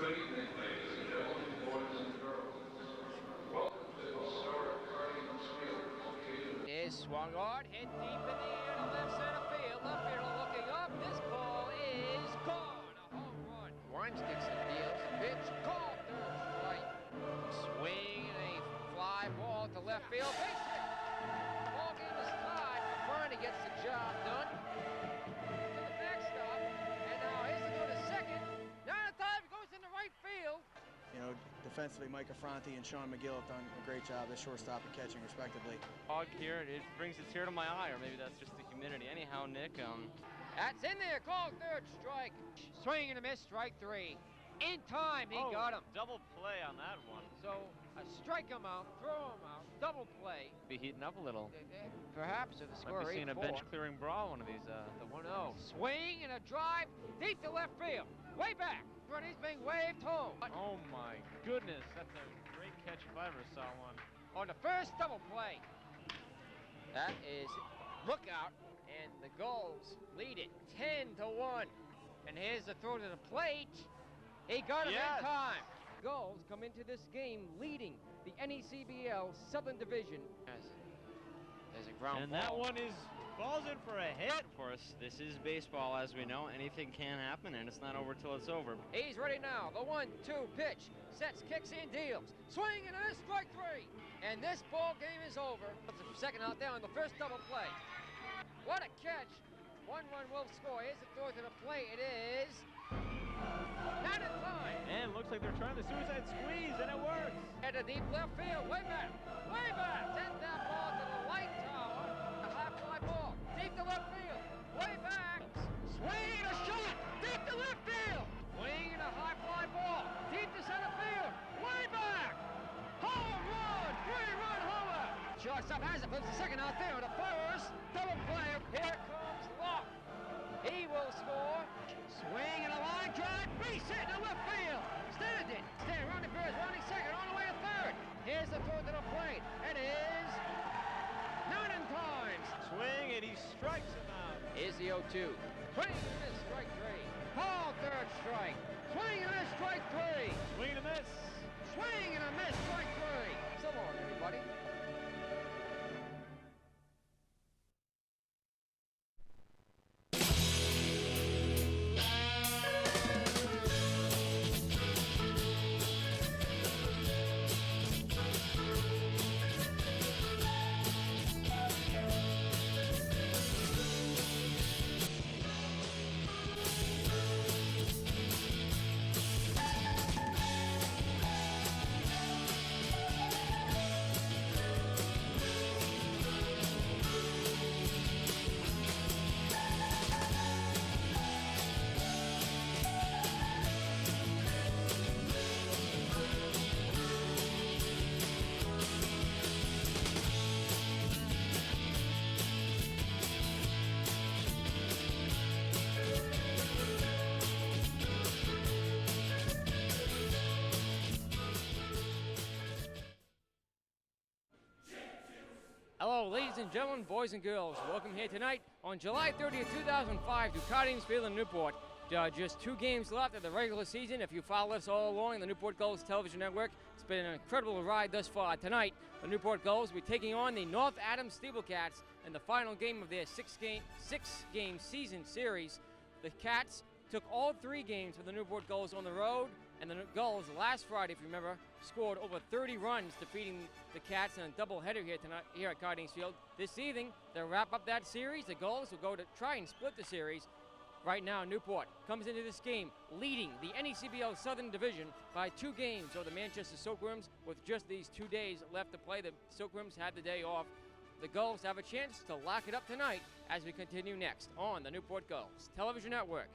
Good evening, ladies and gentlemen, boys and girls. Welcome to the historic Guardians Field. Is swung hard, hit deep in the air to left center field. Left fielder looking up. This ball is gone. A home run. One sticks and deals. Pitch called third strike. Swing and a fly ball to left field. Base hit. Ball game is tied. Fernie gets the job done. To the backstop. And now here's to go to second. Now the time goes into right field. You know, defensively, Mike Affronti and Sean McGill have done a great job as shortstop and catching, respectively. Fog here, it brings a tear to my eye, or maybe that's just the humidity. Anyhow, Nick, That's in there, called third strike. Swing and a miss, strike three. In time, he got him. Double play on that one. So, strike him out, throw him out, double play. Be heating up a little. Perhaps if the score Might be seeing a 8-4. bench-clearing brawl one of these. The 1-0. Swing and a drive deep to left field. Way back. He's being waved home. Oh my goodness, that's a great catch if I ever saw one. On the first double play. That is look out, and the Gulls lead it 10-1. And here's the throw to the plate. He got him in time. Gulls come into this game leading the NECBL Southern Division. There's a ground and ball. that one is balls in for a hit. Of course, this is baseball, as we know. Anything can happen, and it's not over till it's over. He's ready now. The 1-2 pitch. Sets, kicks, and deals. Swing and a miss, strike three. And this ball game is over. The second out there on the first double play. What a catch. 1 run will score. Here's the throw to the plate. It is not in time. And looks like they're trying the suicide squeeze, and it works. At the deep left field. Way back. Way back. Send that ball to the light tower. A high fly ball. Deep to left field. Way back. Swing and a shot. Deep to left field. Swing and a high fly ball. Deep to center field. Way back. Home run. 3-run homer. Shortstop has it. Flips the second out there. The first double play. Here comes Locke. He will score. Swing and a line drive. Base hit to left field. Standing. Rounding first. Rounding second. On the way to third. Here's the throw to the plate. It is not in time. Swing, and he strikes him out. Here's the 0-2. Swing and a miss, strike three. Call third strike. Swing and a miss, strike three. Swing and a miss. Swing and a miss, strike three. So long, everybody. Hello, ladies and gentlemen, boys and girls. Welcome here tonight on July 30th, 2005 to Guardians Field in Newport. Just 2 games left of the regular season. If you follow us all along the Newport Gulls television network, it's been an incredible ride thus far. Tonight, the Newport Gulls will be taking on the North Adams SteepleCats in the final game of their six-game season series. The Cats took all 3 games for the Newport Gulls on the road, and the Gulls last Friday, if you remember, scored over 30 runs, defeating the Cats in a doubleheader here at Guardians Field. This evening, they'll wrap up that series. The Gulls will go to try and split the series. Right now, Newport comes into this game leading the NECBL Southern Division by 2 games over the Manchester Silkworms. With just these 2 days left to play, the Silkworms had the day off. The Gulls have a chance to lock it up tonight as we continue next on the Newport Gulls Television Network.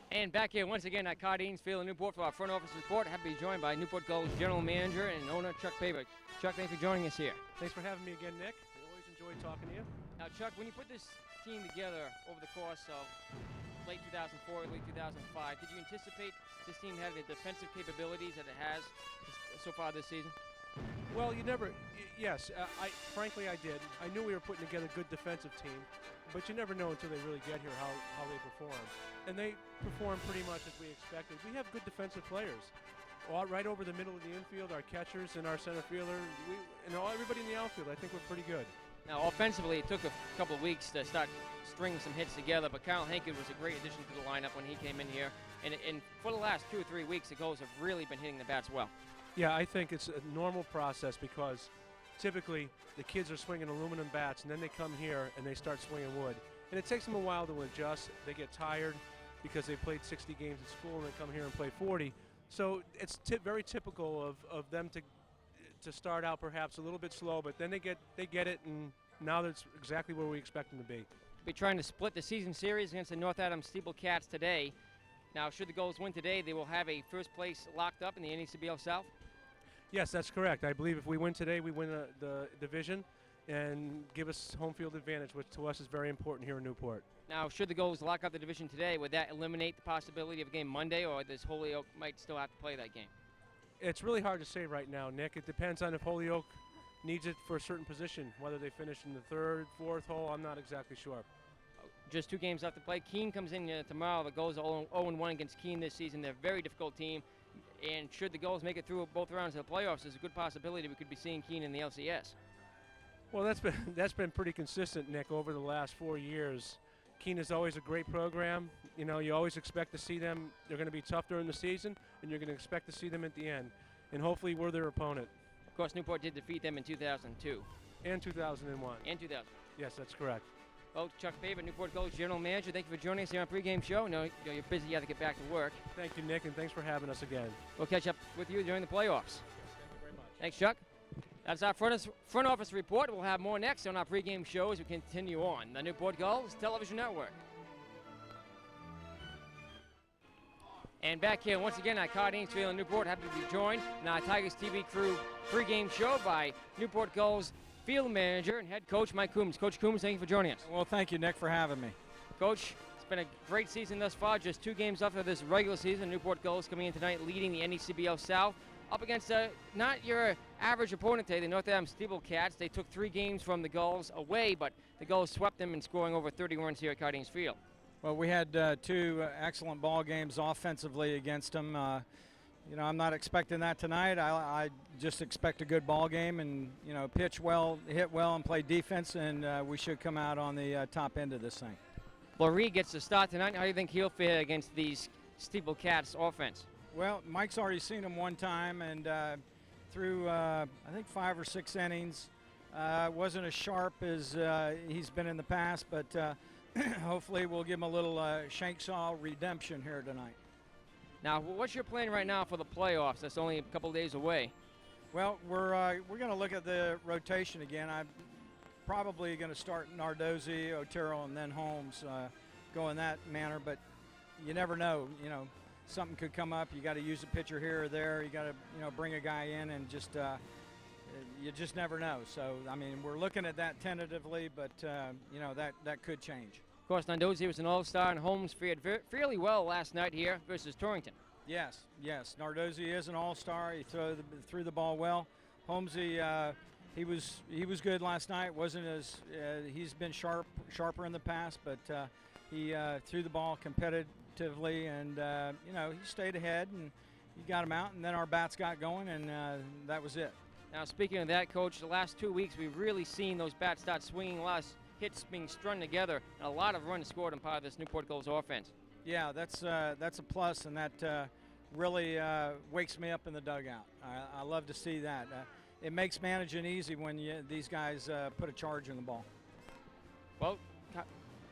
And back here once again at Guardians Field in Newport for our front office report. Happy to be joined by Newport Gulls General Manager and owner Chuck Paver. Chuck, thanks for joining us here. Thanks for having me again, Nick. I always enjoy talking to you. Now, Chuck, when you put this team together over the course of late 2004, late 2005, did you anticipate this team having the defensive capabilities that it has so far this season? Well, yes, frankly I did. I knew we were putting together a good defensive team, but you never know until they really get here how they perform. And they perform pretty much as we expected. We have good defensive players. Right over the middle of the infield, our catchers and our center fielder, everybody in the outfield, I think we're pretty good. Now, offensively, it took a couple of weeks to start stringing some hits together, but Kyle Hankins was a great addition to the lineup when he came in here. And for the last 2 or 3 weeks, the Gulls have really been hitting the bats well. Yeah, I think it's a normal process because typically the kids are swinging aluminum bats and then they come here and they start swinging wood. And it takes them a while to adjust. They get tired because they played 60 games at school and they come here and play 40. So it's very typical of them to start out perhaps a little bit slow, but then they get it, and now that's exactly where we expect them to be. We're trying to split the season series against the North Adams SteepleCats today. Now, should the Gulls win today, they will have a first place locked up in the NECBL South? Yes, that's correct. I believe if we win today, we win the division and give us home field advantage, which to us is very important here in Newport. Now, should the Gulls lock up the division today, would that eliminate the possibility of a game Monday, or does Holyoke might still have to play that game? It's really hard to say right now, Nick. It depends on if Holyoke needs it for a certain position, whether they finish in the third, fourth hole. I'm not exactly sure. Just 2 games left to play. Keene comes in tomorrow. The Gulls are 0-1 against Keene this season. They're a very difficult team. And should the Gulls make it through both rounds of the playoffs, there's a good possibility we could be seeing Keene in the LCS. Well, that's been pretty consistent, Nick, over the last 4 years. Keene is always a great program. You know, you always expect to see them. They're going to be tough during the season, and you're going to expect to see them at the end. And hopefully we're their opponent. Of course, Newport did defeat them in 2002. And 2001. And 2000. Yes, that's correct. Well, Chuck Faber, Newport Gulls General Manager, thank you for joining us here on pregame show. No, you're busy. You have to get back to work. Thank you, Nick, and thanks for having us again. We'll catch up with you during the playoffs. Thank you very much. Thanks, Chuck. That's our front office report. We'll have more next on our pregame show as we continue on the Newport Gulls Television Network. And back here once again at Cardines Field in Newport, happy to be joined in our Tigers TV crew pregame show by Newport Gulls field manager and head coach Mike Coombs. Coach Coombs, thank you for joining us. Well, thank you, Nick, for having me. Coach, it's been a great season thus far. Just 2 games left of this regular season. Newport Gulls coming in tonight leading the NECBL South up against not your average opponent today, the North Adams SteepleCats. They took 3 games from the Gulls away, but the Gulls swept them in scoring over 30 runs here at Cardines Field. Well, we had 2 excellent ball games offensively against them. You know, I'm not expecting that tonight. I just expect a good ball game and, you know, pitch well, hit well, and play defense, and we should come out on the top end of this thing. Laurie gets the start tonight. How do you think he'll fare against these SteepleCats offense? Well, Mike's already seen him one time, and through, I think, 5 or 6 innings. Wasn't as sharp as he's been in the past, but hopefully we'll give him a little Shanksaw redemption here tonight. Now, what's your plan right now for the playoffs? That's only a couple days away. Well, we're going to look at the rotation again. I'm probably going to start Nardozzi, Otero, and then Holmes, go in that manner. But you never know. You know, something could come up. You got to use a pitcher here or there. You got to, you know, bring a guy in, and just you just never know. So, I mean, we're looking at that tentatively, but you know, that could change. Of course, Nardozzi was an all-star, and Holmes fared fairly well last night here versus Torrington. Yes. Nardozzi is an all-star. He threw the ball well. Holmesy, he was good last night. Wasn't as he's been sharper in the past, but he threw the ball competitively, and you know, he stayed ahead, and he got him out, and then our bats got going, and that was it. Now, speaking of that, Coach, the last 2 weeks we've really seen those bats start swinging less. Hits being strung together, and a lot of runs scored on part of this Newport Gulls offense. Yeah, that's a plus, and that really wakes me up in the dugout. I love to see that. It makes managing easy when these guys put a charge in the ball. Well,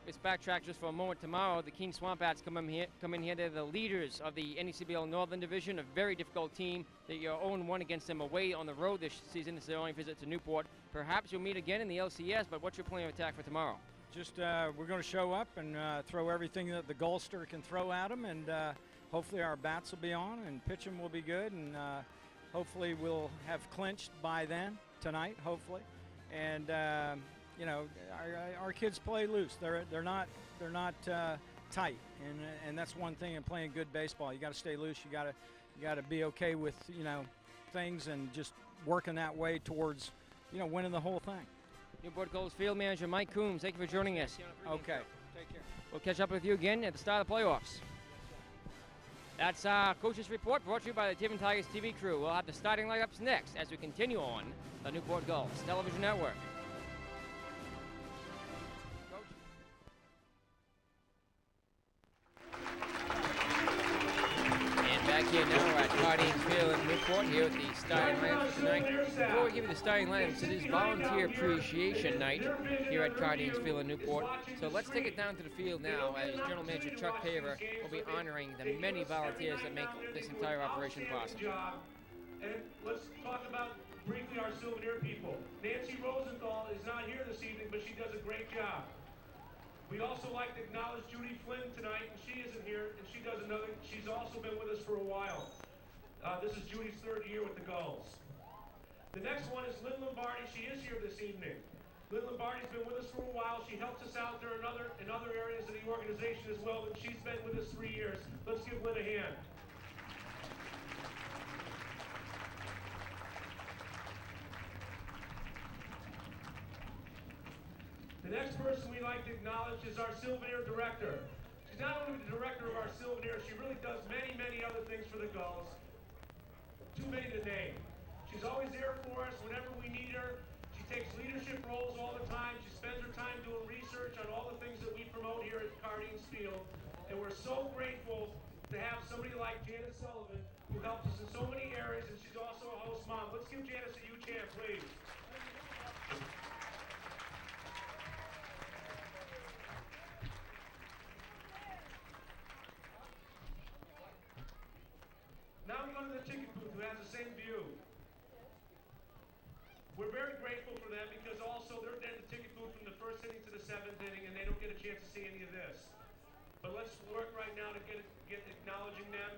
let's backtrack just for a moment. Tomorrow, the Keene Swamp Bats come in here. They're the leaders of the NECBL Northern Division, a very difficult team. That you're 0-1 against them away on the road this season. This is their only visit to Newport. Perhaps you'll meet again in the LCS, but what's your plan of attack for tomorrow? Just we're going to show up and throw everything that the Gulster can throw at them, and hopefully our bats will be on and pitching will be good, and hopefully we'll have clinched by then tonight, hopefully. And you know, our kids play loose. They're not tight, and that's one thing in playing good baseball. You got to stay loose. You got to be okay with, you know, things, and just working that way towards, winning the whole thing. Newport Gulls field manager Mike Coombs, thank you for joining us. Okay. Take care. We'll catch up with you again at the start of the playoffs. That's our coach's report brought to you by the Tiverton Tigers TV crew. We'll have the starting lineups next as we continue on the Newport Gulls Television Network. And back here now at Cardines Field in Newport here with the starting lineups tonight. Before we give you the starting lineups, it is Volunteer Appreciation Night here at Cardines Field in Newport. So let's take it down to the field now as General Manager Chuck Paver will be honoring the many volunteers that make this entire operation possible. And let's talk about briefly our souvenir people. Nancy Rosenthal is not here this evening, but she does a great job. We also like to acknowledge Judy Flynn tonight, and she isn't here, and she's also been with us for a while. This is Judy's third year with the Gulls. The next one is Lynn Lombardi. She is here this evening. Lynn Lombardi's been with us for a while. She helps us out there in other areas of the organization as well, but she's been with us 3 years. Let's give Lynn a hand. The next person we like to acknowledge is our Souvenir Director. She's not only the director of our Souvenir, she really does many, many other things for the Gulls. Too many to name. She's always there for us whenever we need her. She takes leadership roles all the time. She spends her time doing research on all the things that we promote here at Cardines Field. And we're so grateful to have somebody like Janice Sullivan who helps us in so many areas, and she's also a host mom. Let's give Janice a U-chant, please. Now we go to the ticket booth, who has the same view. We're very grateful for them because also they're at the ticket booth from the first inning to the 7th inning, and they don't get a chance to see any of this. But let's work right now to get acknowledging them.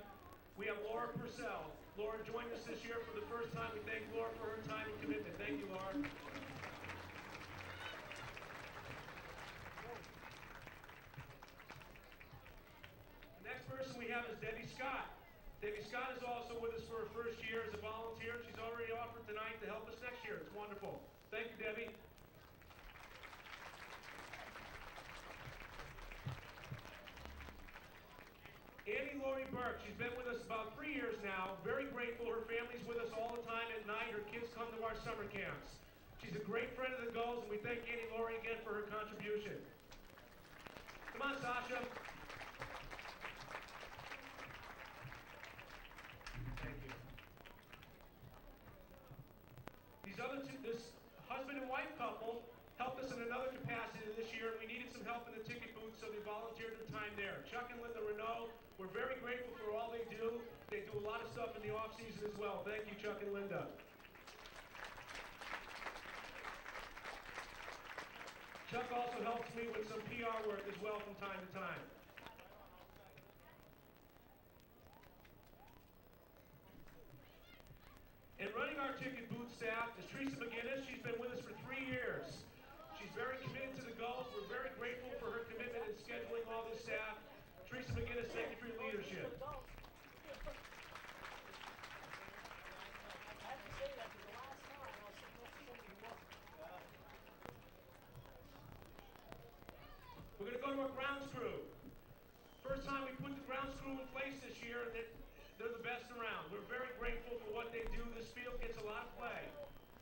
We have Laura Purcell. Laura joined us this year for the first time. We thank Laura for her time and commitment. Thank you, Laura. The next person we have is Debbie Scott. Debbie Scott is also with us for her first year as a volunteer. She's already offered tonight to help us next year. It's wonderful. Thank you, Debbie. Annie Laurie Burke, she's been with us about 3 years now. Very grateful. Her family's with us all the time at night. Her kids come to our summer camps. She's a great friend of the Gulls, and we thank Annie Laurie again for her contribution. Come on, Sasha. This husband and wife couple helped us in another capacity this year, and we needed some help in the ticket booth, so they volunteered their time there. Chuck and Linda Renault, we're very grateful for all they do. They do a lot of stuff in the off season as well. Thank you, Chuck and Linda. Chuck also helps me with some PR work as well from time to time. And running our ticket booth staff is Teresa McGinnis. She's been with us for 3 years. She's very committed to the Gulls. We're very grateful for her commitment in scheduling all this staff. Teresa McGinnis, thank you for your leadership. We're going to go to our grounds crew. First time we put the grounds crew in place this year, and they're the best around. We're very grateful for what they do. This field gets a lot of play,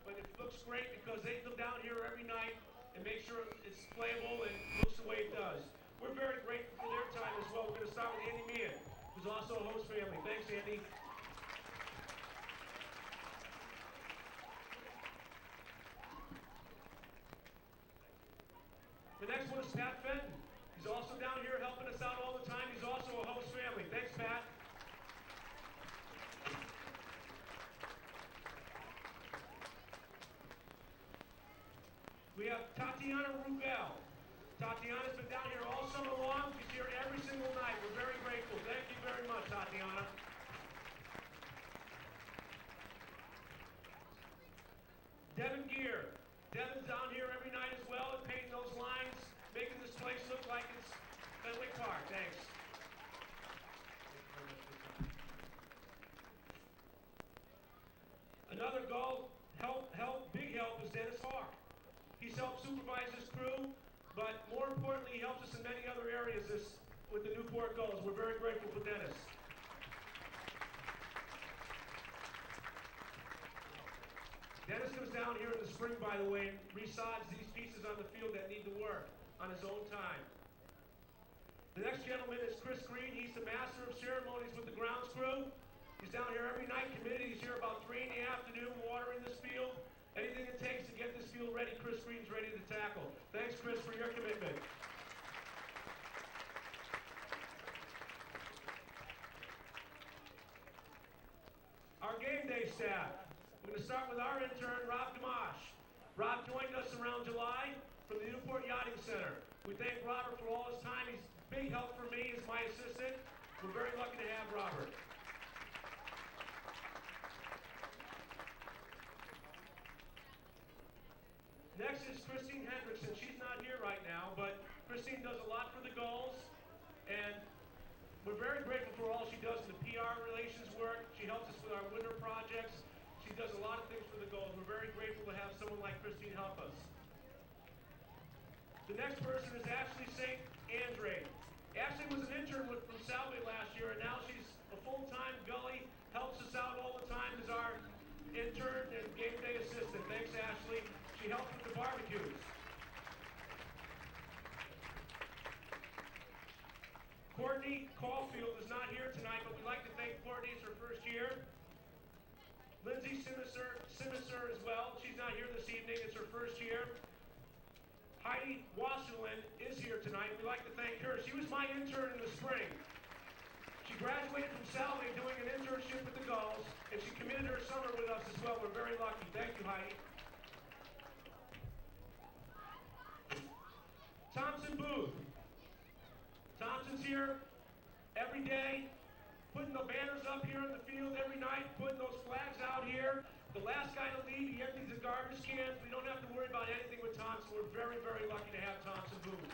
but it looks great because they come down here every night and make sure it's playable and looks the way it does. We're very grateful for their time as well. We're going to start with Andy Meehan, who's also a host family. Thanks, Andy. The next one is Pat Fenton. He's also down here helping us out all the time. He's also a host family. Thanks, Pat. We have Tatiana Rugel. Tatiana's been down here all summer long. She's here every single night. We're very grateful. Thank you very much, Tatiana. Devin Gear. Devin's down here every night as well and painting those lines, making this place look like it's Fenway Park. Thanks. Another Gull helps supervise this crew, but more importantly, he helps us in many other areas with the Newport Gulls. We're very grateful for Dennis. Dennis comes down here in the spring, by the way, and resods these pieces on the field that need to work on his own time. The next gentleman is Chris Green. He's the master of ceremonies with the grounds crew. He's down here every night committed. He's here about 3 in the afternoon, watering this field. Anything it takes to get this field ready, Chris Green's ready to tackle. Thanks, Chris, for your commitment. Our game day staff. We're going to start with our intern, Rob Gamache. Rob joined us around July from the Newport Yachting Center. We thank Robert for all his time. He's a big help for me as my assistant. We're very lucky to have Robert. Next is Christine Hendrickson. She's not here right now, but Christine does a lot for the Gulls, and we're very grateful for all she does in the PR relations work. She helps us with our winter projects. She does a lot of things for the Gulls. We're very grateful to have someone like Christine help us. The next person is Ashley St. Andre. Ashley was an intern from Salve last year, and now she's a full-time gully, helps us out all the time as our intern and game day assistant. Thanks, Ashley. She helps with the barbecues. Courtney Caulfield is not here tonight, but we'd like to thank Courtney. It's her first year. Lindsay Simisser as well. She's not here this evening. It's her first year. Heidi Wasserlin is here tonight. We'd like to thank her. She was my intern in the spring. She graduated from Salve doing an internship with the Gulls, and she committed her summer with us as well. We're very lucky. Thank you, Heidi. Thompson Booth. Thompson's here every day, putting the banners up here in the field every night, putting those flags out here. The last guy to leave, he empties the garbage cans. We don't have to worry about anything with Thompson. We're very, very lucky to have Thompson Booth.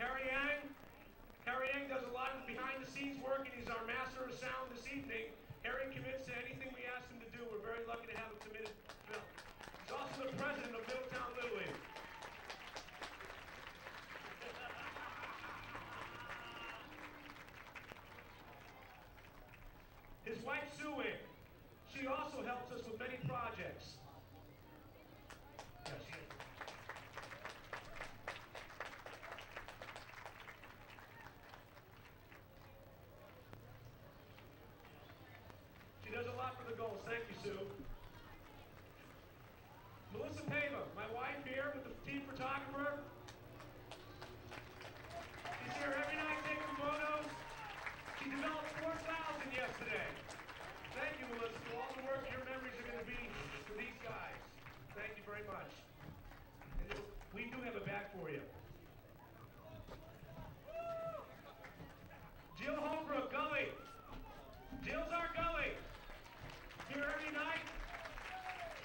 Harry Yang does a lot of behind-the-scenes work, and he's our master of sound this evening. Harry commits to anything we ask him to do. We're very lucky to have him committed. He's also the president of Middletown Little League. His wife, Sue Ing, she also helps us with many projects. She does a lot for the Gulls. Thank you, Sue. Melissa Pava, my wife here with the team photographer. She's here every night taking photos. She developed 4,000 yesterday. Thank you, Melissa, for all the work. Your memories are going to be for these guys. Thank you very much. And we do have a bag for you. Jill Holbrook, Gully. Jill's our Gully. Here every night.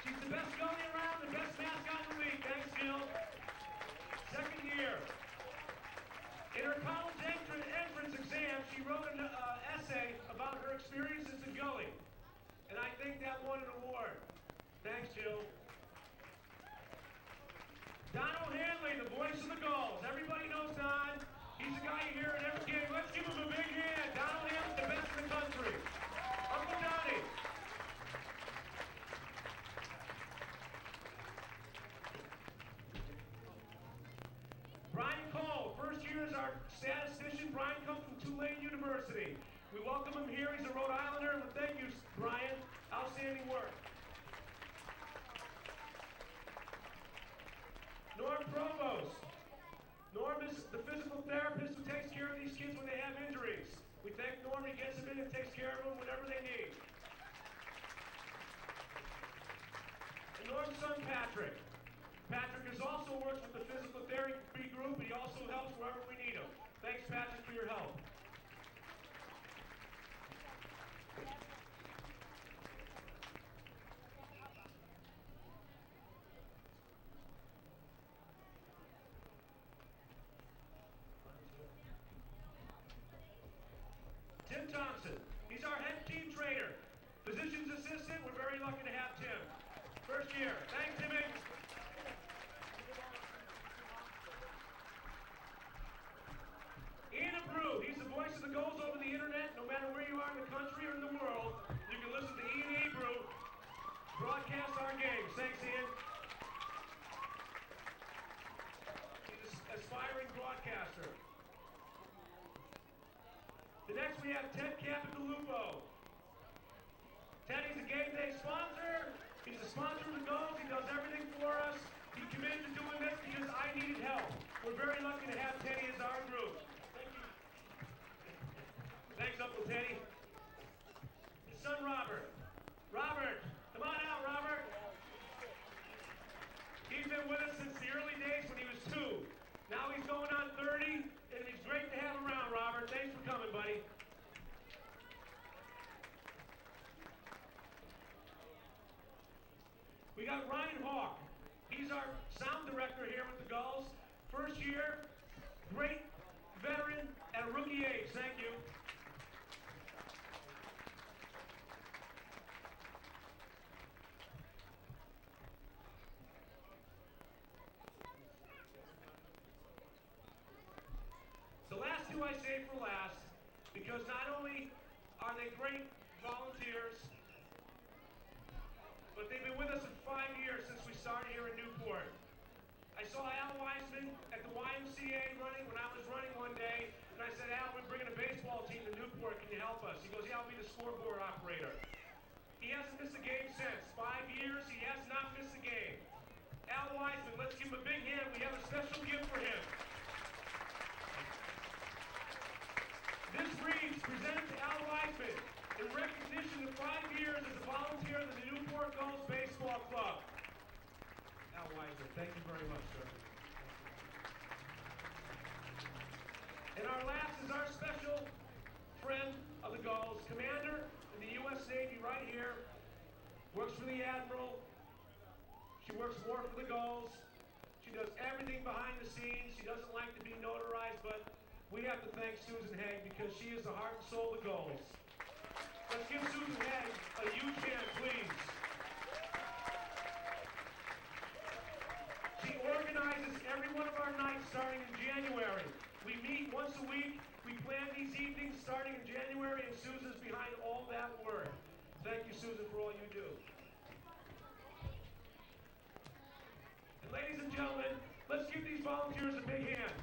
She's the best Gully around, the best mascot in the league. Thanks, Jill. Second year. In her college entrance exam, she wrote an essay about her experiences in Gully. And I think that won an award. Thanks, Jill. Don O'Hanley, the voice of the Gulls. Everybody knows Don. He's the guy you hear in every game. Let's give him a big hand. Don O'Hanley's the best in the country. Uncle Donnie. Brian Cole, first year as our statistician. Brian comes from Tulane University. We welcome him here. He's a Rhode Islander, and thank you, Brian. Outstanding work. Norm Provost. Norm is the physical therapist who takes care of these kids when they have injuries. We thank Norm. He gets them in and takes care of them whenever they need. And Norm's son, Patrick. Patrick has also works with the physical therapy group, and he also helps wherever we need him. Thanks, Patrick, for your help. Tim Thompson. He's our head team trainer. Physician's assistant. We're very lucky cheer. Thanks, Timmy. Ian Abreu, he's the voice of the Gulls over the internet. No matter where you are in the country or in the world, you can listen to Ian Abreu broadcast our games. Thanks, Ian. He's an aspiring broadcaster. The next we have Ted Capitalupo. Teddy's a game day sponsor. He's a sponsor of the Gulls. He does everything for us. He committed to doing this because I needed help. We're very lucky to have Teddy as our group. Thank you. Thanks, Uncle Teddy. His son, Robert. Robert, come on out, Robert. He's been with us since the early days when he was 2. Now he's going on 30, and it's great to have him around, Robert. Thanks for coming, buddy. We got Ryan Hawk. He's our sound director here with the Gulls. First year, great veteran at a rookie age. Thank you. The last two I saved for last because not only are they great volunteers, but they've been with us for 5 years since we started here in Newport. I saw Al Weisman at the YMCA running when I was running one day, and I said, Al, we're bringing a baseball team to Newport. Can you help us? He goes, yeah, I'll be the scoreboard operator. He hasn't missed a game since. 5 years, he has not missed a game. Al Weisman, let's give him a big hand. We have a special gift for him. This reads, presented to Al Weisman, in recognition of 5 years as a volunteer of the Newport Gulls Baseball Club. Al Weisman, thank you very much, sir. And our last is our special friend of the Gulls, Commander in the U.S. Navy right here, works for the Admiral. She works more for the Gulls. She does everything behind the scenes. She doesn't like to be notarized, but we have to thank Susan Haig because she is the heart and soul of the Gulls. Let's give Susan Haig a huge hand, please. She organizes every one of our nights starting in January. We meet once a week. We plan these evenings starting in January, and Susan's behind all that work. Thank you, Susan, for all you do. And ladies and gentlemen, let's give these volunteers a big hand.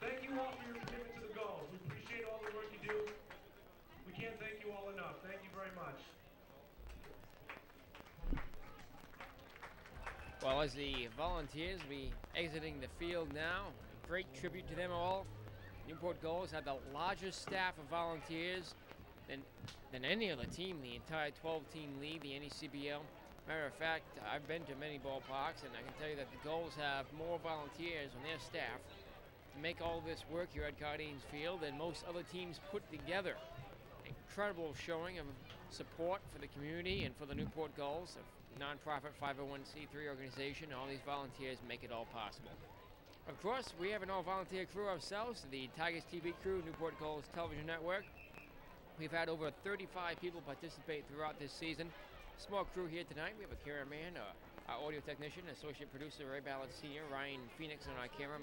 Thank you all for your commitment to the Gulls. We appreciate all the work you do. We can't thank you all enough. Thank you very much. Well, as the volunteers be exiting the field now, a great tribute to them all. Newport Gulls have the largest staff of volunteers than any other team in the entire 12-team league, the NECBL. Matter of fact, I've been to many ballparks, and I can tell you that the Gulls have more volunteers on their staff to make all this work here at Guardians Field than most other teams put together. Incredible showing of support for the community and for the Newport Gulls, a nonprofit 501c3 organization. All these volunteers make it all possible. Of course, we have an all-volunteer crew ourselves, the Tigers TV crew, Newport Gulls Television Network. We've had over 35 people participate throughout this season. Small crew here tonight. We have a cameraman, our audio technician, associate producer Ray Ballard Sr., Ryan Phoenix on our camera,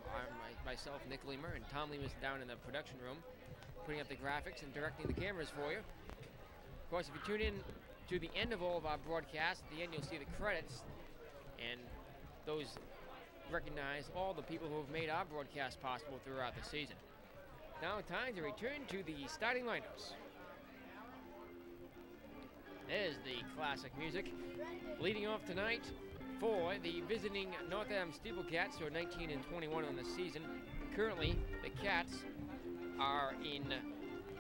myself, Nick Lemer, and Tom Lemer's down in the production room, putting up the graphics and directing the cameras for you. Of course, if you tune in to the end of all of our broadcasts, at the end you'll see the credits, and those recognize all the people who have made our broadcast possible throughout the season. Now time to return to the starting lineups. There's the classic music. Leading off tonight for the visiting North Adams SteepleCats, who are 19 and 21 on the season. Currently, the Cats are in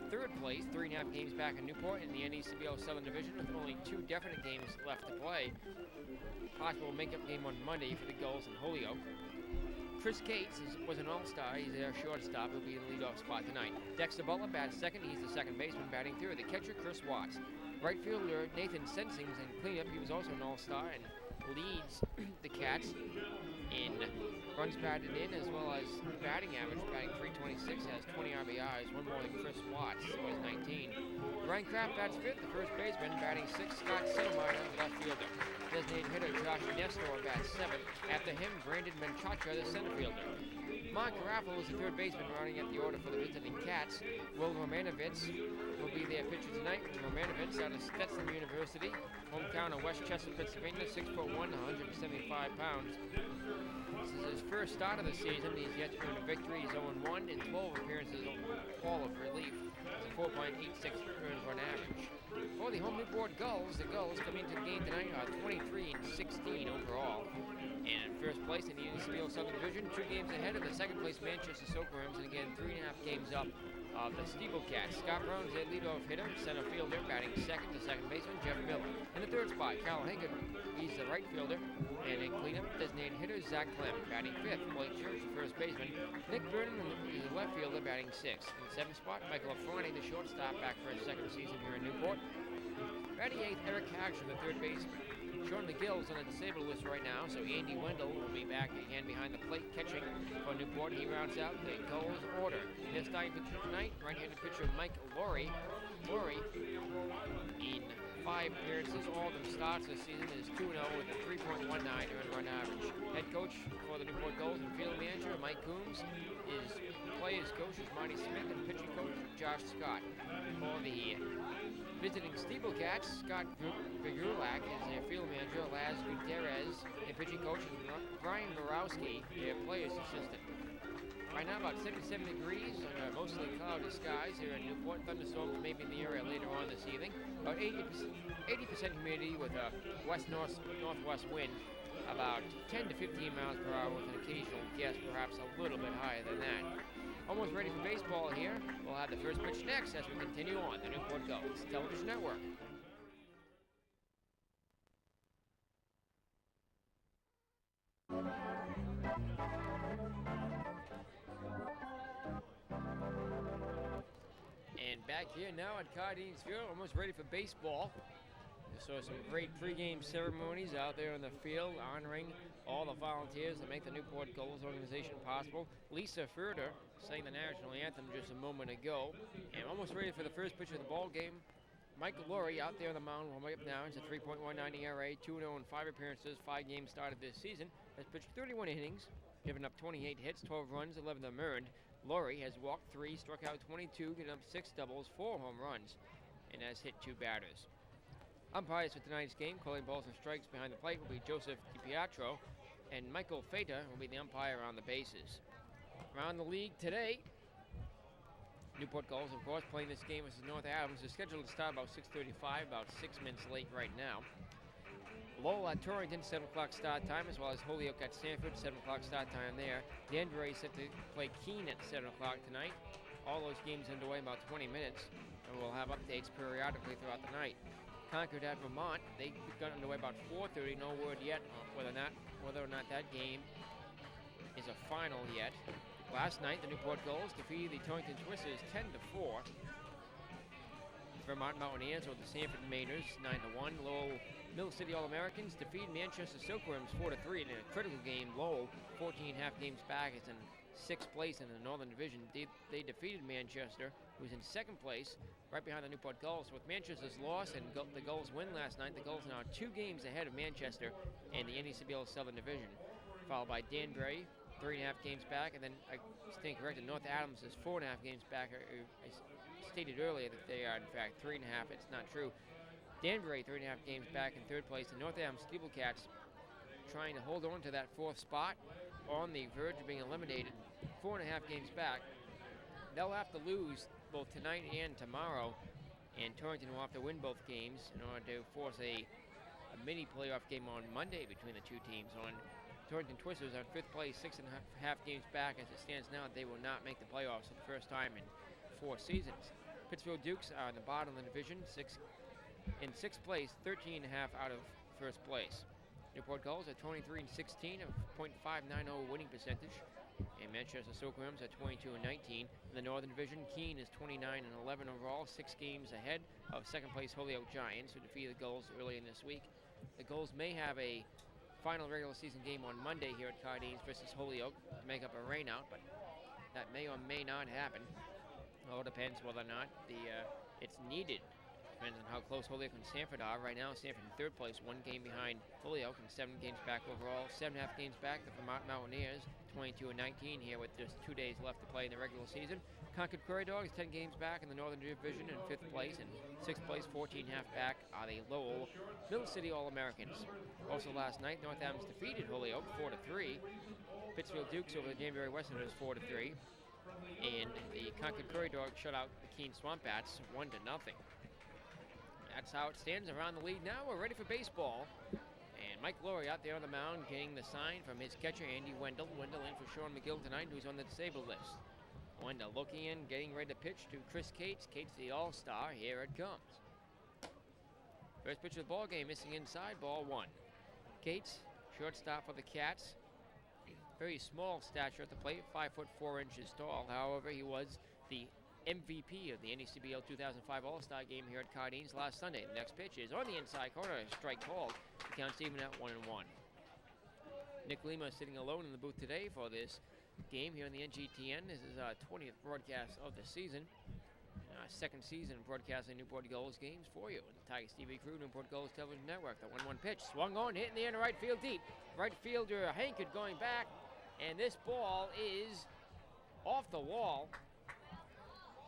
third place, 3.5 games back in Newport in the NECBL Southern Division, with only 2 definite games left to play. Possible makeup game on Monday for the Gulls and Holyoke. Chris Cates was an all-star. He's their shortstop. He'll be in the leadoff spot tonight. Dexter Butler bats second. He's the second baseman batting third. The catcher, Chris Watts. Right fielder Nathan Sensing's in cleanup. He was also an all-star and leads the Cats in runs batted in as well as batting average, batting .326, has 20 RBIs, one more than Chris Watts, who has 19. Ryan Kraft bats fifth, the first baseman, batting sixth. Scott Sinnemeier, left fielder. Designated hitter Josh Nestor bats seventh. After him, Brandon Menchaca, the center fielder. Mark Raffle is the third baseman, rounding up the order for the visiting Cats. Will Romanovitz will be their pitcher tonight. Romanovitz out of Stetson University, hometown of Westchester, Pennsylvania, 6'1", 175 pounds. This is his first start of the season. He's yet to earn a victory. He's 0-1 in 12 appearances, all of relief. It's a 4.86 earned run average. For the home Newport Gulls, the Gulls coming into the game tonight are 23-16 overall. And in first place in the NCBL Southern Division, 2 games ahead of the second place Manchester Silkworms, and again 3.5 games up of the SteepleCats. Scott Brown is their leadoff hitter, center fielder, batting second to second baseman Jeff Miller. In the third spot, Kyle Hagen, he's the right fielder, and in cleanup, designated hitter Zach Clem, batting fifth. Blake Church, the first baseman. Nick Burnham is the left fielder, batting sixth. In the seventh spot, Michael Afrani, the shortstop, back for his second season here in Newport. Batting eighth, Eric Hagstrom, the third baseman. Sean McGill's on the disabled list right now, so Andy Wendell will be back again behind the plate catching for Newport. He rounds out the Gulls order. Their starting pitcher tonight, right-handed pitcher Mike Laurie. Laurie, in 5 appearances, all of them starts this season, is 2-0 with a 3.19 earned run average. Head coach for the Newport Gulls and field manager Mike Coombs. His players coach is Marty Smith and pitching coach Josh Scott. For the visiting SteepleCats, Scott Vigulak is their field manager, Laz Gutierrez, and pitching coach is Brian Borowski, their players assistant. Right now about 77 degrees under mostly cloudy skies here in Newport. Thunderstorms maybe in the area later on this evening. About 80% humidity with a west-northwest wind, about 10 to 15 miles per hour with an occasional gust, perhaps a little bit higher than that. Almost ready for baseball here. We'll have the first pitch next as we continue on the Newport Gulls Television Network. And back here now at Cardines Field, almost ready for baseball. We saw some great pregame ceremonies out there on the field, honoring all the volunteers that make the Newport Gulls organization possible. Lisa Furter sang the national anthem just a moment ago, and almost ready for the first pitch of the ball game. Michael Laurie out there on the mound, warming up now. He's a 3.19 ERA, 2-0 in 5 appearances, 5 games started this season. Has pitched 31 innings, given up 28 hits, 12 runs, 11 of them earned. Laurie has walked 3, struck out 22, given up 6 doubles, 4 home runs, and has hit 2 batters. Umpires for tonight's game, calling balls and strikes behind the plate, will be Joseph DiPietro, and Michael Feta will be the umpire on the bases. Around the league today, Newport Gulls, of course, playing this game versus North Adams. Is scheduled to start about 6:35, about 6 minutes late right now. Lowell at Torrington, 7 o'clock start time, as well as Holyoke at Sanford, 7 o'clock start time there. Danbury is set to play Keene at 7 o'clock tonight. All those games underway in about 20 minutes, and we'll have updates periodically throughout the night. Concord at Vermont, they got underway about 4:30. No word yet whether or not that game is a final yet. Last night, the Newport Gulls defeated the Torrington Twisters 10-4. Vermont Mountaineers over the Sanford Mainers 9-1. Lowell Mill City All-Americans defeated Manchester Silkworms 4-3 in a critical game. Lowell, 14.5 games back, is in 6th place in the Northern Division. They defeated Manchester, who was in 2nd place, right behind the Newport Gulls. With Manchester's loss and the Gulls' win last night, the Gulls are now 2 games ahead of Manchester in the NECBL Southern Division, followed by Danbury, 3.5 games back, and then, I stand corrected, North Adams is 4.5 games back. I stated earlier that they are, in fact, 3.5. It's not true. Danbury, 3.5 games back in 3rd place. The North Adams SteepleCats trying to hold on to that 4th spot, on the verge of being eliminated, 4.5 games back. They'll have to lose both tonight and tomorrow, and Torrington will have to win both games in order to force a mini playoff game on Monday between the two teams. On Torrington Twisters are in 5th place, 6.5 games back. As it stands now, they will not make the playoffs for the first time in 4 seasons. Pittsfield Dukes are in the bottom of the division, in 6th place, 13.5 out of 1st place. Newport Gulls are 23-16, a .590 winning percentage. And Manchester Silkworms are 22-19. In the Northern Division, Keene is 29-11 overall, 6 games ahead of 2nd place Holyoke Giants, who defeated the Gulls early in this week. The Gulls may have a final regular season game on Monday here at Cardines versus Holyoke to make up a rainout, but that may or may not happen. Well, it depends whether or not it's needed. Depends on how close Holyoke and Stanford are. Right now, Stanford in third place, 1 game behind Holyoke, and 7 games back overall. 7.5 games back, the Vermont Mountaineers, 22-19 here with just 2 days left to play in the regular season. Concord Prairie Dogs, 10 games back in the Northern Division in 5th place, and 6th place, 14.5 back are the Lowell Mill City All-Americans. Also last night, North Adams defeated Holyoke 4-3. Pittsfield Dukes over the Danbury Westerners 4-3. And the Concord Prairie Dogs shut out the Keene Swamp Bats 1-0. That's how it stands around the league now. We're ready for baseball. And Mike Laurie out there on the mound getting the sign from his catcher, Andy Wendell. Wendell in for Sean McGill tonight, who's on the disabled list. Wendell looking in, getting ready to pitch to Chris Cates. Cates the all-star. Here it comes. First pitch of the ball game, missing inside, ball 1. Cates, shortstop for the Cats. Very small stature at the plate, 5 foot 4 inches tall. However, he was the MVP of the NECBL 2005 All-Star game here at Cardines last Sunday. The next pitch is on the inside corner, a strike called. The count's even at 1-1. Nick Lima sitting alone in the booth today for this game here in the NGTN. This is our 20th broadcast of the season. Second season broadcasting Newport Gulls games for you. The Tigers TV crew, Newport Gulls Television Network. The 1-1 pitch swung on, hit in the air to right field deep. Right fielder Hankard going back, and this ball is off the wall,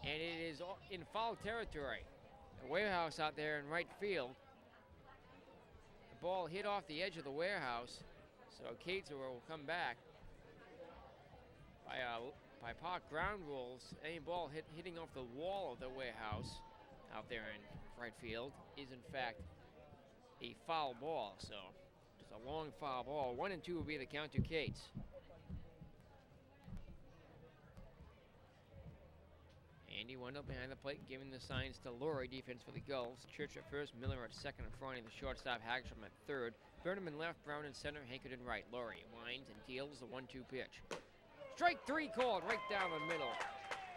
and it is in foul territory. The warehouse out there in right field. The ball hit off the edge of the warehouse, so Cates will come back. By park ground rules, any ball hitting off the wall of the warehouse out there in right field is in fact a foul ball. So just a long foul ball. 1-2 will be the count to Cates. Andy Wendell behind the plate, giving the signs to Laurie, defense for the Gulls. Church at first, Miller at second, and Fronting the shortstop, Hagstrom at third. Burnham in left, Brown in center, Hankard in right. Laurie winds and deals the 1-2 pitch. Strike 3 called right down the middle.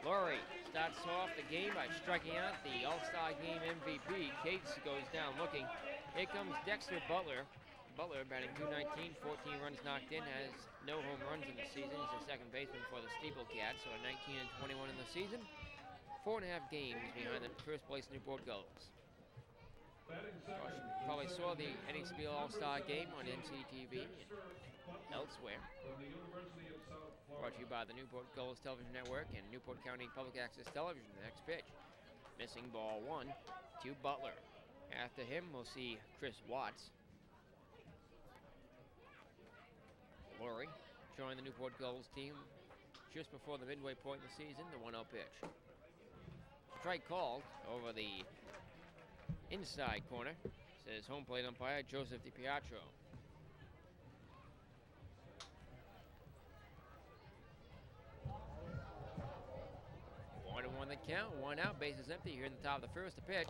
Laurie starts off the game by striking out the All-Star Game MVP. Cates goes down looking. Here comes Dexter Butler. Butler batting .219, 14 runs knocked in, has no home runs in the season. He's the second baseman for the SteepleCats, so a 19-21 in the season. 4.5 games behind the first place Newport Gulls. Probably saw the NECBL All-Star Game on NCTV and elsewhere. Brought to you by the Newport Gulls Television Network and Newport County Public Access Television. The next pitch, missing ball 1 to Butler. After him, we'll see Chris Watts. Laurie joined the Newport Gulls team just before the midway point in the season, the 1-0 pitch. Strike called over the inside corner, says home plate umpire Joseph DiPietro. 1-1 the count, 1 out, bases empty here in the top of the first. The pitch.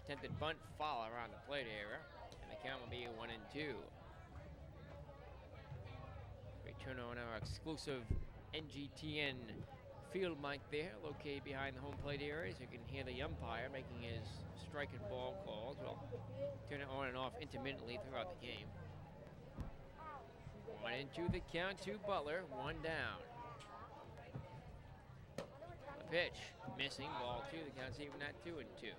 Attempted bunt foul around the plate area, and the count will be 1-2. We turn on our exclusive NGTN field mic there, located behind the home plate area, so you can hear the umpire making his strike and ball calls. We'll turn it on and off intermittently throughout the game. 1-2 the count to Butler, 1 down. The pitch, missing, ball 2, the count's even at 2-2.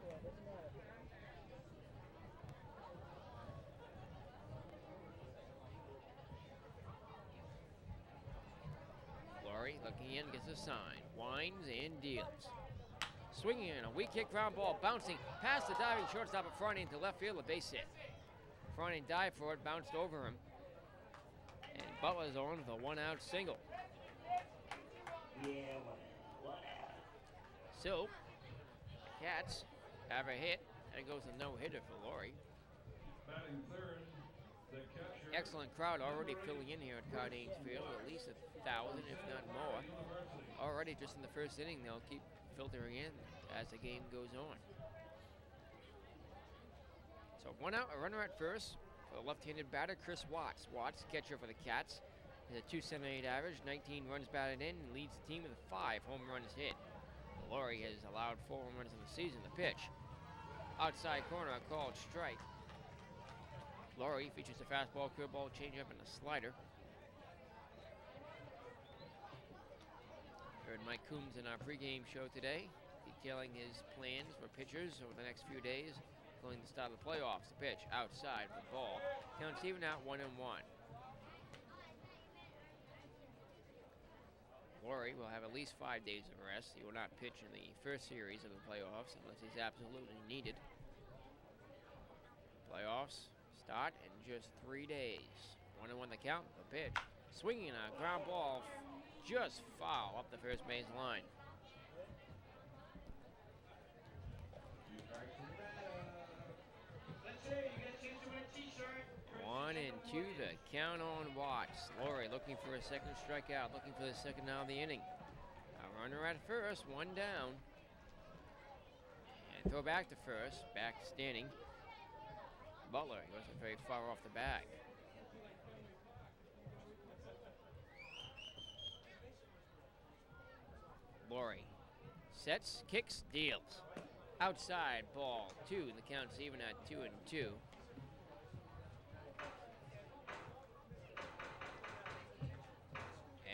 Laurie looking in, gets a sign, winds and deals. Swinging in, a weak kick ground ball, bouncing past the diving shortstop at Fronting to left field, a base hit. Fronting dived for it, bounced over him, and Butler's on with a 1-out single. So, Cats have a hit, and it goes a no-hitter for Laurie. Batting third, the catcher. Excellent crowd already filling in here at Cardines Field, at least 1,000, if not more. Already just in the first inning, they'll keep filtering in as the game goes on. So 1 out, a runner at first for the left-handed batter, Chris Watts. Watts, catcher for the Cats, has a .278 average, 19 runs batted in, and leads the team with 5 home runs hit. Laurie has allowed 4 home runs in the season. The pitch, outside corner, a called strike. Laurie features a fastball, curveball, changeup, and a slider. 3rd Mike Coombs in our pregame show today, detailing his plans for pitchers over the next few days, including the start of the playoffs. The pitch outside for the ball. Counts even out 1-1. Laurie will have at least 5 days of rest. He will not pitch in the first series of the playoffs unless he's absolutely needed. Playoffs start in just 3 days. 1-1 the count. The pitch. Swinging a ground ball just foul up the first base line. That's it. You get a chance to win a t-shirt. 1-2 the count on Watts. Laurie looking for a second strikeout, looking for the second out of the inning. A runner at first, one down. And throw back to first, back standing. Butler, he wasn't very far off the bag. Laurie sets, kicks, deals. Outside ball, 2, and the count's even at 2-2.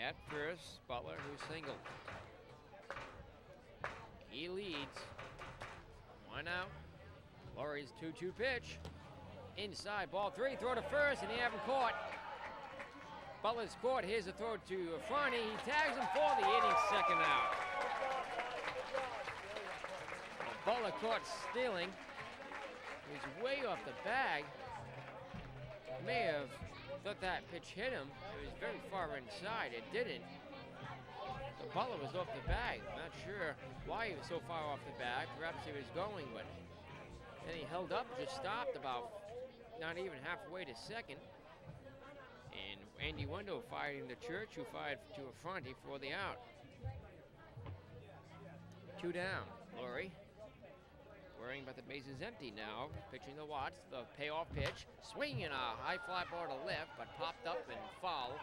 At first, Butler, who singled. He leads. 1 out. Laurie's 2-2 pitch. Inside, ball 3, throw to first, and he haven't caught. Butler's caught. Here's a throw to Franny. He tags him for the inning's second out. Butler caught stealing. He's way off the bag. May have thought that pitch hit him. It was very far inside. It didn't. So Butler was off the bag. Not sure why he was so far off the bag. Perhaps he was going, but then he held up, just stopped about not even halfway to second. And Andy Wendell firing the Church, who fired to Affronti for the out. 2 down. Laurie worrying about the bases empty now. Pitching to Watts, the payoff pitch. Swinging a high fly ball to left, but popped up and foul.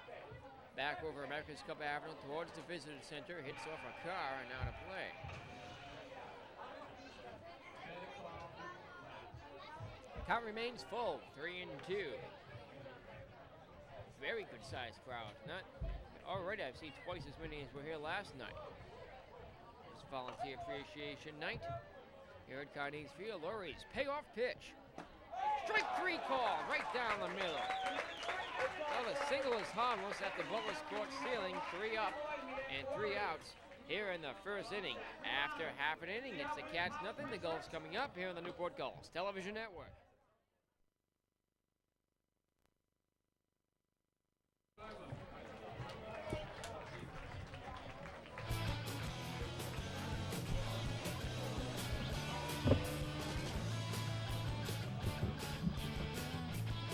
Back over America's Cup Avenue towards the visitor center. Hits off a car and out of play. Count remains full, 3-2. Very good sized crowd. Not already, I've seen twice as many as were here last night. It's Volunteer Appreciation Night here at Cardinals Field. Laurie's payoff pitch. Strike 3 call right down the middle. Well, the single is harmless after Butler's caught stealing. 3 up and 3 outs here in the first inning. After half an inning, it's the Cats nothing. The Gulls coming up here on the Newport Gulls Television Network.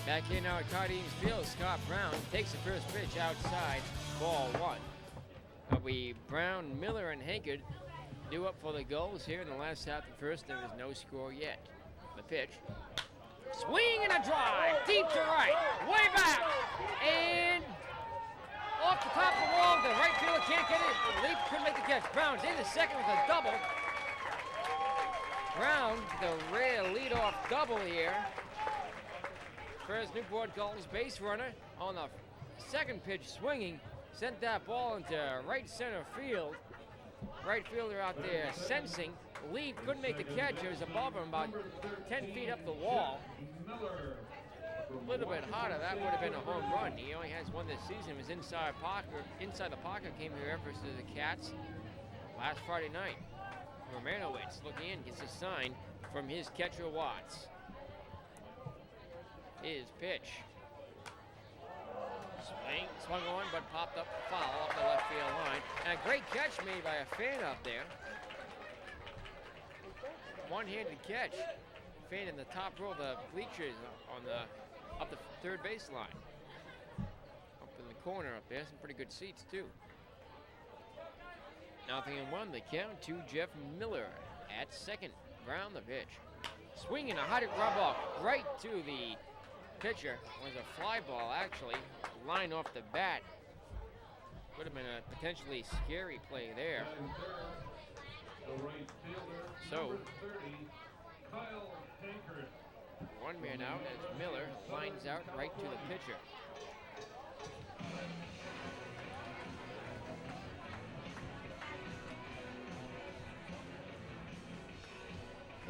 Back in our Cardinals Field, Scott Brown takes the first pitch outside, ball 1. It'll be Brown, Miller, and Hankard due up for the Gulls here in the last half of the first. There is no score yet. The pitch. Swing and a drive, deep to right, way back, and off the top of the wall. The right fielder can't get it. The leap couldn't make the catch. Brown's in the second with a double. Brown, the rare leadoff double here. First Newport Gulls base runner on the second pitch swinging. Sent that ball into right center field. Right fielder out there sensing. Leap couldn't make the catch. It was above him about 10 feet up the wall. A little bit harder. That would have been a home run. He only has one this season. It was inside the pocket. Came here versus the Cats last Friday night. Romanowitz looking in, gets a sign from his catcher Watts. His pitch. Swung on, but popped up foul off the left field line. And a great catch made by a fan up there. One-handed catch. Fan in the top row of the bleachers on the up the third baseline. Up in the corner up there, some pretty good seats too. 0-1 the count to Jeff Miller at second. Brown the pitch. Swinging a high ground ball right to the pitcher. Was a fly ball actually. Line off the bat. Would have been a potentially scary play there. So, one man out as Miller lines out right to the pitcher. – 1-0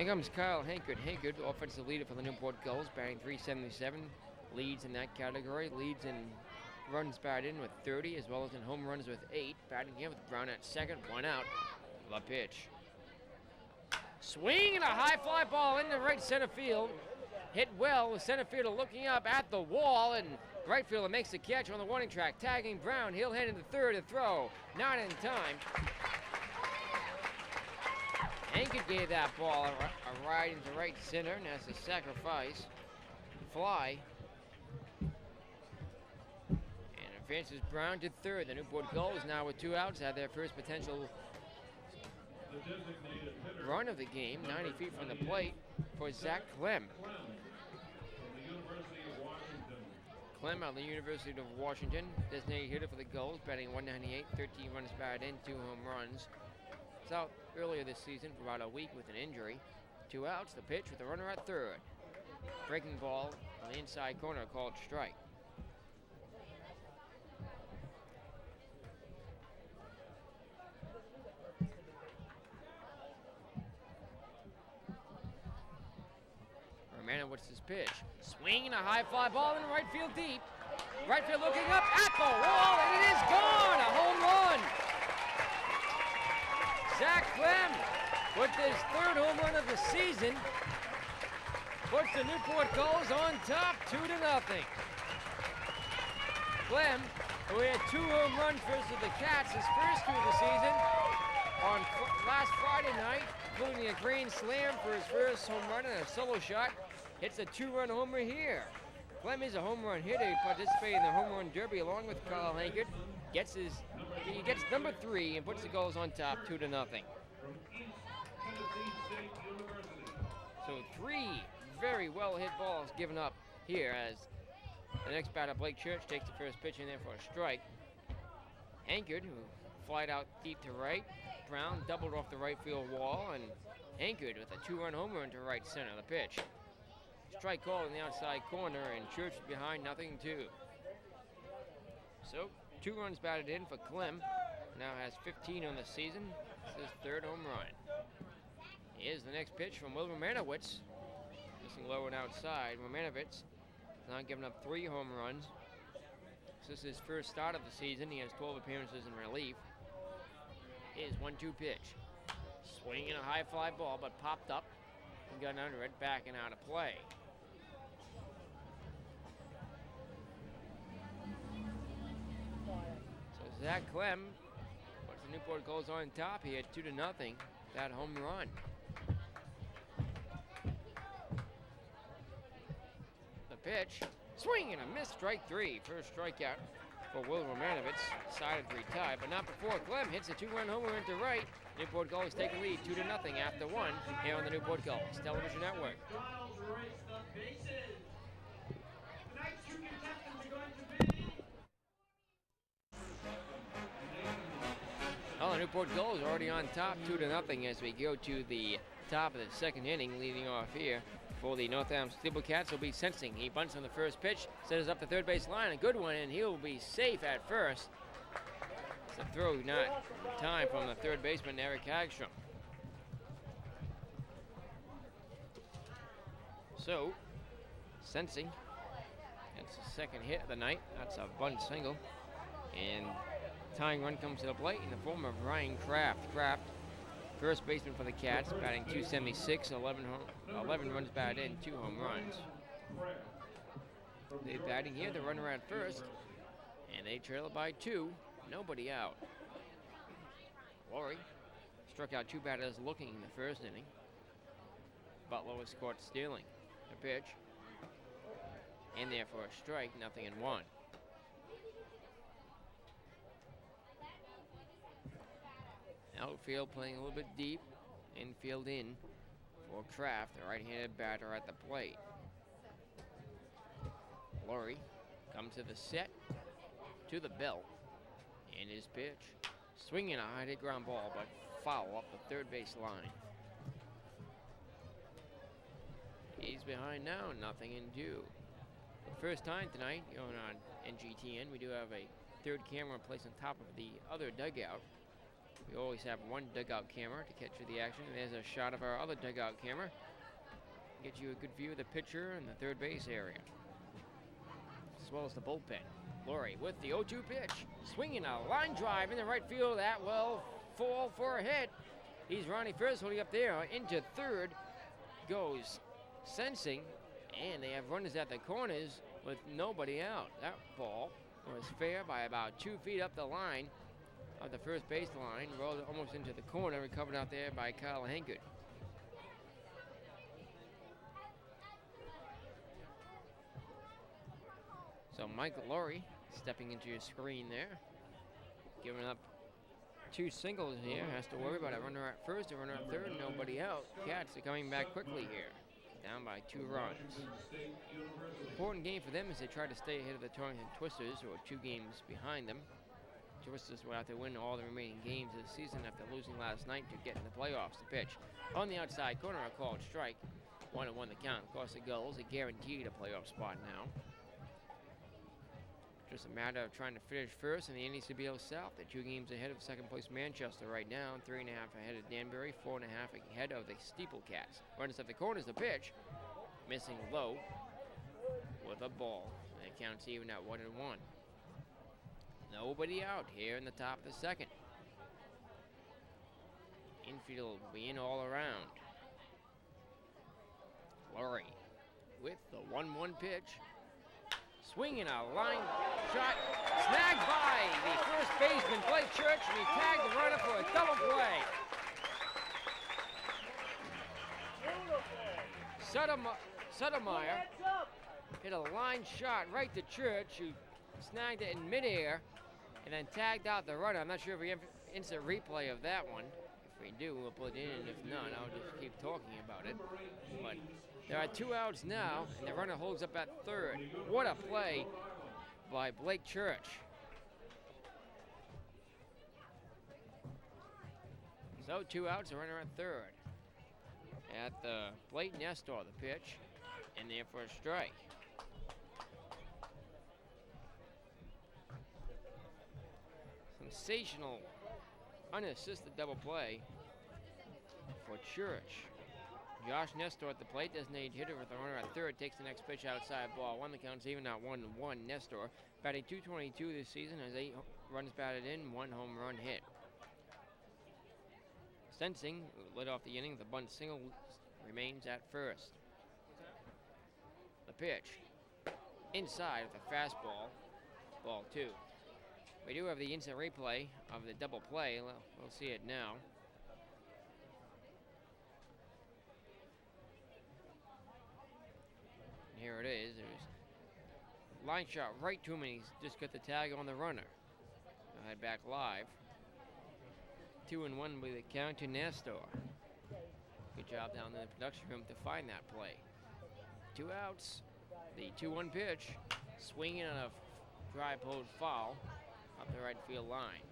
Here comes Kyle Hankard. Hankard, offensive leader for the Newport Gulls, batting .377. Leads in that category. Leads in runs batted in with 30, as well as in home runs with 8. Batting here with Brown at second, 1 out. The pitch. Swing and a high fly ball into right center field. Hit well. The center fielder looking up at the wall, and right fielder makes the catch on the warning track, tagging Brown. He'll head into third to throw. Not in time. Hankard gave that ball a ride into right center, and that's a sacrifice fly. And advances Brown to third. The Newport Gulls now with 2 outs have their first potential run of the game, 90 feet from the plate for Zach Clem. Clem out of the University of Washington, designated hitter for the Gulls, batting 198, 13 runs batted in, 2 home runs. Was out earlier this season for about a week with an injury. 2 outs, the pitch with the runner at third. Breaking ball on the inside corner called strike. Romanowitz' pitch. Swing and a high fly ball in right field deep. Right field looking up at the wall, and it is gone! A home run! Zach Clem with his 3rd home run of the season puts the Newport Gulls on top 2-0. Clem, who had 2 home runs versus the Cats his first 2 of the season, on last Friday night, including a grand slam for his first home run and a solo shot, hits a 2-run homer here. Clem is a home run hitter. He participated in the home run derby along with Kyle Hankard. He gets number 3 and puts the Gulls on top 2-0. So 3 very well hit balls given up here as the next batter, Blake Church, takes the first pitch in there for a strike. Hankard, who flied out deep to right. Brown doubled off the right field wall, and Hankard with a 2-run homer into right center. The pitch. Strike call in the outside corner, and Church behind 0-2. So 2 runs batted in for Clem. Now has 15 on the season. It's his 3rd home run. Here's the next pitch from Will Romanowitz. Missing low and outside. Romanowitz has now given up 3 home runs. This is his first start of the season. He has 12 appearances in relief. Here's 1-2 pitch. Swinging a high fly ball, but popped up and got under it, backing out of play. So Zach Clem puts the Newport Gulls on top. He had 2-0, that home run. The pitch, swing and a miss, strike 3. First strikeout for Will Romanowitz. Side 3 tie, but not before Clem hits a 2-run homer into right. Newport Gulls take a lead 2-0 after 1 here on the Newport Gulls Television Network. Well, the Newport Gulls already on top 2-0 as we go to the top of the 2nd inning. Leading off here for the Northampton SteepleCats will be Sensing. He bunts on the first pitch, sends up the third base line, a good one, and he'll be safe at first. It's a throw not in time from the third baseman, Eric Hagstrom. So, Sensing, that's the 2nd hit of the night. That's a bunt single. And tying run comes to the plate in the form of Ryan Kraft. Kraft, first baseman for the Cats, batting .276, 11 runs batted in, 2 home runs. They're batting here, the runner at first, and they trail it by 2, nobody out. Laurie struck out 2 batters looking in the first inning. Butler was caught stealing the pitch. In there for a strike, 0-1. Outfield playing a little bit deep, infield in for Kraft, the right-handed batter at the plate. Laurie comes to the set, to the belt, and his pitch. Swinging a high hit ground ball, but foul up the third base line. He's behind now, 0-2. For the first time tonight, going on NGTN, we do have a third camera placed on top of the other dugout. We always have one dugout camera to catch you the action. And there's a shot of our other dugout camera. Get you a good view of the pitcher and the third base area, as well as the bullpen. Laurie with the 0-2 pitch. Swinging a line drive in the right field. That will fall for a hit. He's Ronnie first holding up there. Into third goes Sensing. And they have runners at the corners with nobody out. That ball was fair by about 2 feet up the line of the first base line. Rolled almost into the corner. Recovered out there by Kyle Hankard. So Mike Laurie stepping into your screen there. Giving up 2 singles here. Has to worry about a runner at first, a runner at third, nobody out. Cats are coming back quickly here. Down by 2 runs. Important game for them as they try to stay ahead of the Torrington Twisters, who are 2 games behind them. Twisters will have to win all the remaining games of the season after losing last night to get in the playoffs. The pitch on the outside corner, a called strike. 1-1 the count. Of course, the Gulls are guaranteed a playoff spot now. Just a matter of trying to finish first in the NECBL South. They're 2 games ahead of second place Manchester right now, and 3.5 ahead of Danbury, 4.5 ahead of the SteepleCats. Runners at the corners, the pitch, missing low with a ball. And it counts even at 1-1. Nobody out here in the top of the second. Infield will be in all around. Laurie with the 1-1 pitch. Swinging a line shot, snagged by the first baseman, Blake Church, and he tagged the runner for a double play. Suttermeyer hit a line shot right to Church, who snagged it in midair and then tagged out the runner. I'm not sure if we have instant replay of that one. If we do, we'll put it in, and if not, I'll just keep talking about it. But there are 2 outs now, and the runner holds up at third. What a play by Blake Church. So 2 outs, a runner at third. At the plate, Nestor, the pitch, and there for a strike. Sensational unassisted double play for Church. Josh Nestor at the plate, designated hitter with the runner at third, takes the next pitch outside, ball 1. The count's even at 1-1. Nestor batting .222 this season, has 8 runs batted in, 1 home run hit. Sensing led off the inning. The bunt single remains at first. The pitch inside with a fastball, ball 2. We do have the instant replay of the double play. We'll see it now. Here it is. There's line shot right to him, and he's just got the tag on the runner. I'll head back live. 2-1 with the count to Nestor. Good job down in the production room to find that play. 2 outs. The 2-1 pitch. Swinging on a dry pulled foul up the right field line.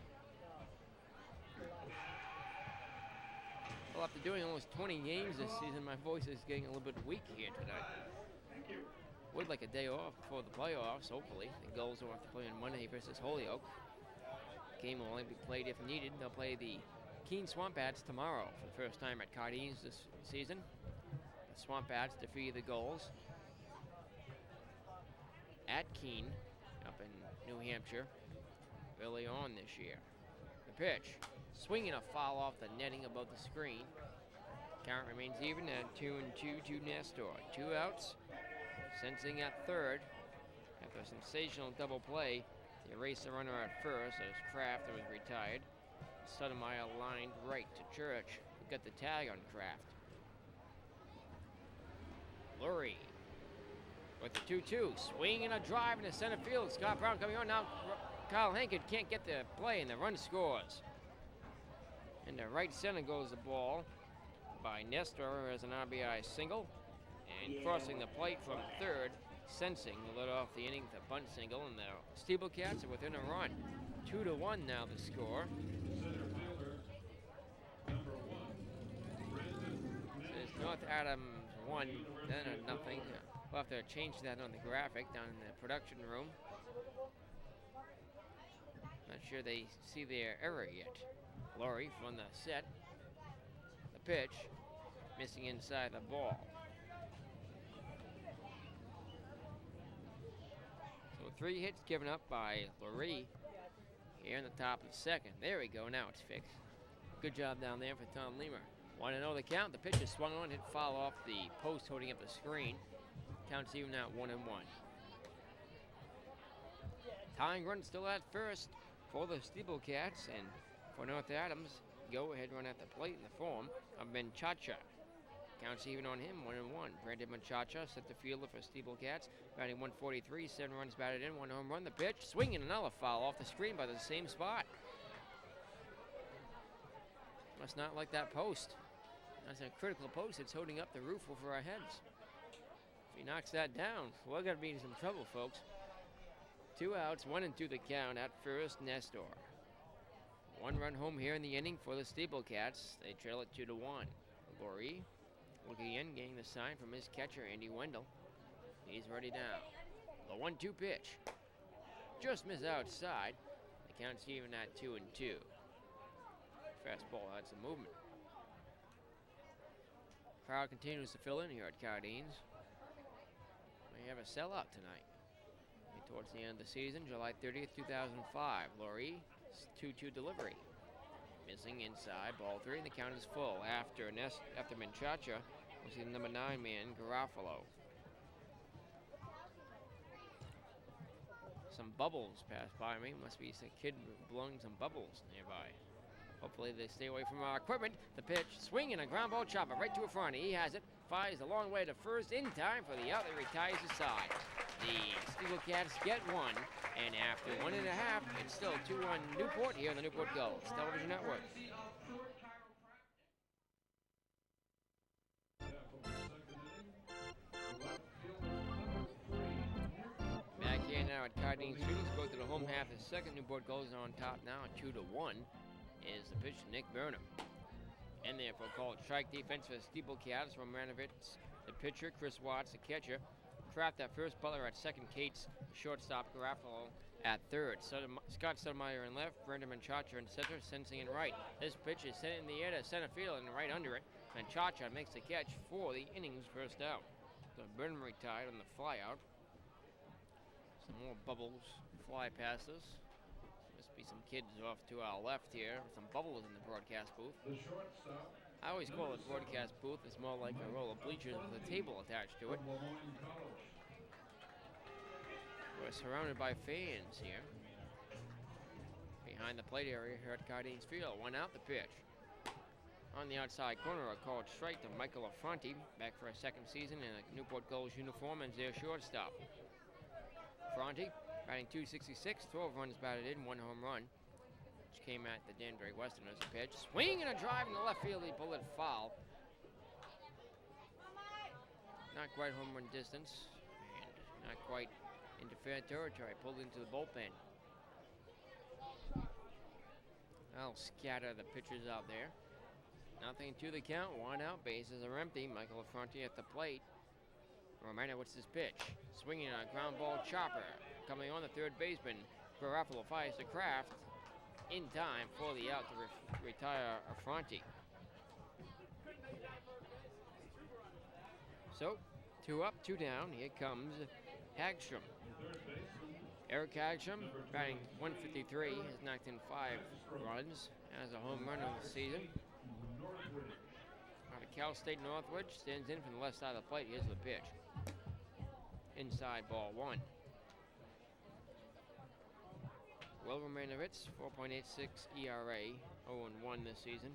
Well, after doing almost 20 games this season, my voice is getting a little bit weak here tonight. Would like a day off before the playoffs, hopefully. The Gulls will have to play on Monday versus Holyoke. Game will only be played if needed. They'll play the Keene Swampats tomorrow for the first time at Cardines this season. The Swampats defeated the Gulls at Keene up in New Hampshire early on this year. The pitch, swinging a foul off the netting above the screen. Count remains even at 2-2 to Nestor. 2 outs. Sensing at third. After a sensational double play, they erased the runner at first as Kraft was retired. Suttermeyer lined right to Church, who got the tag on Kraft. Lurie with the 2-2. Swing and a drive into center field. Scott Brown coming on now. Kyle Hankard can't get the play, and the run scores. Into right center goes the ball by Nestor, who has an RBI single. And crossing the plate from third, Sensing led off the inning with a bunt single, and the SteepleCats are within a run. 2-1 now the score. Says North Adams 1, then a nothing. We'll have to change that on the graphic down in the production room. Not sure they see their error yet. Laurie from the set. The pitch, missing inside the ball. So 3 hits given up by Laurie here in the top of the second. There we go, now it's fixed. Good job down there for Tom Lemer. 1-0 the count. The pitch is swung on, hit foul off the post holding up the screen. Counts even now 1-1. Tying run still at first for the SteepleCats, and for North Adams, go ahead run at the plate in the form of Menchaca. Counts even on him, 1-1. Brandon Menchaca, center fielder for SteepleCats, batting 143, 7 runs batted in, 1 home run. The pitch, swinging another foul off the screen by the same spot. Must not like that post. That's a critical post. It's holding up the roof over our heads. If he knocks that down, we're going to be in some trouble, folks. 2 outs, 1-2 the count at first, Nestor. 1 run home here in the inning for the SteepleCats. They trail it 2-1. Laurie looking in, getting the sign from his catcher, Andy Wendell. He's ready now. The 1-2 pitch. Just missed outside. The count's even at 2-2. Fastball had some movement. Crowd continues to fill in here at Cardines. We have a sellout tonight. Towards the end of the season, July 30th, 2005. Laurie, 2-2 delivery. Missing inside, ball 3, and the count is full. After Menchaca, we'll see the number 9 man, Garofalo. Some bubbles pass by me. Must be some kid blowing some bubbles nearby. Hopefully they stay away from our equipment. The pitch, swing and a ground ball chopper right to a front. He has it, fires a long way to first in time for the out that retires his side. The SteepleCats get 1, and after 1.5, it's still 2-1 Newport here on the Newport Gulls Television Network. Back here now at Cardine Studios, go to the home half of the second. Newport Gulls are on top now, 2-1. Is the pitch to Nick Burnham. And therefore called strike defense for the SteepleCats. Romanovitz, the pitcher, Chris Watts, the catcher. Kraft at first, Butler at second, Cates, shortstop, Garofalo at third. Scott Sotomayor in left, Brendan Menchaca in center, Sensing in right. This pitch is sent in the air to center field and right under it. Menchaca makes the catch for the inning's first out. So Burnham retired on the fly out. Some more bubbles fly past us. Must be some kids off to our left here. Some bubbles in the broadcast booth. I always call it broadcast booth. It's more like a roll of bleachers with a table attached to it. We're surrounded by fans here. Behind the plate area here at Cardines Field. 1 out the pitch. On the outside corner, a called strike to Michael Affronti, back for a second season in a Newport Gulls uniform and their shortstop. Affronti, batting .266, 12 runs batted in, 1 home run. Which came at the Danbury Westerners. Pitch, swing and a drive in the left field. He pulled it foul. Not quite home run distance, and not quite into fair territory. Pulled into the bullpen. I'll scatter the pitchers out there. Nothing to the count. 1 out. Bases are empty. Michael Affronti at the plate. Romanovitz his pitch. Swinging a ground ball chopper. Coming on the third baseman. Garofalo fires to Kraft. In time for the out to retire Affronti. So, 2 up, 2 down. Here comes Hagstrom. Eric Hagstrom, batting .153, has knocked in 5 runs, has a home run of the season. Out of Cal State Northwood, stands in from the left side of the plate. Here's the pitch. Inside, ball 1. Will Romanovitz, 4.86 ERA, 0-1 this season,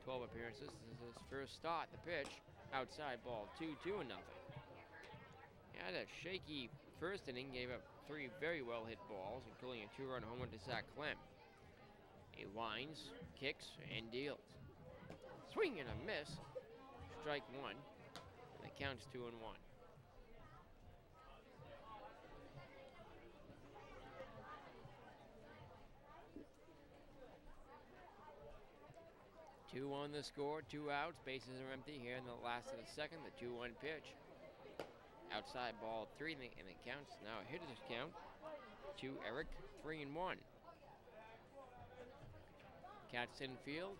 12 appearances. This is his first start. The pitch, outside ball 2, 2-0. He had a shaky first inning, gave up 3 very well hit balls, including a 2-run homer to Zach Clem. He winds, kicks, and deals. Swing and a miss. Strike 1. And the count's 2-1. Two on the score, 2 outs, bases are empty here in the last of the second, the 2-1 pitch. Outside ball 3, and the count's now a hitter's count to Eric, 3-1. Cats infield,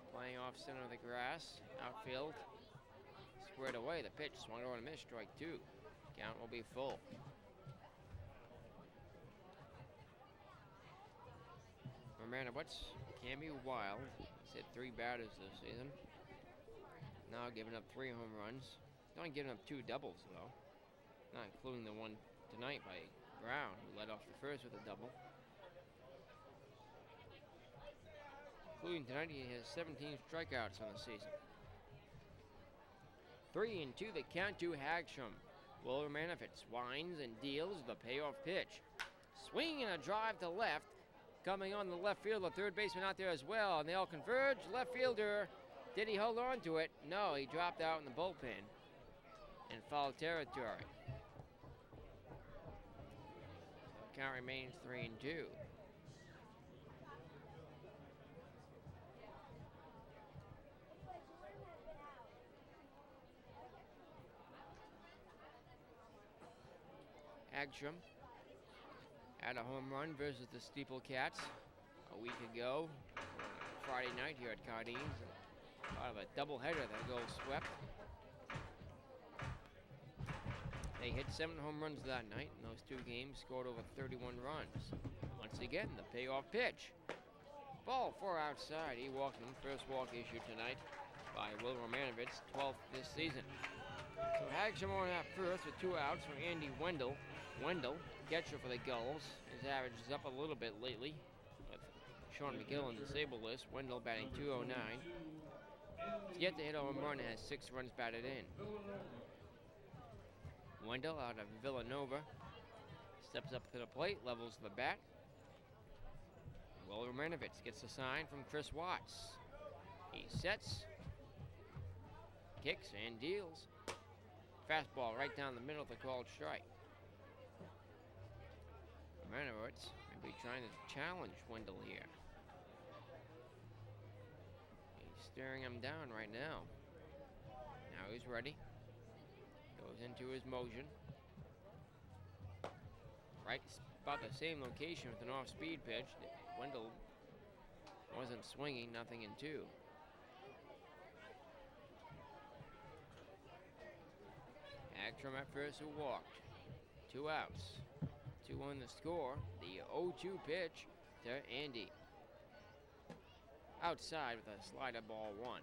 playing off center of the grass, outfield, squared away. The pitch swung over and missed, strike 2. Count will be full. Romanowitz can be wild. He's hit 3 batters this season. Now giving up 3 home runs. Not giving up 2 doubles though. Not including the one tonight by Brown, who led off the first with a double. Including tonight, he has 17 strikeouts on the season. 3-2 the count to Hagstrom. Will Romanowitz winds and deals the payoff pitch. Swing and a drive to left. Coming on the left field, the third baseman out there as well, and they all converge. Left fielder, did he hold on to it? No, he dropped out in the bullpen in foul territory. Count remains 3-2. Hagstrom had a home run versus the SteepleCats a week ago, Friday night here at Cardines. Out of a doubleheader, that goal swept. They hit 7 home runs that night. In those 2 games, scored over 31 runs. Once again, the payoff pitch. Ball 4 outside. He walked him. First walk issued tonight by Will Romanowitz, 12th this season. So Hagstrom on at first with 2 outs for Andy Wendell. Wendell, catcher for the Gulls. His average is up a little bit lately with Sean McGill on the disabled list. Wendell batting .209. He's yet to hit a home run and has 6 runs batted in. Wendell out of Villanova steps up to the plate, levels the bat. Will Romanowitz gets a sign from Chris Watts. He sets, kicks, and deals. Fastball right down the middle of the called strike. Romanowitz may be trying to challenge Wendell here. He's staring him down right now. Now he's ready. Goes into his motion. Right about the same location with an off-speed pitch. Wendell wasn't swinging, nothing in 2. Hagstrom at first who walked. 2 outs. 2 on the score. The 0-2 pitch to Andy. Outside with a slider, ball 1.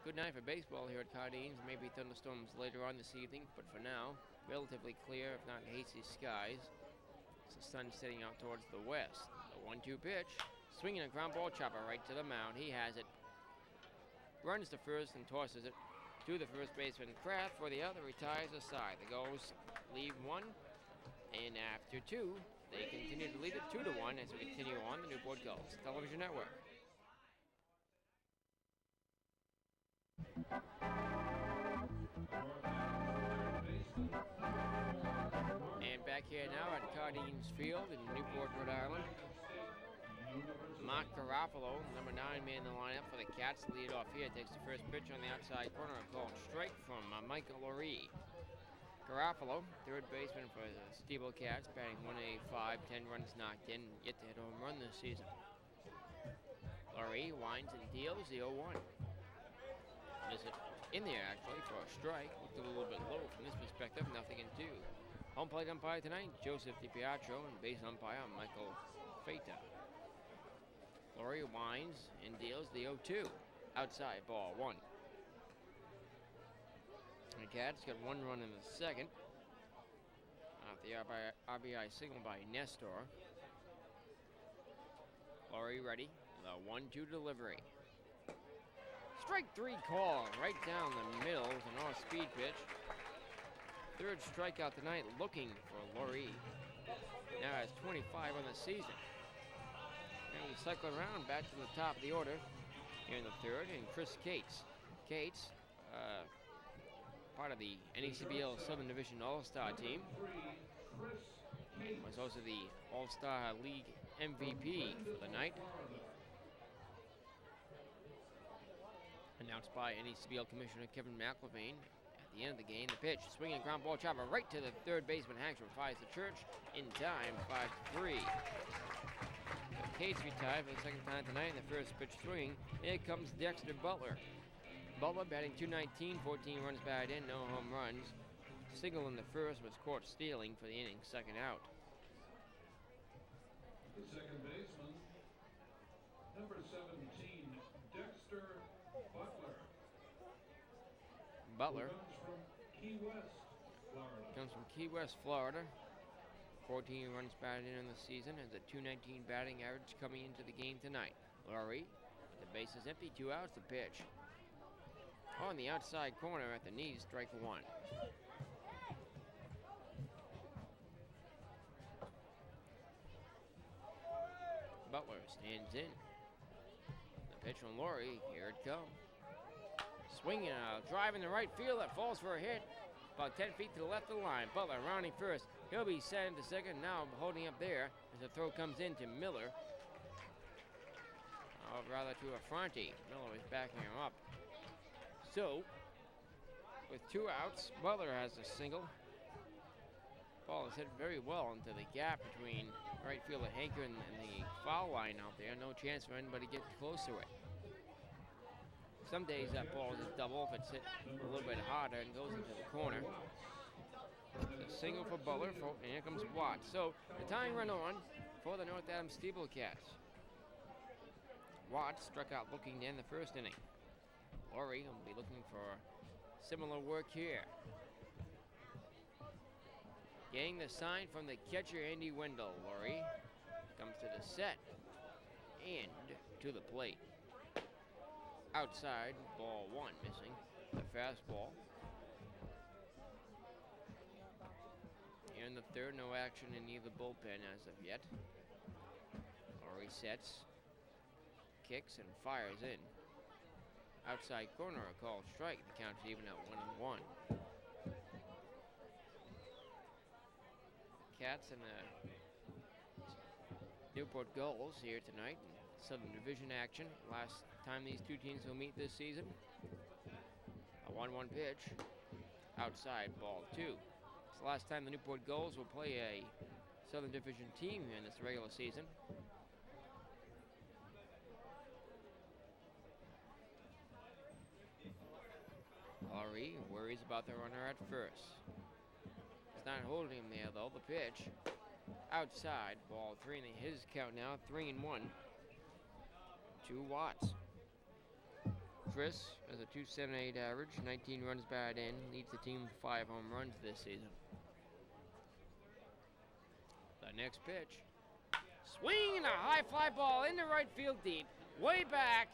Good night for baseball here at Cardines. Maybe thunderstorms later on this evening, but for now, relatively clear, if not hazy skies. It's the sun sitting out towards the west. The 1-2 pitch. Swinging a ground ball chopper right to the mound. He has it. Runs to first and tosses it to the first baseman. Kraft for the other, retires aside. The Gulls leave 1, and after 2, they continue to lead it 2-1 as we continue on the Newport Gulls Television Network. And back here now at Cardines Field in Newport, Rhode Island. Mark Garofalo, number 9 man in the lineup for the Cats, lead off here. Takes the first pitch on the outside corner, a called strike from Michael Laurie. Garofalo, third baseman for the SteepleCats, batting .185, 10 runs knocked in, yet to hit a home run this season. Laurie winds and deals the 0-1. Is it in there actually for a strike? Looked a little bit low from this perspective, nothing in 2. Home plate umpire tonight, Joseph DiPietro, and base umpire, Michael Feta. Laurie winds and deals the 0-2. Outside, ball 1. The Cats got 1 run in the second. Off the RBI signal by Nestor. Laurie ready. The 1-2 delivery. Strike 3 call right down the middle with an off-speed pitch. Third strikeout tonight, looking for Laurie. Now has 25 on the season. And we cycle around back to the top of the order here in the third, and Chris Cates. Cates, part of the NECBL Southern Division All-Star team, and was also the All-Star League MVP for the night. Announced by NECBL Commissioner Kevin McIlvaine at the end of the game. The pitch, swinging ground ball chopper right to the third baseman. Hankstrom fires the church in time, 5-3. So Cates retired for the second time tonight in the first pitch swinging. Here comes Dexter Butler. Butler batting .219, 14 runs batted in, no home runs. Single in the first was caught stealing for the inning, second out. The second baseman, number 17, Dexter Butler. Butler Comes from Key West, Florida. comes from Key West, Florida. 14 runs batted in the season, has a .219 batting average coming into the game tonight. Laurie, the base is empty, 2 outs, the pitch. On the outside corner at the knees, strike one. Butler stands in. The pitch from Laurie, here it comes. Swinging a drive in the right field that falls for a hit. About 10 feet to the left of the line. Butler rounding first. He'll be set into second, now holding up there as the throw comes in to Miller. Or rather to Affronti. Miller is backing him up. So, with 2 outs, Butler has a single. Ball is hit very well into the gap between right fielder Hanker and the foul line out there. No chance for anybody getting close to it. Some days that ball is a double if it's hit a little bit harder and goes into the corner. A single for Butler, and here comes Watts. So the tying run on for the North Adams SteepleCats. Watts struck out looking to end the first inning. Laurie will be looking for similar work here. Getting the sign from the catcher, Andy Wendell. Laurie comes to the set and to the plate. Outside, ball one, missing the fastball. Here in the third, no action in either bullpen as of yet. Laurie sets, kicks, and fires in. Outside corner, a called strike. The count is even at 1-1. Cats and the Newport Gulls here tonight in Southern Division action. Last time these two teams will meet this season. A 1-1 pitch. Outside, ball 2. It's the last time the Newport Gulls will play a Southern Division team in this regular season. Laurie worries about the runner at first. He's not holding him there though. The pitch outside, ball 3 in his count now, 3-1 to Watts. Chris has a .278 average, 19 runs batted in, leads the team with 5 home runs this season. The next pitch, swinging a high fly ball into right field deep, way back,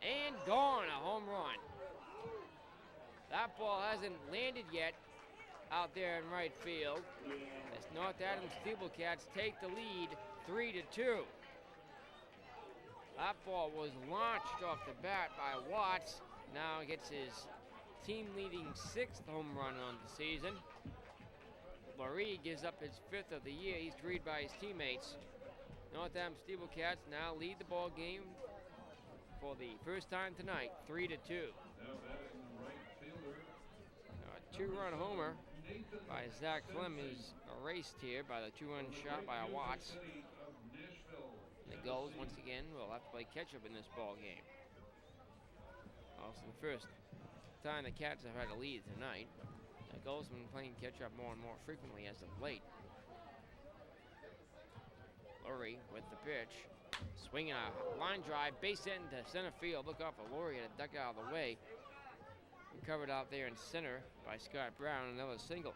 and gone, a home run. That ball hasn't landed yet out there in right field as North Adams SteepleCats take the lead 3-2. That ball was launched off the bat by Watts. Now gets his team-leading 6th home run on the season. Laurie gives up his 5th of the year. He's greeted by his teammates. North Adams SteepleCats now lead the ball game for the first time tonight, 3-2. Now batting right fielder, A 2-run homer by Zach Clem is erased here by the 2-run shot by Watts. City of Nashville. The Gulls, once again, will have to play catch-up in this ball game. Also, the first time the Cats have had a lead tonight. The Gulls have been playing catch-up more and more frequently as of late. Laurie with the pitch. Swinging a line drive, base hit into center field. Look out for Laurie to duck out of the way. Recovered out there in center by Scott Brown, another single.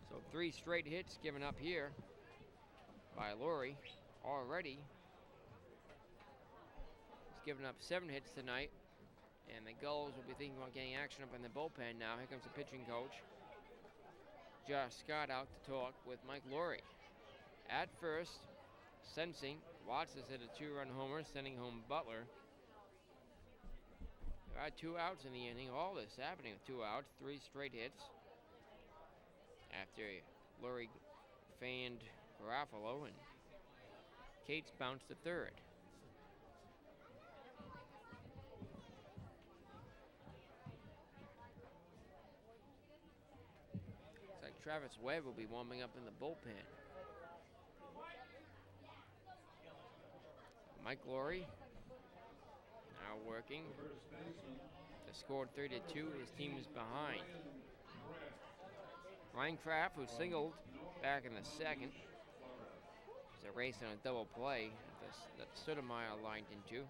So 3 straight hits given up here by Laurie already. He's given up 7 hits tonight, and the Gulls will be thinking about getting action up in the bullpen now. Here comes the pitching coach, Josh Scott, out to talk with Mike Laurie. At first, sensing Watts has hit a 2-run homer, sending home Butler. There are 2 outs in the inning. All this happening with 2 outs, 3 straight hits. After Laurie fanned Garofalo and Cates bounced to third. Travis Webb will be warming up in the bullpen. Mike Laurie now working. The score 3-2. His team is behind. Ryan Kraft, who singled back in the second. It's a race on a double play that Sotomayor lined into.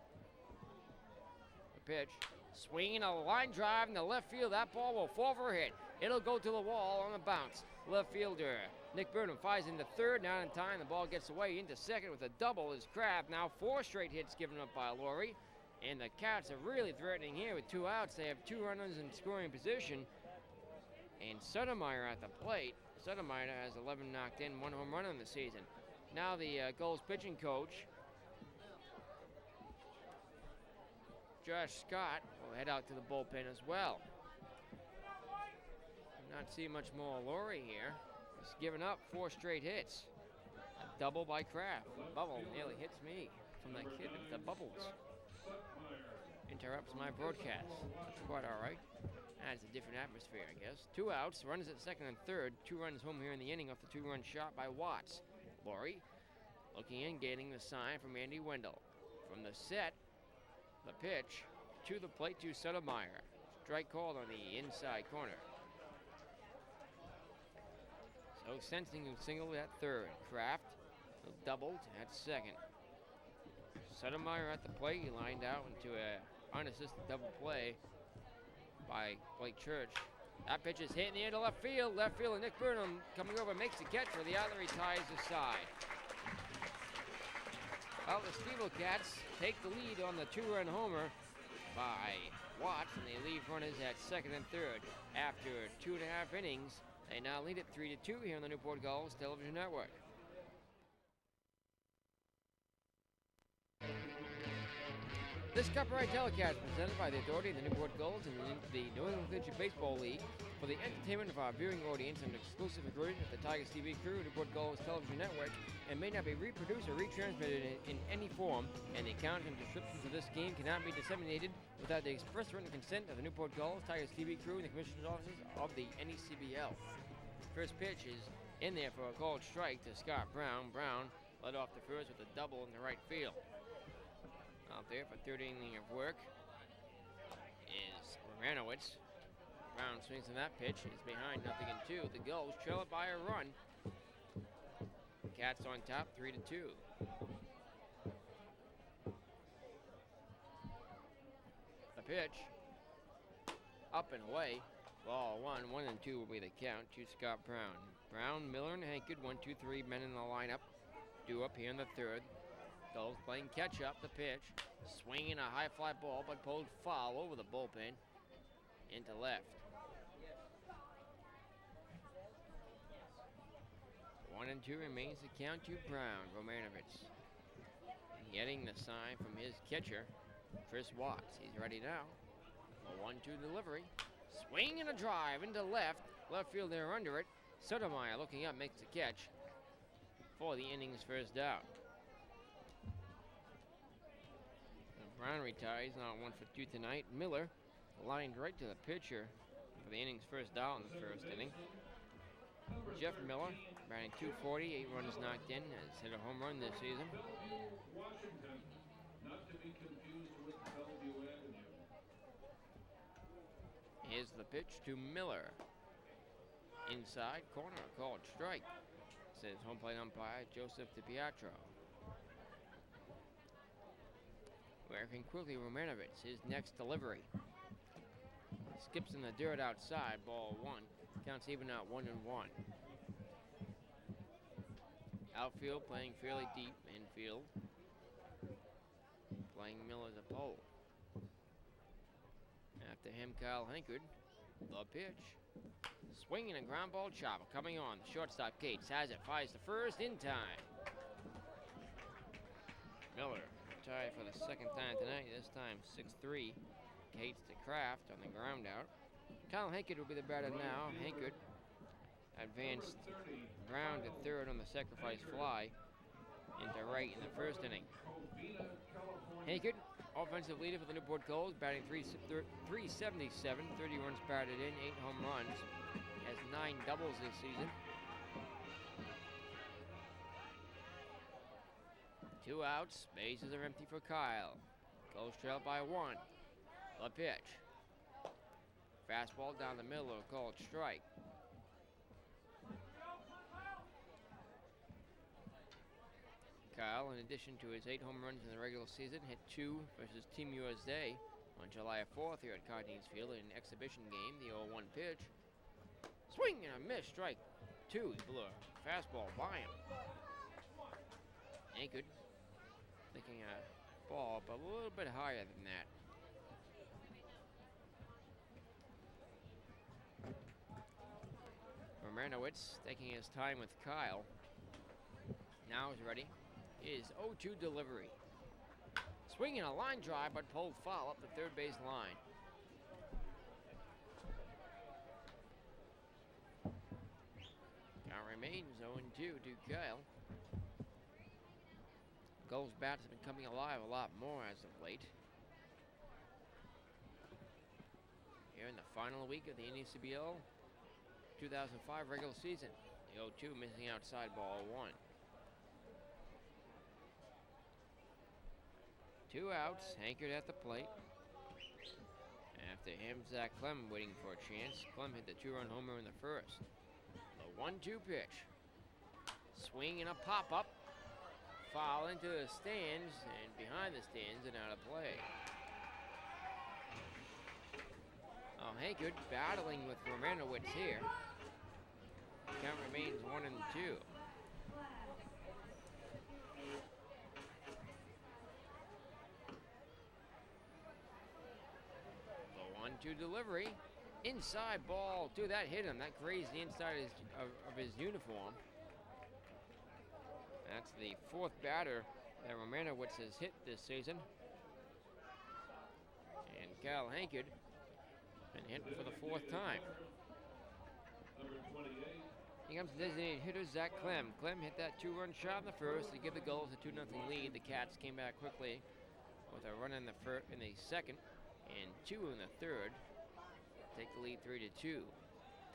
The pitch. Swinging a line drive in the left field. That ball will fall for a hit. It'll go to the wall on a bounce. Left fielder Nick Burnham fires into third. Not in time. The ball gets away into second with a double. Is Kraft. Now 4 straight hits given up by Laurie. And the Cats are really threatening here with 2 outs. They have 2 runners in scoring position. And Sotomayor at the plate. Sotomayor has 11 knocked in, 1 home run in the season. Now the Gulls pitching coach, Josh Scott, will head out to the bullpen as well. Not see much more Laurie here. He's given up 4 straight hits. A double by Kraft. Bubble nearly hits me from that kid with the bubbles. Interrupts my broadcast. That's quite all right. Adds a different atmosphere, I guess. 2 outs, runners at second and third. 2 runs home here in the inning off the 2-run shot by Watts. Laurie looking in, getting the sign from Andy Wendell. From the set, the pitch to the plate to Sotomayor. Strike called on the inside corner. So Sensing who singled at third. Kraft doubled at second. Sotomayor at the plate. He lined out into a unassisted double play by Blake Church. That pitch is hit in the air to left field. Left field, and Nick Burnham coming over makes the catch for the out. He ties the side. Well, the SteepleCats take the lead on the 2-run homer by Watts, and they leave runners at second and third. After 2.5 innings, they now lead it 3-2 here on the Newport Gulls television network. This copyright telecast is presented by the authority of the Newport Gulls and the New England Collegiate Baseball League for the entertainment of our viewing audience and exclusive agreement with the Tigers TV crew, Newport Gulls television network, and may not be reproduced or retransmitted in any form, and the account and descriptions of this game cannot be disseminated without the express written consent of the Newport Gulls, Tigers TV crew, and the commissioner's offices of the NECBL. First pitch is in there for a called strike to Scott Brown. Brown led off the first with a double in the right field. Out there for third inning of work is Romanowitz. Brown swings on that pitch. He's behind 0-2. The Gulls trail it by a run. Cats on top 3-2. The pitch up and away. Ball 1, 1-2 will be the count to Scott Brown. Brown, Miller, and Hankard, 1, 2, 3 men in the lineup. Due up here in the third. Gulls playing catch up. The pitch, swinging a high fly ball, but pulled foul over the bullpen into left. 1-2 remains the count to Brown. Romanovich getting the sign from his catcher, Chris Watts. He's ready now. A 1-2 delivery. Swing and a drive into left. Left field there under it. Sotomayor looking up makes the catch for the inning's first out. Brown retires, not 1 for 2 tonight. Miller lined right to the pitcher for the inning's first out in the first inning. Jeff Miller, batting .240, 8 runs knocked in, has hit a home run this season. Washington, not to be confused with Bellevue Avenue. Here's the pitch to Miller. Inside corner, called strike, says home plate umpire Joseph DiPietro. Working quickly, Romanovich, his next delivery. Skips in the dirt outside, ball 1. Counts even out 1-1. Outfield playing fairly deep. Infield playing Miller as a pole. After him, Kyle Hankard. The pitch. Swinging a ground ball chopper coming on. The shortstop Cates has it. Fires the first in time. Miller tied for the second time tonight. This time 6-3. Cates to Kraft on the ground out. Kyle Hankard will be the batter now. Hankard advanced Brown to third on the sacrifice fly into right in the first inning. Hankard, offensive leader for the Newport Gulls, batting .377, 30 runs batted in, 8 home runs. Has 9 doubles this season. 2 outs. Bases are empty for Kyle. Gulls trail by 1. The pitch. Fastball down the middle, a called strike. Kyle, in addition to his 8 home runs in the regular season, hit 2 versus Team USA on July 4th here at Cardinals Field in an exhibition game. The 0-1 pitch. Swing and a miss, strike 2. He blew a fastball by him. Anchored, thinking a ball up a little bit higher than that. Romanowitz taking his time with Kyle. Now he's ready. His 0-2 delivery. Swinging a line drive, but pulled foul up the third base line. Count remains 0-2 to Kyle. Gulls bats have been coming alive a lot more as of late. Here in the final week of the NECBL 2005 regular season. The 0-2 missing outside ball 1. 2 outs, anchored at the plate. After him, Zach Clem waiting for a chance. Clem hit the 2-run homer in the first. The 1-2 pitch. Swing and a pop-up. Foul into the stands and behind the stands and out of play. Oh, Hankud battling with Romanowitz here. Count remains 1-2. The 1-2 delivery. Inside ball. Dude, that hit him. That grazed the inside of his uniform. That's the 4th batter that Romanowitz has hit this season. And Kyle Hankud been hit for the 4th time. Here comes the designated hitter, Zach Clem. Clem hit that 2-run shot in the first to give the Gulls a 2-0 lead. The Cats came back quickly with a run in the second and 2 in the third. Take the lead 3-2.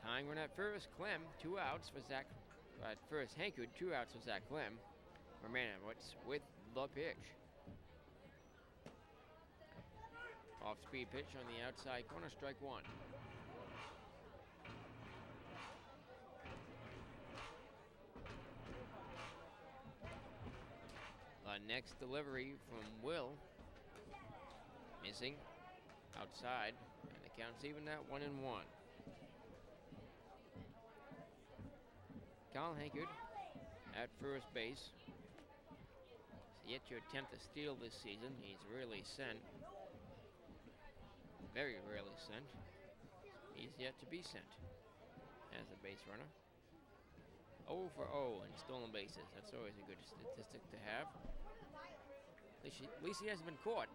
Tying run at first, Clem, 2 outs for Zach. At first, Hankud, 2 outs for Zach Clem. Romanowitz with the pitch. Off-speed pitch on the outside corner, strike 1. The next delivery from Will. Missing. Outside. And the count's even at 1-1. Kyle Hankud at first base. Yet to attempt to steal this season. He's rarely sent. Very rarely sent. He's yet to be sent as a base runner. 0 for 0 in stolen bases. That's always a good statistic to have. At least he hasn't been caught.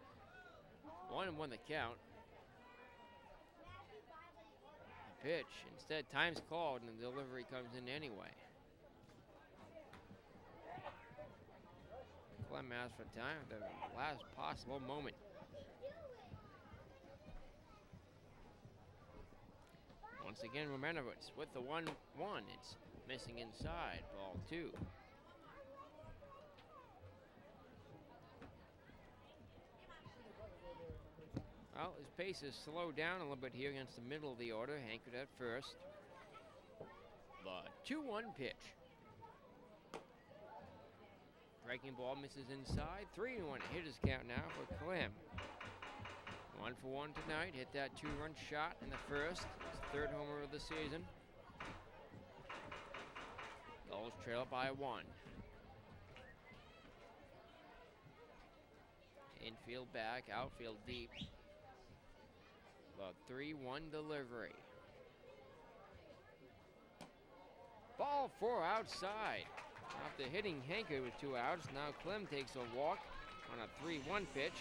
1-1 the count. The pitch. Instead, time's called and the delivery comes in anyway. Clem asked for time at the last possible moment. Once again, Romanowitz with the 1-1. It's missing inside. Ball 2. Well, his pace is slowed down a little bit here against the middle of the order. Hankered at first. The 2-1 pitch. Breaking ball misses inside. 3-1 hitters count now for Clem. 1 for 1 tonight. Hit that 2-run shot in the first. His 3rd homer of the season. Gulls trail by 1. Infield back, outfield deep. The 3-1 delivery. Ball 4 outside. After hitting Hanker with 2 outs, now Clem takes a walk on a 3-1 pitch.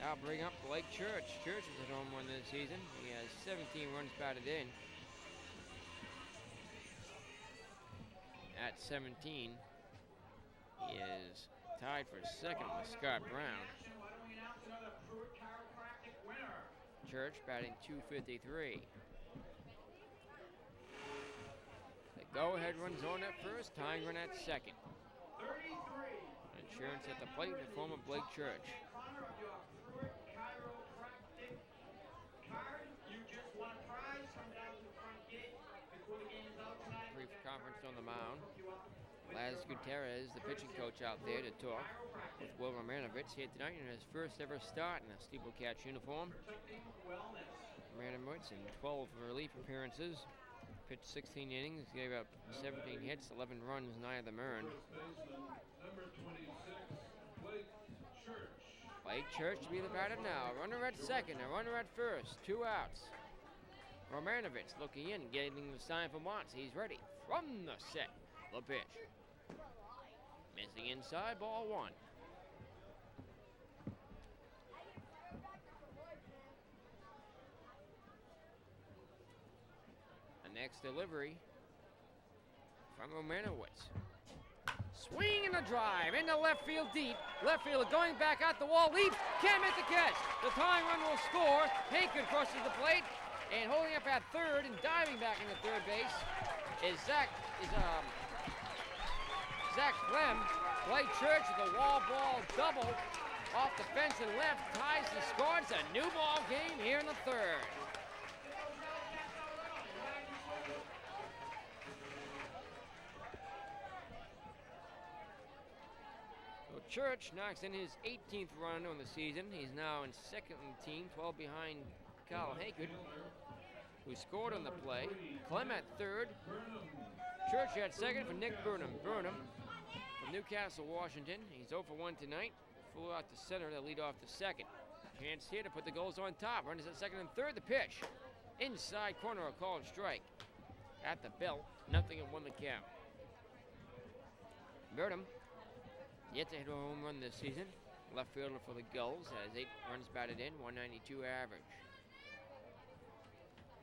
I'll bring up Blake Church. Church is at home run this season. He has 17 runs batted in. At 17, he is tied for 2nd with Scott Brown. Church batting .253. go-ahead runs on at first, tying run at second. 33. Insurance at the plate in the form of Blake Church. Connor, you have through it chiropractic card. You just won a prize. Come down to the front gate before the game is out tonight. Brief conference on the mound. Laz Gutierrez, the pitching coach, out there to talk with Will Romanovich here tonight in his first ever start in a SteepleCats uniform. Romanovich in 12 relief appearances, pitched 16 innings, gave up 17 hits, 11 runs, 9 of them earned. Number 26, Blake Church. Blake Church to be the batter now. Runner at second, a runner at first, 2 outs. Romanovich looking in, getting the sign for once. He's ready from the set. The pitch. Missing inside, ball 1. The next delivery from Romanowitz. Swing and a drive into left field deep. Left fielder going back out the wall, leaps, can't make the catch. The tying run will score. Hankard crosses the plate, and holding up at third and diving back into third base is Zach Clem. Blake Church with a wall ball double off the fence and left, ties the score. It's a new ball game here in the third. So Church knocks in his 18th run on the season. He's now in second on the team, 12 behind Kyle Hankard, who scored on the play. Clem at third. Church at second for Nick Burnham. Burnham from Newcastle, Washington. He's 0 for 1 tonight. Flew out to center to lead off the second. Chance here to put the goals on top. Runners at second and third. The pitch. Inside corner, a called strike. At the belt, 0-1 the count. Burnham yet to hit a home run this season. Left fielder for the Gulls has 8 runs batted in, 192 average.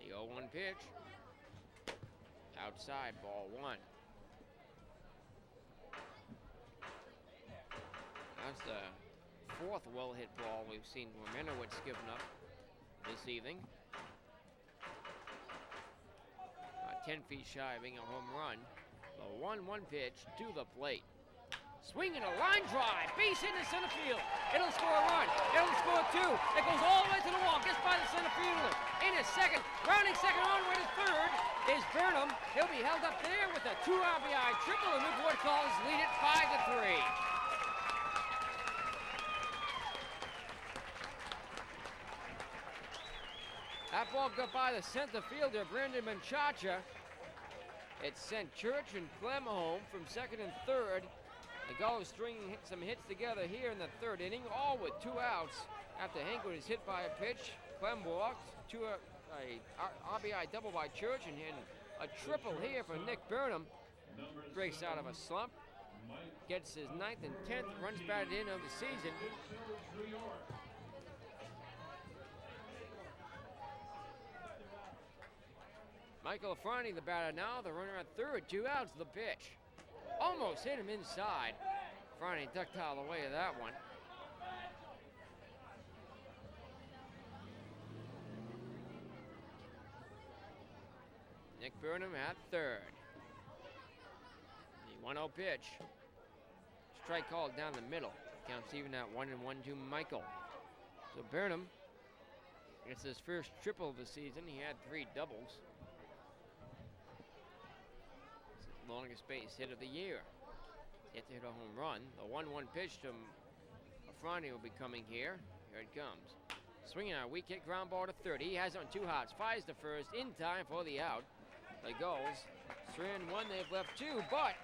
The 0-1 pitch. Outside, ball 1. That's the 4th well-hit ball we've seen Romanowitz giving up this evening. 10 feet shy of being a home run. The 1-1 pitch to the plate. Swing and a line drive, base hit in the center field. It'll score a run, it'll score 2. It goes all the way to the wall, gets by the center fielder. In his second, rounding second on way to third is Burnham. He'll be held up there with a 2 RBI triple. The Newport Gulls lead it 5-3. That ball got by the center fielder, Brandon Menchaca. It sent Church and Clem home from second and third. The Gulls stringing some hits together here in the third inning, all with 2 outs after Hankwood is hit by a pitch. Clem walked, a RBI double by Church, and a triple here for Nick Burnham. Breaks out of a slump, gets his 9th and 10th runs batted in of the season. Michael Afrani, the batter now, the runner at third, 2 outs, the pitch. Almost hit him inside. Afrani ducked out of the way of that one. Nick Burnham at third. The 1-0 pitch. Strike called down the middle. Counts even at 1-1 to Michael. So Burnham gets his first triple of the season. He had 3 doubles. Longest base hit of the year. Yet to hit a home run. The 1-1 pitch to Afrani will be coming here. Here it comes. Swinging a weak hit ground ball to third. He has it on 2 hots. Fires to first in time for the out. The Gulls 3-1. They've left 2, but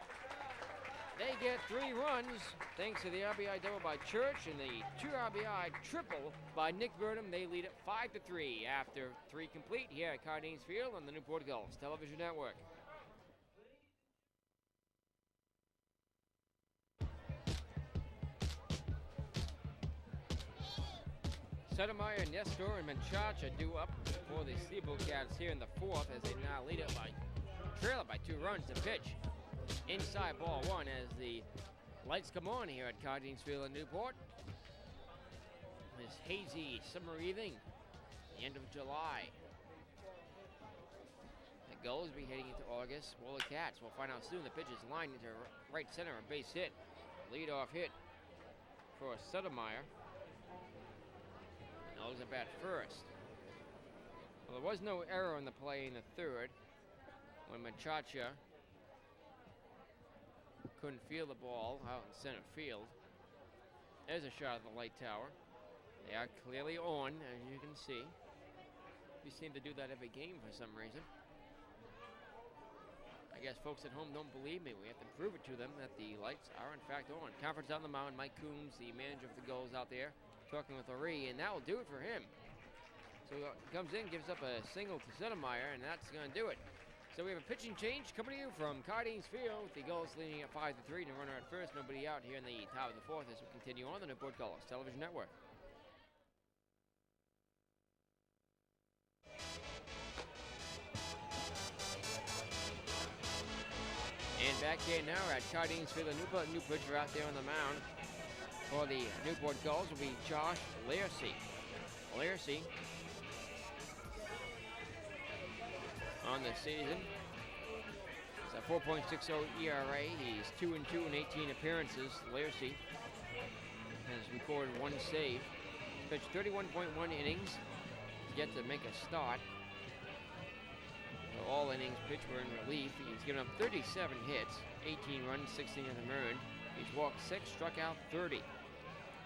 they get 3 runs thanks to the RBI double by Church and the 2 RBI triple by Nick Burnham. They lead it 5-3 after 3 complete here at Cardines Field on the Newport Gulls Television Network. Sotomayor, Nestor, and Menchaca do up for the SteepleCats here in the 4th as they now lead it trailer by 2 runs. The pitch inside, ball 1 as the lights come on here at Cardines Field in Newport. This hazy summer evening, the end of July. The The Gulls will be heading into August. Well, the Cats, we'll find out soon. The pitch is lined into right center, a base hit. Lead-off hit for Sotomayor. Nose at bat first. Well, there was no error in the play in the third when Machacha couldn't feel the ball out in center field. There's a shot at the light tower. They are clearly on, as you can see. We seem to do that every game for some reason. I guess folks at home don't believe me. We have to prove it to them that the lights are in fact on. Conference on the mound, Mike Coombs, the manager of the Gulls, out there talking with Larry, and that will do it for him. So he comes in, gives up a single to Sotomayor, and that's going to do it. So we have a pitching change coming to you from Cardines Field. The Gulls leading at 5-3, and a runner at first. Nobody out here in the top of the fourth as we continue on the Newport Gulls Television Network. And back here now at Cardines Field, the new pitcher out there on the mound for the Newport Gulls will be Josh Laircy. Laircy on the season. It's a 4.60 ERA. He's 2-2 in 18 appearances. Laircy has recorded one save. He's pitched 31.1 innings. He's yet to make a start. So all innings pitched were in relief. He's given up 37 hits, 18 runs, 16 of them earned. He's walked 6, struck out 30. He's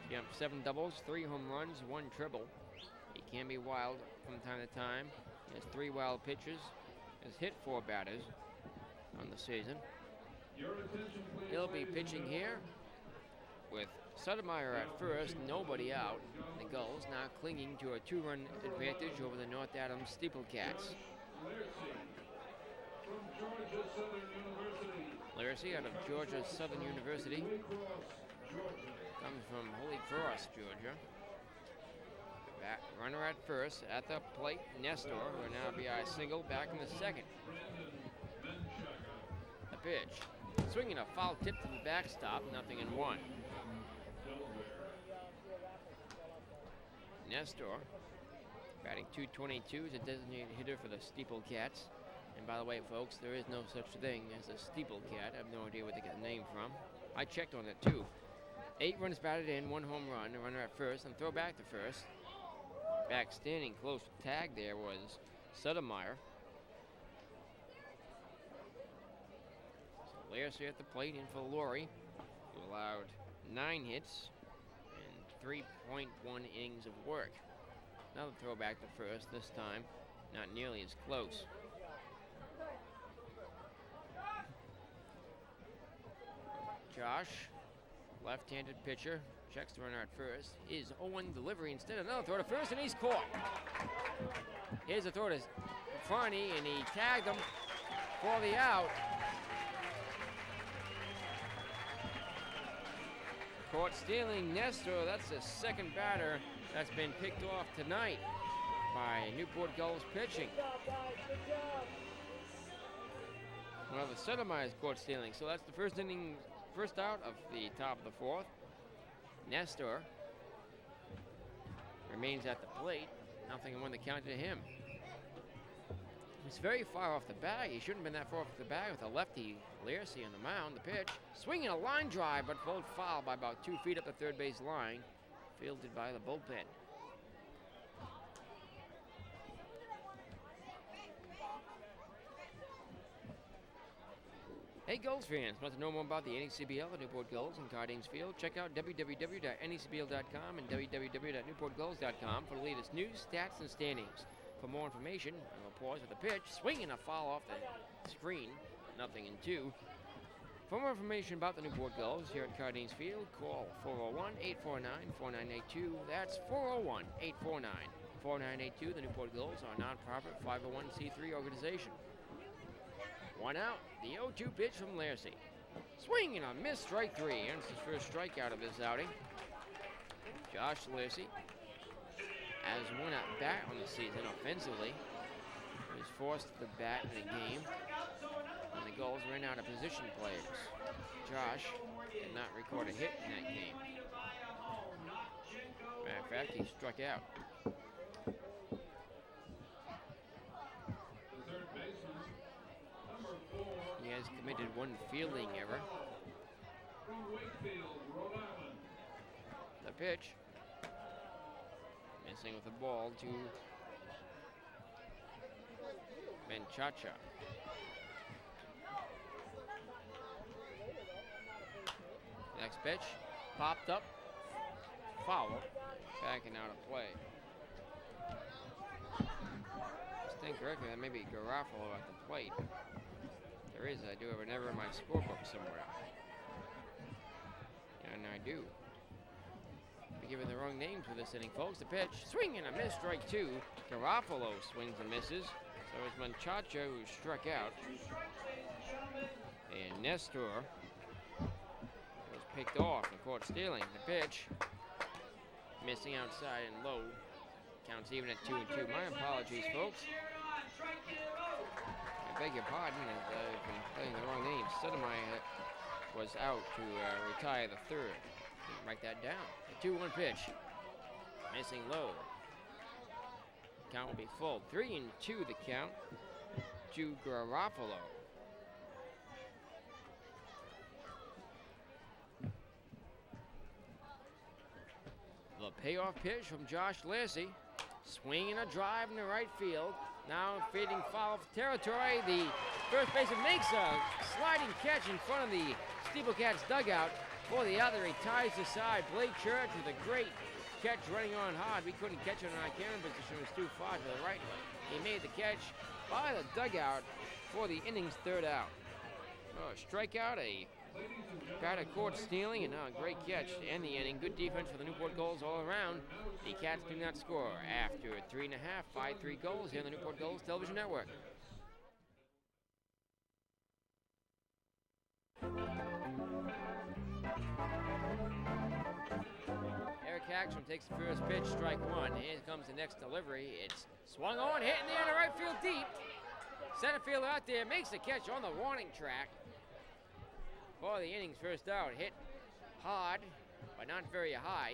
given up 7 doubles, 3 home runs, 1 triple. He can be wild from time to time. He has 3 wild pitches. Has hit 4 batters on the season. He'll be pitching here with Sotomayor at first, nobody out. The Gulls now clinging to a 2-run advantage over the North Adams SteepleCats. Laircy out of Georgia Southern University. Comes from Holy Cross, Georgia. Runner at first, at the plate, Nestor, who will now be a single back in the second. The pitch, swinging a foul tip to the backstop, 0-1. Nestor, batting .222, is a designated hitter for the SteepleCats. And by the way, folks, there is no such thing as a SteepleCat. I have no idea where they get the name from. I checked on it too. 8 runs batted in, 1 home run, a runner at first, and throw back to first. Back standing close to tag there was Sotomayor. So Laircy at the plate in for Laurie, who allowed 9 hits and 3.1 innings of work. Another throw back to first, this time not nearly as close. Josh, left-handed pitcher, checks the runner at first. Is 0-1 delivery instead. Another throw to first, and he's caught. Here's a throw to Franny, and he tagged him for the out. Caught stealing Nestor. That's the second batter that's been picked off tonight by Newport Gulls pitching. Well, the Sotomayor is caught stealing, so that's the first inning, first out of the top of the fourth. Nestor remains at the plate. 0-1 the count to him. He's very far off the bag. He shouldn't have been that far off the bag with a lefty. Laircy on the mound. The pitch. Swinging a line drive, but pulled foul by about 2 feet up the third base line. Fielded by the bullpen. Hey Gulls fans, want to know more about the NECBL at Newport Gulls and Cardines Field? Check out www.necbl.com and www.newportgulls.com for the latest news, stats, and standings. For more information, we'll pause with the pitch, swinging a foul off the screen, 0-2. For more information about the Newport Gulls here at Cardines Field, call 401-849-4982. That's 401-849-4982. The Newport Gulls are a non-profit 501c3 organization. 1 out, the 0-2 pitch from Laircy. Swing and a miss, strike 3. Earns his first strikeout of this outing. Josh Laircy has 1 at bat on the season offensively. He was forced to bat in the game, and the Gulls ran out of position players. Josh did not record a hit in that game. Matter of fact, he struck out. has committed one fielding error. From Wakefield, Rhode Island. The pitch. Missing with the ball to Menchaca. Next pitch. Popped up. Foul. Backing out of play. Stand correctly, that may be Garofalo at the plate. There is, I do have an error in my scorebook somewhere. And I do. Be given the wrong names for this inning, folks. The pitch, swing and a miss, strike two. Garofalo swings and misses. So it's Menchaca who struck out. And Nestor was picked off and caught stealing. The pitch, missing outside and low. Counts even at 2-2. My apologies, folks. I beg your pardon, as I've been playing the wrong name. Sotomayor was out to retire the third. Didn't write that down. The 2-1 pitch. Missing low. Count will be full. 3-2 the count to Garofalo. The payoff pitch from Josh Lassie. Swing and a drive in the right field. Now fading foul territory. The first baseman makes a sliding catch in front of the SteepleCats dugout. For the other, he ties the side. Blake Church with a great catch running on hard. We couldn't catch it in our camera position. It was too far to the right. He made the catch by the dugout for the inning's third out. Oh, a strikeout, a batter caught stealing, and now a great catch to end the inning. Good defense for the Newport Gulls all around. The Cats do not score after 3.5, 5-3 goals here on the Newport Gulls Television Network. Eric Hackstrom takes the first pitch, strike one. Here comes the next delivery. It's swung on, hit in the air to right field deep. Center fielder out there makes the catch on the warning track. For the inning's first out, hit hard, but not very high.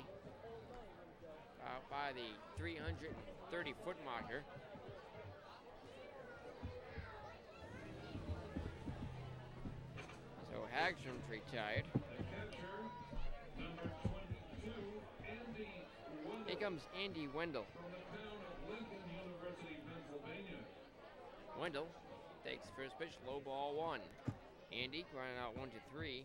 Out by the 330-foot marker. So Hagstrom's retired. Here comes Andy Wendell. Wendell takes the first pitch, low ball one. Andy grinding out 1-3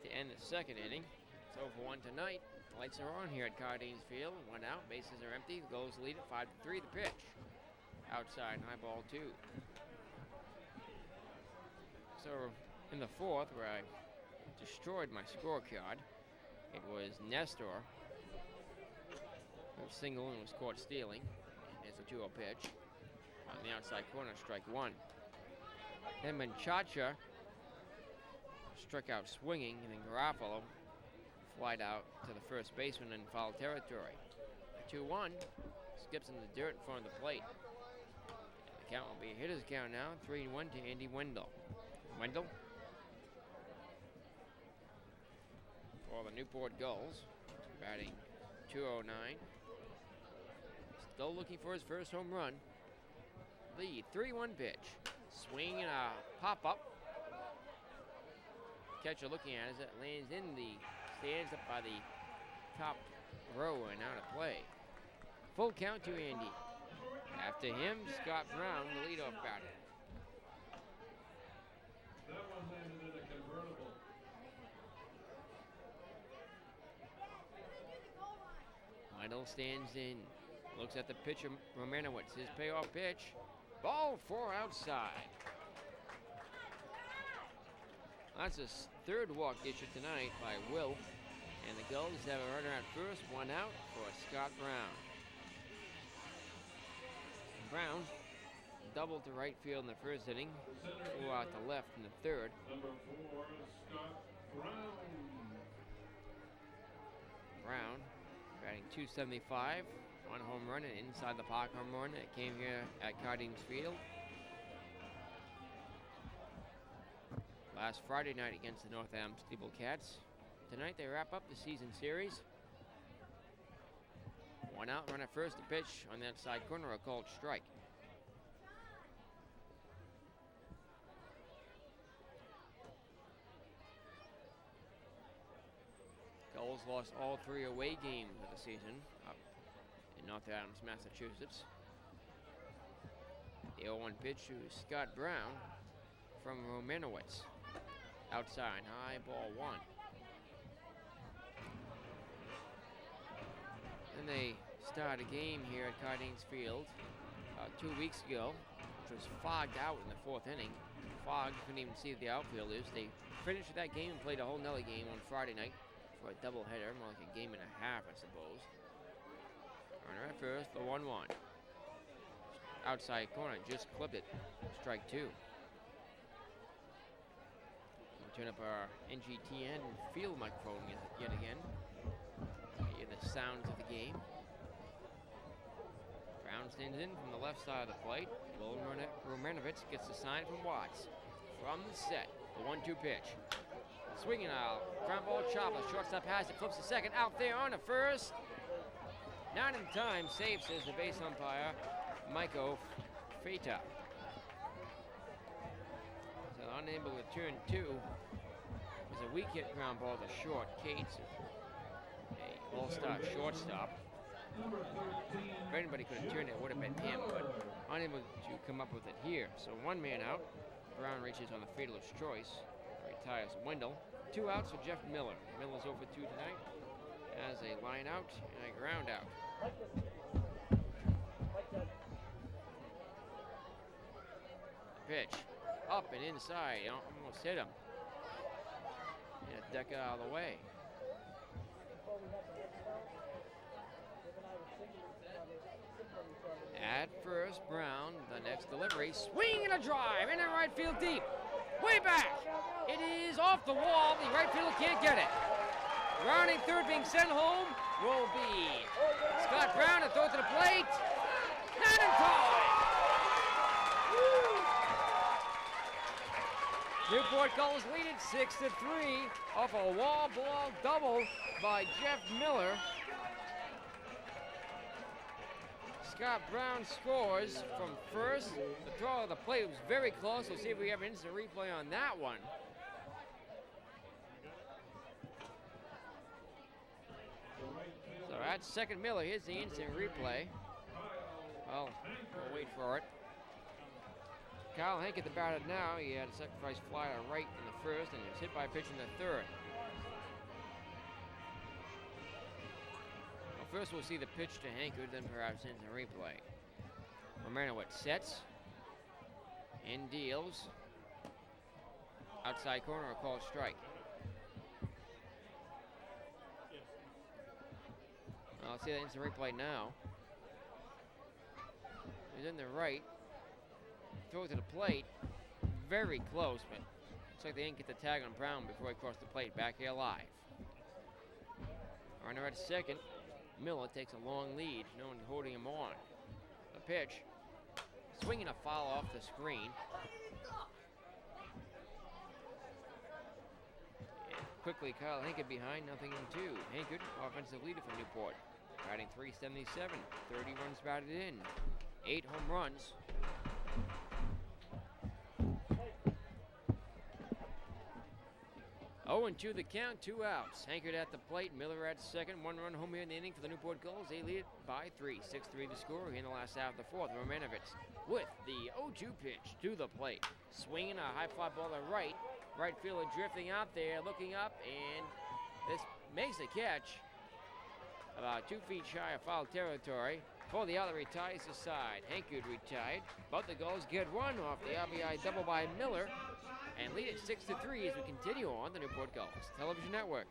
to end the second inning. It's 0-1 tonight. The lights are on here at Cardines Field. One out, bases are empty. The Gulls lead at 5-3. The pitch, outside, high ball two. So in the fourth, where I destroyed my scorecard, it was Nestor who single and was caught stealing. And it's a 2-0 pitch on the outside corner, strike one. Then Menchaca struck out swinging, and then Garofalo flied out to the first baseman in foul territory. 2-1, skips in the dirt in front of the plate. The count will be a hitter's count now, 3-1 to Andy Wendell. Wendell for the Newport Gulls, batting .209. Still looking for his first home run. Lead, 3-1 pitch. Swing and a pop-up. Catcher looking at it as it lands in the stands up by the top row and out of play. Full count to Andy. After him, Scott Brown, the leadoff batter. That one landed in a convertible. Idle stands in. Looks at the pitcher, Romanowitz. His payoff pitch. Ball four outside. That's his third walk issued tonight by Will. And the Gulls have a runner at first, one out for Scott Brown. Brown doubled to right field in the first inning, flew out to left in the third. Number 4, Scott Brown. Brown batting .275, one home run, and inside the park home run that came here at Cardines Field last Friday night against the Northam SteepleCats. Tonight they wrap up the season series. One out, run at first, the pitch on that side corner, a called strike. Gulls lost all 3 away games of the season up in North Adams, Massachusetts. The 0-1 pitch to Scott Brown from Romanowitz. Outside, high ball 1. Then they start a game here at Cardines Field 2 weeks ago, which was fogged out in the 4th inning. Fogged, couldn't even see the outfielders. They finished that game and played a whole nother game on Friday night for a doubleheader, more like a game and a half, I suppose. Runner at first, the 1-1. Outside corner, just clipped it. Strike 2. We'll turn up our NGTN field microphone yet again. Hear the sounds of the game. Brown stands in from the left side of the plate. Will Romanovich gets the sign from Watts. From the set, the 1-2 pitch. Swinging out, ground ball chopper. Shortstop has it, flips the second. Out there on the first. Not in time, safe, says the base umpire, Maiko Feta. So unable to turn 2. It was a weak hit ground ball to short. Cates, a all-star shortstop. If anybody could have turned it, it would have been him, but unable to come up with it here. So 1 man out. Brown reaches on the fatalist choice. Retires Wendell. 2 outs for Jeff Miller. Miller's over 2 tonight. As a line out and a ground out. Pitch. Up and inside. Almost hit him. And a deck out of the way. At first, Brown, the next delivery, swing and a drive, in right field deep, way back. It is off the wall. The right fielder can't get it. Rounding third, being sent home, will be Scott Brown to throw to the plate. Not in time. Newport Gulls lead it 6-3 off a wall ball double by Jeff Miller. Scott Brown scores from first. The throw of the plate was very close. We'll see if we have an instant replay on that one. So at second, Miller. Here's the instant replay. Well, we'll wait for it. Kyle Hank at the bat now. He had a sacrifice fly to right in the first and he was hit by a pitch in the third. First, we'll see the pitch to Hankard, then perhaps instant replay. Romanowitz sets and deals. Outside corner, a called strike. I'll see the instant replay now. He's in the right. Throw it to the plate. Very close, but looks like they didn't get the tag on Brown before he crossed the plate. Back here live. Runner at second. Miller takes a long lead, no one holding him on. The pitch, swinging a foul off the screen. And quickly, Kyle Hankard behind, nothing in 2. Hankard, offensive leader for Newport, batting .377, 30 runs batted in, 8 home runs. Oh, and 2 the count, 2 outs. Hankard at the plate, Miller at second. 1 run home here in the inning for the Newport Gulls. They lead it by 3. 6-3 the score in the last half of the 4th. Romanovich with the 0-2 pitch to the plate. Swinging a high fly ball to right. Right fielder drifting out there, looking up, and this makes a catch. About 2 feet shy of foul territory. For the other, retires the side. Hankard retired, but the Gulls get 1 off the RBI double by Miller. And lead it 6-3 as we continue on the Newport Gulls Television Network.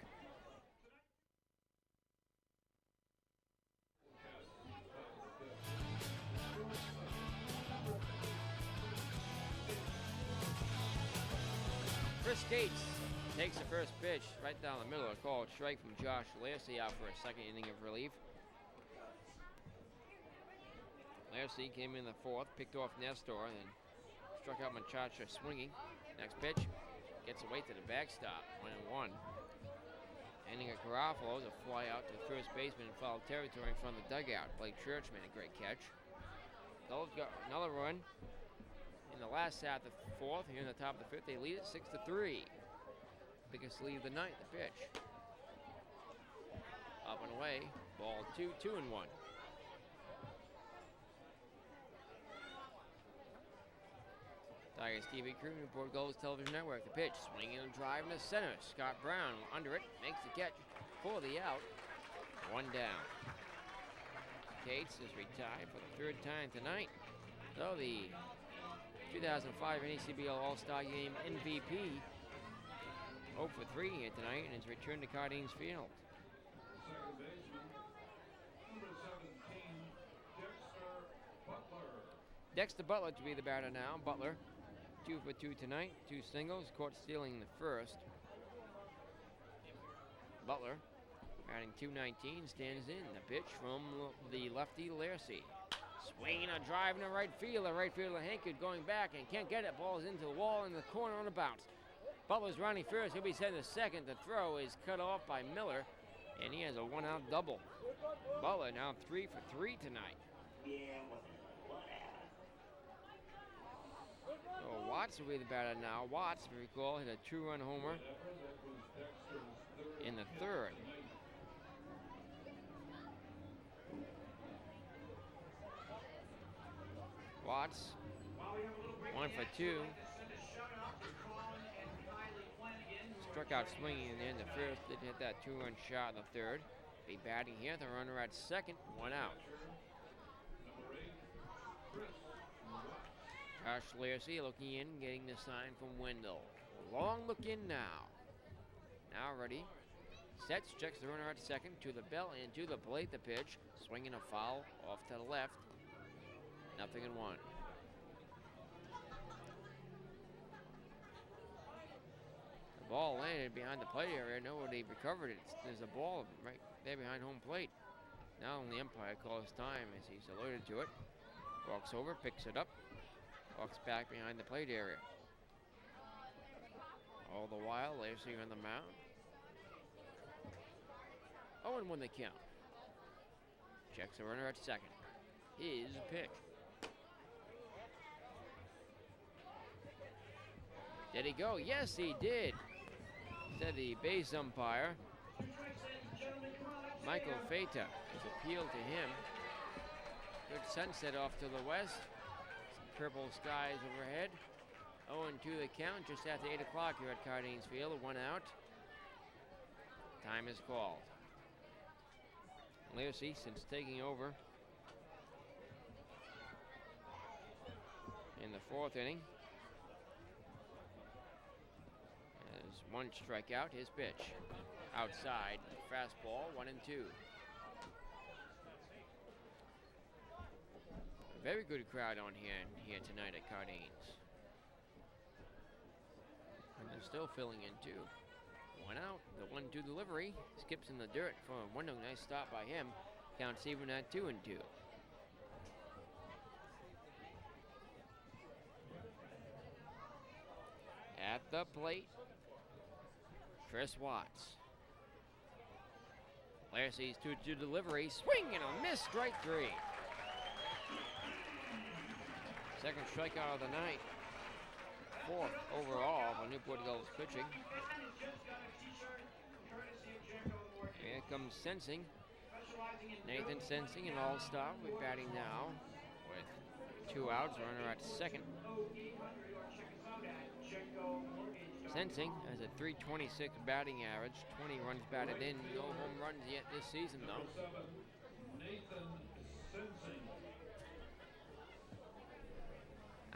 Chris Cates takes the first pitch right down the middle. A called strike from Josh Larsey out for a second inning of relief. Larsey came in the 4th, picked off Nestor, and then struck out Machacha swinging. Next pitch, gets away to the backstop, 1-1. Ending at Garofalo, a fly out to the first baseman in foul territory in front of the dugout. Blake Church made a great catch. Gulls got another run in the last half of the 4th. Here in the top of the 5th, they lead it 6-3. Biggest lead of the night, the pitch. Up and away. Ball 2, 2-1. Tigers TV crew, Newport Gulls Television Network. The pitch, swinging and driving to center. Scott Brown under it, makes the catch for the out. 1 down. Cates is retired for the 3rd time tonight. So the 2005 NACBL All-Star Game MVP 0 for 3 here tonight, and is returned to Cardines Field. Second baseman, number 17, Dexter Butler. Dexter Butler to be the batter now. Butler, 2 for 2 tonight, 2 singles, caught stealing the first. Butler, batting .219, stands in. The pitch from the lefty Laircy. Swinging a drive in the right field. The right fielder Hankard going back and can't get it. Ball's into the wall in the corner on a bounce. Butler's rounding first. He'll be sent to second. The throw is cut off by Miller, and he has a 1-out double. Butler now 3 for 3 tonight. So Watts will be the batter now. Watts, if you recall, hit a 2-run homer in the 3rd. Watts, 1 for 2. Struck out swinging in the end of the 1st. Did hit that 2-run shot in the 3rd. Be batting here. The runner at second. 1 out. Josh Laircy looking in, getting the sign from Wendell. Long look in now. Now ready. Sets, checks the runner at second. To the bell and to the plate. The pitch. Swinging a foul off to the left. 0-1. The ball landed behind the plate area. Nobody recovered it. There's a ball right there behind home plate. Now the umpire calls time as he's alerted to it. Walks over, picks it up. Walks back behind the plate area. All the while, Laircy on the mound. 0-1 the count. Checks the runner at second. His pitch. Did he go? Yes, he did, said the base umpire. Michael Feta has appealed to him. Good sunset off to the west. Some purple skies overhead. 0-2 the count, just after 8 o'clock here at Cardines Field. 1 out. Time is called. Laircy, since taking over in the 4th inning, has 1 strikeout. His pitch outside, fastball, 1-2. Very good crowd on here tonight at Cardines. And they're still filling in too. 1 out, the 1-2 delivery. Skips in the dirt for Wendell. Nice stop by him. Counts even at 2-2. At the plate, Chris Watts. Laircy's 2-2 delivery. Swing and a miss, strike 3. Second strikeout of the night. 4th overall for Newport Gulls pitching. Here comes Sensing. Nathan Sensing, an all-star, will be batting now with 2 outs, runner at second. Sensing has a .326 batting average, 20 runs batted in, no home runs yet this season though. Nathan Sensing.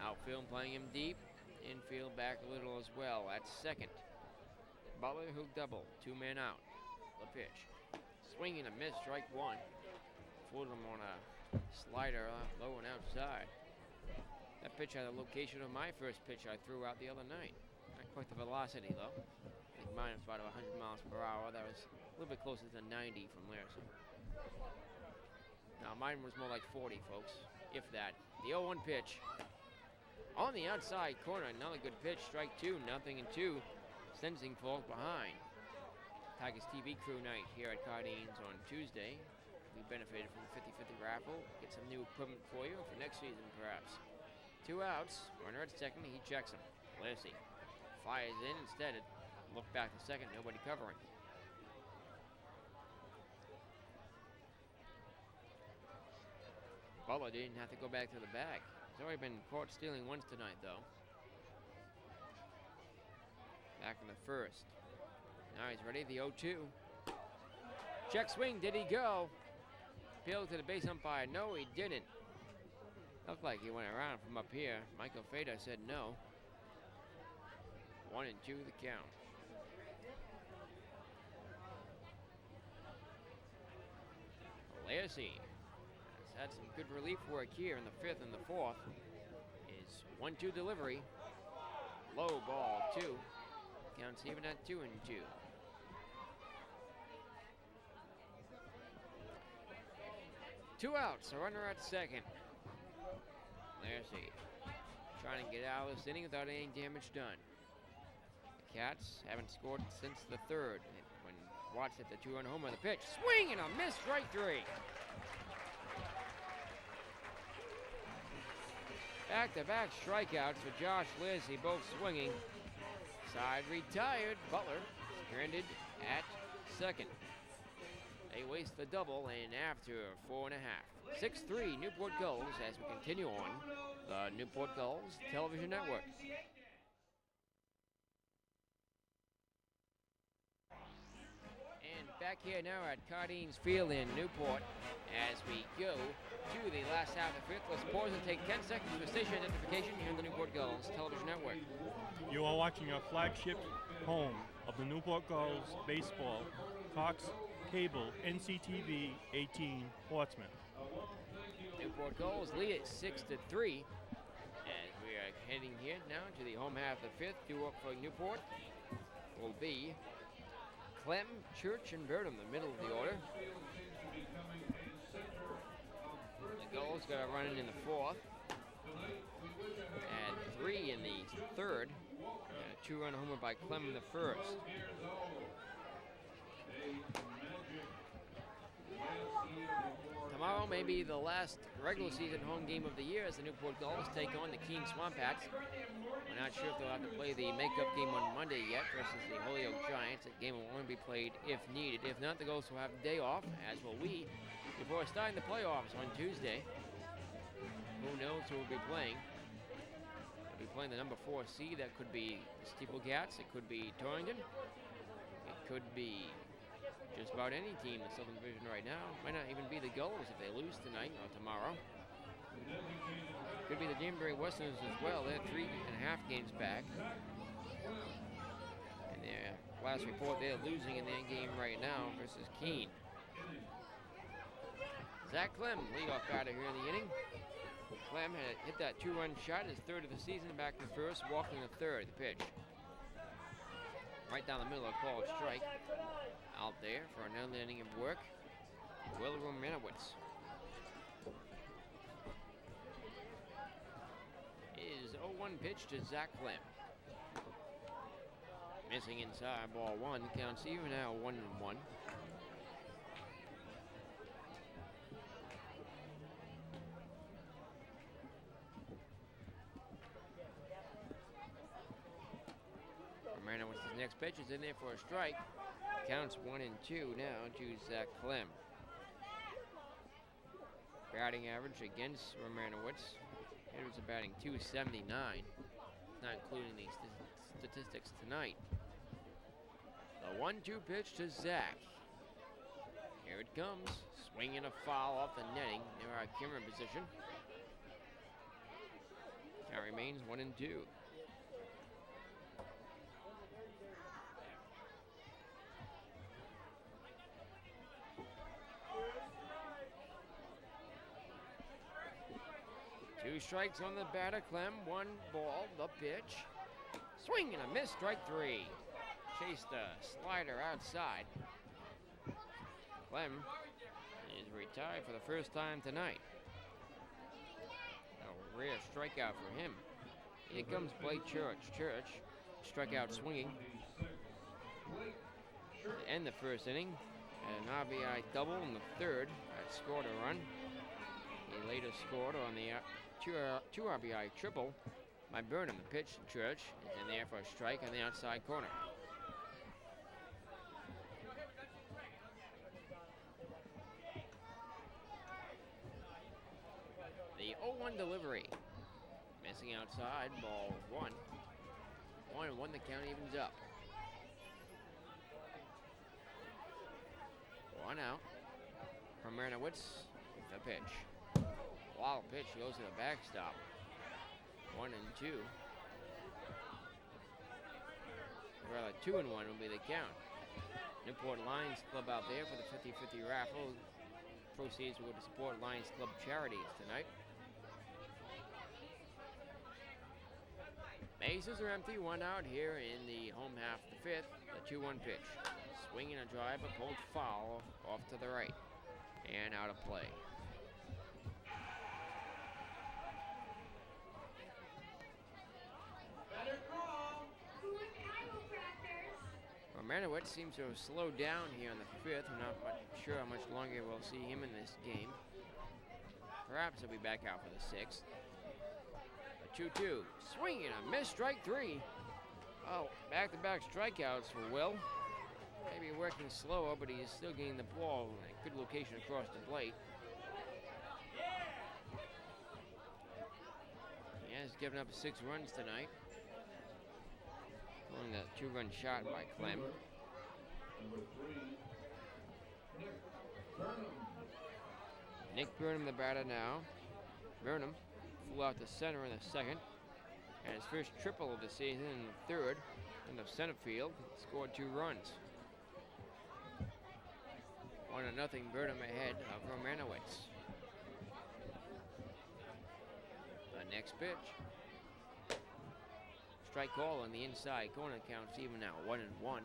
Outfield playing him deep, infield back a little as well at second. Butler who double, 2 men out. The pitch. Swing and a miss, strike 1. Fooled him on a slider low and outside. That pitch had a location of my first pitch I threw out the other night. Not quite the velocity though. I think mine was about 100 miles per hour. That was a little bit closer to 90 from Laircy. Now mine was more like 40, folks, if that. The 0-1 pitch. On the outside corner, another good pitch, strike 2, 0-2. Sensing falls behind. Tigers TV crew night here at Cardines on Tuesday. We benefited from the 50-50 raffle. Get some new equipment for you for next season, perhaps. 2 outs, runner at second, he checks him. Laircy fires in instead. Look back to second, nobody covering. Butler didn't have to go back to the bag. He's already been caught stealing once tonight, though. Back in the first. Now he's ready, the 0-2. Check swing, did he go? Appealed to the base umpire. No, he didn't. Looked like he went around from up here. Michael Feda said no. 1-2 the count. Lacy has had some good relief work here in the fifth and the fourth. Is 1-2 delivery. Low ball 2. Counts even at 2-2. Two outs, a runner at second. Lacy trying to get out of this inning without any damage done. The Cats haven't scored since the third. When Watts hit the 2-run homer, the pitch, swing and a miss, strike 3. Back-to-back strikeouts for Josh Lacy, both swinging. Side retired. Butler stranded at second. They waste the double and after 4.5. 6-3 Newport Gulls as we continue on the Newport Gulls Television Network. And back here now at Cardines Field in Newport as we go to the last half of the fifth. Let's pause and take 10 seconds for station identification here on the Newport Gulls Television Network. You are watching your flagship home of the Newport Gulls baseball, Cox Cable, NCTV 18, Portsmouth. Newport Gulls lead it 6-3 as we are heading here now to the home half of the fifth. Due up for Newport will be Clem, Church, and Burnham, the middle of the order. The Gulls got a run in the fourth. And 3 in the third. And a 2-run homer by Clem in the first. Tomorrow may be the last regular season home game of the year as the Newport Gulls take on the Keene Swampats. We're not sure if they'll have to play the makeup game on Monday yet versus the Holyoke Giants. That game will only be played if needed. If not, the Gulls will have a day off, as will we, before starting the playoffs on Tuesday. Who knows who will be playing? They'll be playing the number 4 seed. That could be the SteepleCats. It could be Torrington. It could be just about any team in the Southern Division right now. Might not even be the Gulls if they lose tonight or tomorrow. Could be the Jamboree Westerners as well. They're 3.5 games back. And their last report, they're losing in their game right now versus Keene. Zach Clem, leadoff batter here in the inning. Clem had hit that 2-run shot, his third of the season, back in the first, walking the third. The pitch right down the middle, a called strike. Out there for another inning of work, Will Romanowitz. Is 0-1 pitch to Zach Clem. Missing inside, ball 1. Counts even now 1-1. Romanowitz's next pitch is in there for a strike. Counts 1-2 now to Zach Clem. Batting average against Romanowitz. Hitters are batting .279, not including the statistics tonight. The 1-2 pitch to Zach. Here it comes. Swing and a foul off the netting near our camera position. Count remains 1-2. Two strikes on the batter, Clem. 1 ball, the pitch. Swing and a miss, strike 3. Chased a slider outside. Clem is retired for the first time tonight. A rare strikeout for him. Here comes Blake Church. Church, strikeout swinging. To end the first inning, an RBI double in the third that scored a run. He later scored on the two RBI triple by Burnham. The pitch to Church is in there for a strike on the outside corner. 2-1 delivery. Missing outside, ball 1. 1-1, the count evens up. 1 out. Romanowitz with the pitch. Wild pitch goes to the backstop. 1-2. Rather, 2-1 will be the count. Newport Lions Club out there for the 50-50 raffle. Proceeds will go to support Lions Club charities tonight. Bases are empty, 1 out here in the home half of the 5th. The 2-1 pitch. Swinging a drive, but pulled foul off to the right. And out of play. Romanowitz seems to have slowed down here in the 5th. I'm not sure how much longer we'll see him in this game. Perhaps he'll be back out for the 6th. A 2-2. Swinging a miss, strike 3. Oh, back-to-back strikeouts for Will. Maybe working slower, but he's still getting the ball in a good location across the plate. He has given up 6 runs tonight. Only a 2-run shot by Clem. Number 3, Nick Burnham. Nick Burnham, the batter now. Burnham flew out to center in the 2nd. And his first triple of the season in the 3rd. In the center field, scored 2 runs. 1-0, Burnham ahead of Romanowitz. The next pitch. Strike call on the inside corner, counts even now, 1-1.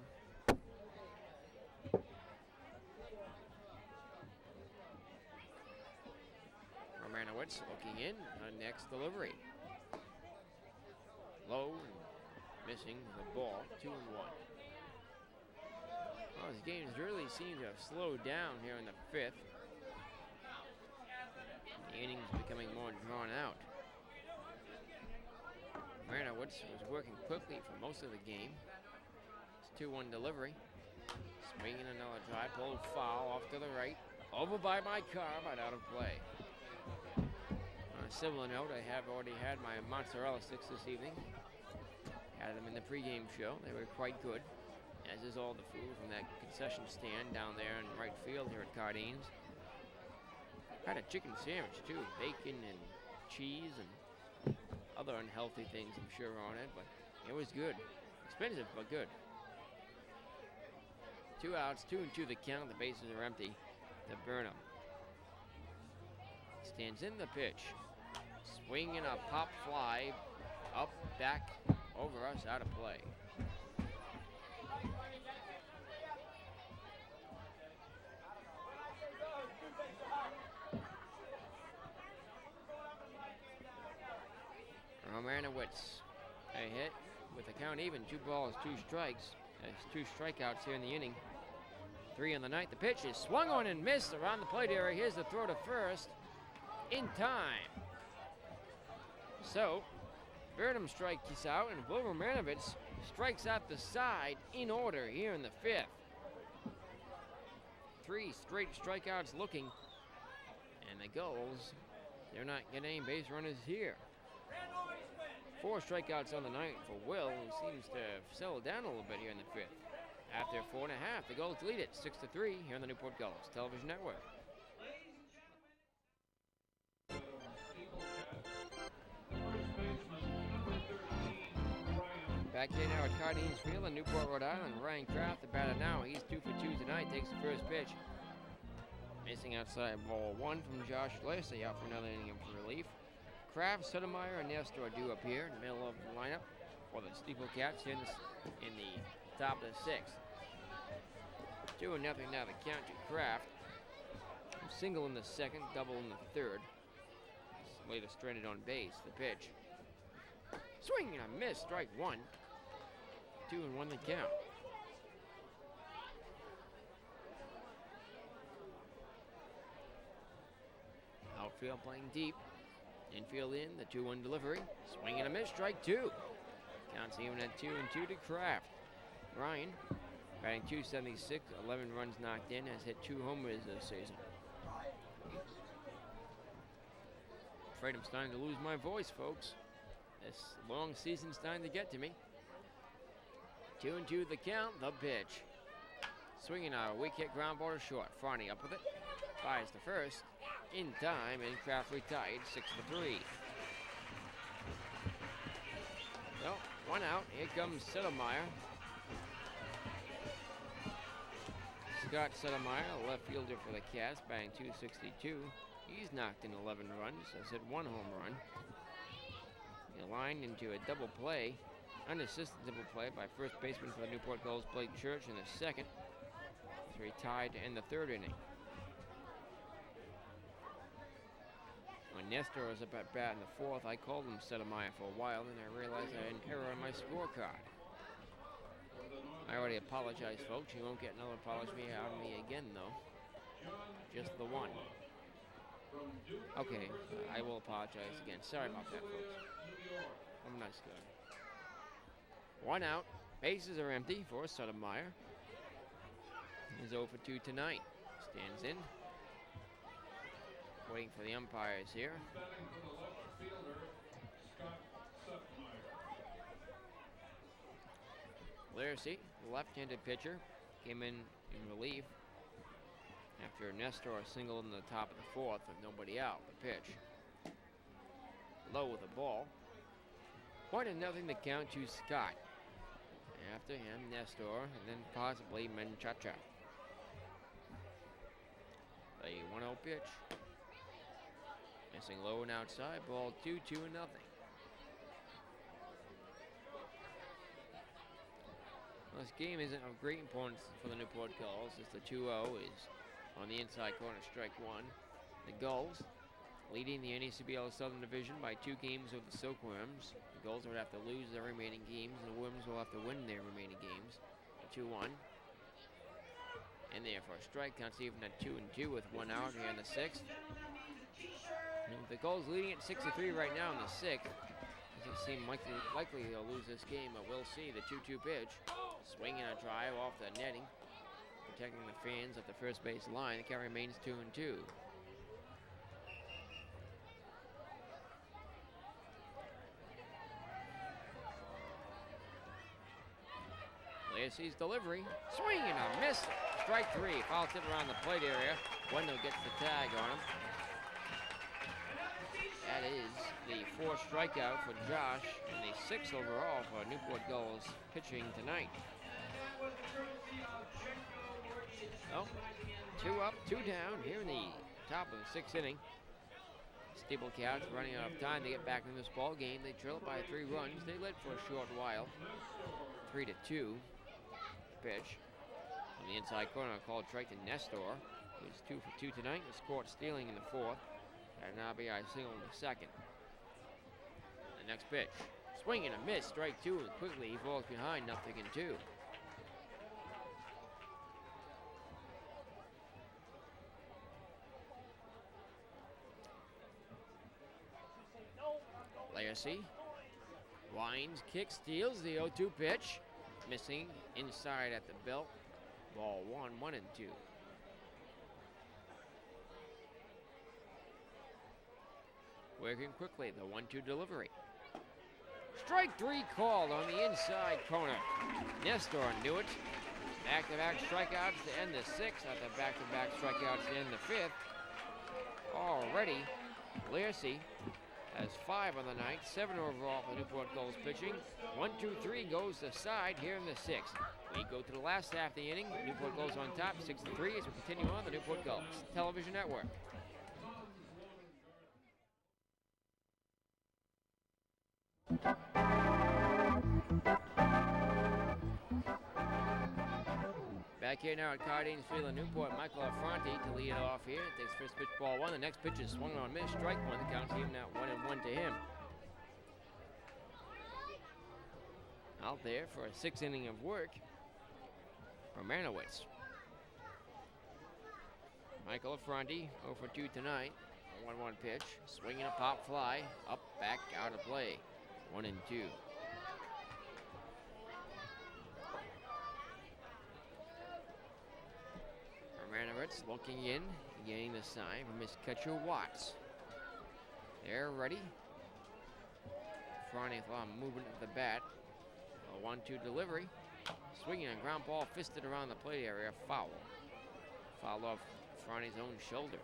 Romanowitz looking in on next delivery. Low and missing the ball, 2-1. Well, this game really seems to have slowed down here in the 5th. The innings becoming more drawn out. Romanowitz was working quickly for most of the game. It's 2-1 delivery. Swinging another drive, pulled foul off to the right. Over by my car, but out of play. On a similar note, I have already had my mozzarella sticks this evening. Had them in the pregame show. They were quite good, as is all the food from that concession stand down there in right field here at Cardines. Had a chicken sandwich too, bacon and cheese and other unhealthy things, I'm sure, on it, but it was good. Expensive, but good. 2 outs, 2-2 the count. The bases are empty to Burnham. Stands in the pitch. Swinging a pop fly up, back, over us, out of play. Romanowitz, a hit with the count even. 2 balls, 2 strikes. There's 2 strikeouts here in the inning. 3 on the night. The pitch is swung on and missed around the plate area. Here's the throw to first in time. So, Burnham strikes out, and Will Romanowitz strikes out the side in order here in the 5th. 3 straight strikeouts looking, and the Gulls, they're not getting any base runners here. 4 strikeouts on the night for Will, who seems to have settled down a little bit here in the 5th. After 4 1/2, the Gulls lead it 6-3 here on the Newport Gulls Television Network. Back here now at Cardines Field in Newport, Rhode Island. Ryan Kraft, the batter now. He's 2 for 2 tonight. Takes the first pitch. Missing outside, ball 1 from Josh Lacey, out for another inning of relief. Kraft, Sotomayor, and Nestor do appear in the middle of the lineup for the SteepleCats here in the top of the 6th. 2-0 now the count to Kraft. Single in the 2nd, double in the 3rd. Later stranded on base. The pitch. Swing and a miss, strike 1. 2-1 the count. Outfield playing deep. Infield in, the 2-1 delivery. Swing and a miss, strike 2. Counts even at 2-2 to Kraft. Ryan, batting .276, 11 runs knocked in, has hit 2 homers this season. afraid I'm starting to lose my voice, folks. This long season's starting to get to me. 2-2 the count, the pitch. Swinging a weak hit ground ball to short. Franti up with it. Fires to first. In time, and Kraft retired 6-3. Well, one out. Here comes Settlemeyer. Scott Settlemeyer, left fielder for the Cats, batting .262. He's knocked in 11 runs, has hit 1 home run. He lined into a double play, unassisted double play by first baseman for the Newport Gulls, Blake Church, in the second. So he tied to end the third inning. When Nestor was up at bat in the fourth, I called him Settlemeyer for a while, then I realized I had an error on my scorecard. I already apologized, folks. You won't get another apology out of me again, though. Just the one. Okay, I will apologize again. Sorry about that, folks. I'm a nice guy. 1 out. Bases are empty for Settlemeyer. He's 0 for 2 tonight. Stands in. Waiting for the umpires here. Larsey, left-handed pitcher, came in relief after Nestor singled in the top of the fourth with nobody out. The pitch. Low with the ball. 1-0 the count to Scott. After him, Nestor, and then possibly Menchaca. The 1-0 pitch. Missing low and outside, ball 2-2-0. Well, this game isn't of great importance for the Newport Gulls, as the 2-0 is on the inside corner, strike 1. The Gulls leading the NECBL Southern Division by 2 games over the Silkworms. The Gulls would have to lose their remaining games, and the Worms will have to win their remaining games. 2-1. And there for a strike, counts even at 2-2 with 1 out here in the 6th. And the Gulls leading at 6-3 right now in the 6th. Doesn't seem likely they'll lose this game, but we'll see. The 2-2 pitch. Swinging a drive off the netting. Protecting the fans at the first base line. The count remains 2-2. Lassie's delivery. Swing and a miss. Strike 3. Foul tip around the plate area. Wendell gets the tag on him. That is the 4th strikeout for Josh and the 6th overall for Newport Gulls pitching tonight. Oh, 2 up, 2 down here in the top of the 6th inning. SteepleCats running out of time to get back in this ball game. They trailed by 3 runs. They led for a short while. 3-2 pitch. On the inside corner, called strike to Nestor, who's 2 for 2 tonight. Was caught stealing in the 4th. And an RBI single in the 2nd. The next pitch. Swing and a miss. Strike 2. And quickly he falls behind. 0-2. Lassey winds, kicks, steals the 0-2 pitch. Missing inside at the belt. Ball 1-2. Working quickly, the 1-2 delivery. Strike 3 called on the inside corner. Nestor knew it. Back-to-back strikeouts to end the 6th after back-to-back strikeouts to end the 5th. Already, Larsey has 5 on the night, 7 overall for Newport Gulls pitching. 1-2-3 goes to side here in the 6th. We go to the last half of the inning. Newport Gulls on top, 6-3 as we continue on the Newport Gulls Television Network. Back here now at Cardines Field in Newport, Michael Affronti to lead it off here. Takes first pitch, ball 1. The next pitch is swung on miss, strike 1. The count's even out 1-1 to him. Out there for a 6th inning of work for Manowitz. Michael Affronti 0 for 2 tonight. A 1-1 pitch, swinging a pop fly, up, back, out of play. 1-2. Romanovitz looking in, getting the sign from his catcher Watts. They're ready. Franny with a lot of movement of the bat. A 1-2 delivery. Swinging a ground ball, fisted around the plate area. Foul. Foul off Franny's own shoulder.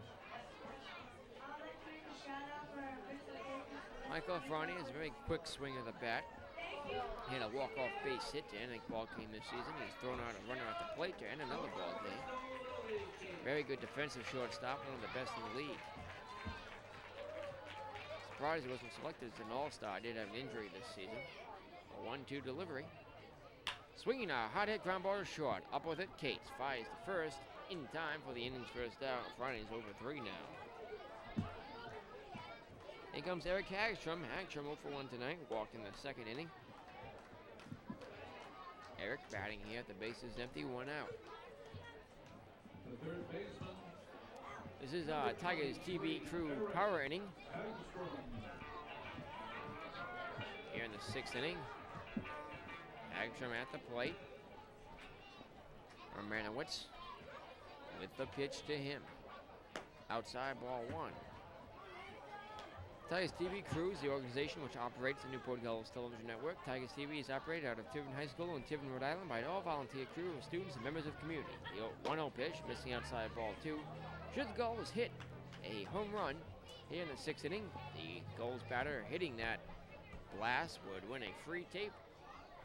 Michael Franny is a very quick swing of the bat. He had a walk-off base hit to end a ball game this season. He's thrown out a runner at the plate to end another ball game. Very good defensive shortstop, one of the best in the league. Surprised he wasn't selected as an all-star. Did have an injury this season. A 1-2 delivery. Swinging a hot hit ground ball to short. Up with it, Cates fires the first in time for the inning's first down. Franny's over 3 now. Here comes Eric Hagstrom. Hagstrom 0 for 1 tonight. Walked in the second inning. Eric batting here. The base is empty. 1 out. This is Tigers TV crew power inning. Here in the 6th inning. Hagstrom at the plate. Romanowitz with the pitch to him. Outside ball 1. Tigers TV crew is the organization which operates the Newport Gulls television network. Tigers TV is operated out of Tiverton High School in Tiverton, Rhode Island by an all-volunteer crew of students and members of the community. The 1-0 pitch, missing outside ball 2. Should the Gulls hit a home run here in the 6th inning, the Gulls batter hitting that blast would win a free tape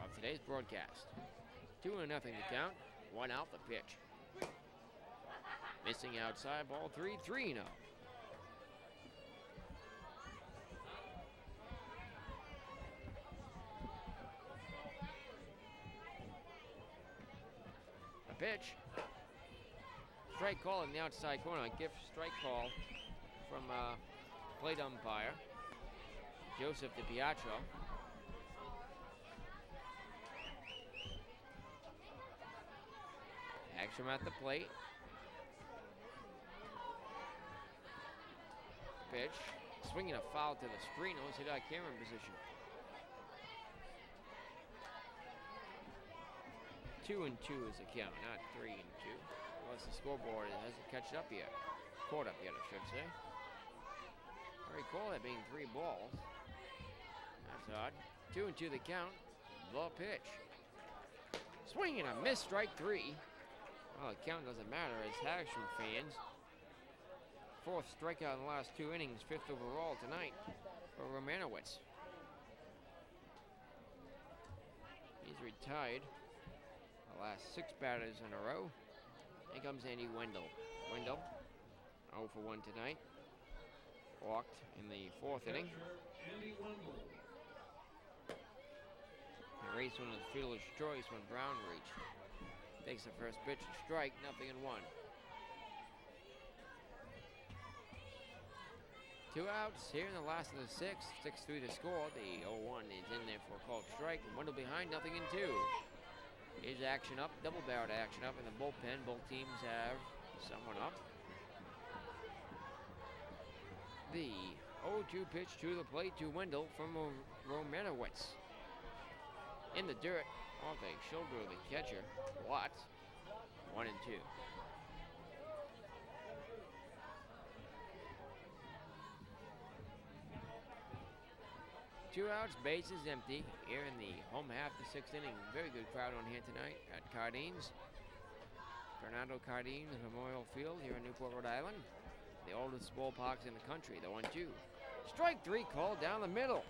of today's broadcast. 2-0 to count. 1 out the pitch. Missing outside ball 3, 3-0. Pitch. Strike call in the outside corner. A gift strike call from plate umpire Joseph DiPietro. Hagstrom at the plate. Pitch. Swinging a foul to the screen. Almost hit out camera position. 2-2 is the count, not 3-2. Unless the scoreboard hasn't caught up yet. Caught up yet, I should say. I recall that being 3 balls. That's odd. 2-2 the count. The pitch. Swing and a miss, strike 3. Well, the count doesn't matter as Hagstrom fans. 4th strikeout in the last 2 innings, 5th overall tonight for Romanowitz. He's retired. The last 6 batters in a row. Here comes Andy Wendell. Wendell, 0 for 1 tonight. Walked in the 4th inning. The race one of the fielder's choice when Brown reached. Takes the first pitch, strike, 0-1. 2 outs here in the last of the 6th. 6-3 to score. The 0-1 is in there for a called strike. And Wendell behind, 0-2. Is action up, double-barreled action up in the bullpen. Both teams have someone up. The 0-2 pitch to the plate to Wendell from Romanowitz. In the dirt, off the shoulder of the catcher, Watts. 1-2. 2 outs, bases empty here in the home half of the 6th inning. Very good crowd on hand tonight at Cardines. Fernando Cardines Memorial Field here in Newport, Rhode Island. The oldest ballparks in the country, the 1-2. Strike 3 called down the middle.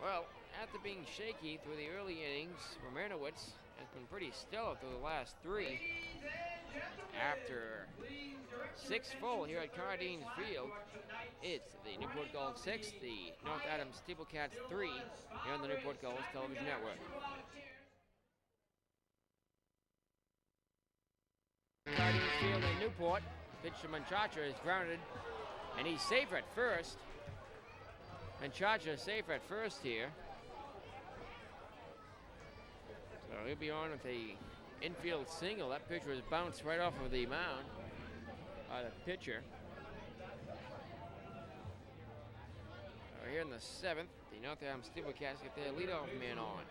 Well, after being shaky through the early innings, Romanowitz has been pretty stellar through the last 3. After 6 full here at Cardines Field, it's the Newport Gulls 6, the North Adams SteepleCats 3 here on the Newport Gulls Television Network. Cardines Field in Newport, pitch to Manchacha is grounded, and he's safe at first. Manchacha safe at first here. So he'll be on with a infield single. That pitch was bounced right off of the mound by the pitcher. Here in the 7th, the North Adams SteepleCats get their leadoff man on.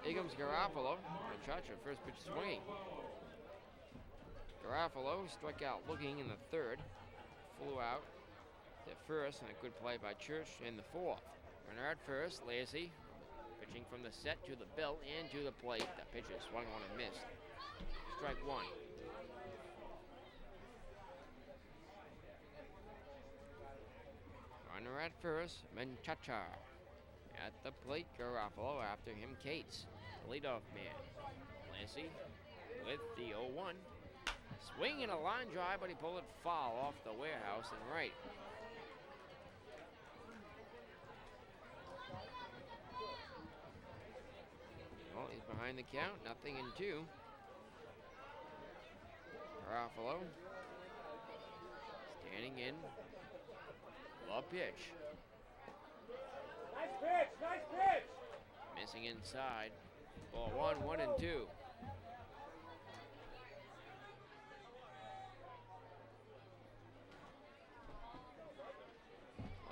Here comes Garofalo. Manchacha first pitch swinging. Garofalo struck out looking in the 3rd. flew out to first on a good play by Church in the fourth. Runner at first, Lacy pitching from the set to the belt and to the plate. The pitch is swung on and missed. Strike one. Runner at first, Menchaca. At the plate, Garofalo. After him, Cates, the leadoff man. Lacy with the 0-1. Swing and a line drive, but he pulled it foul off the warehouse and right. Well, he's behind the count, 0-2. Garofalo standing in. Low pitch. Nice pitch, nice pitch. Missing inside. Ball 1-2.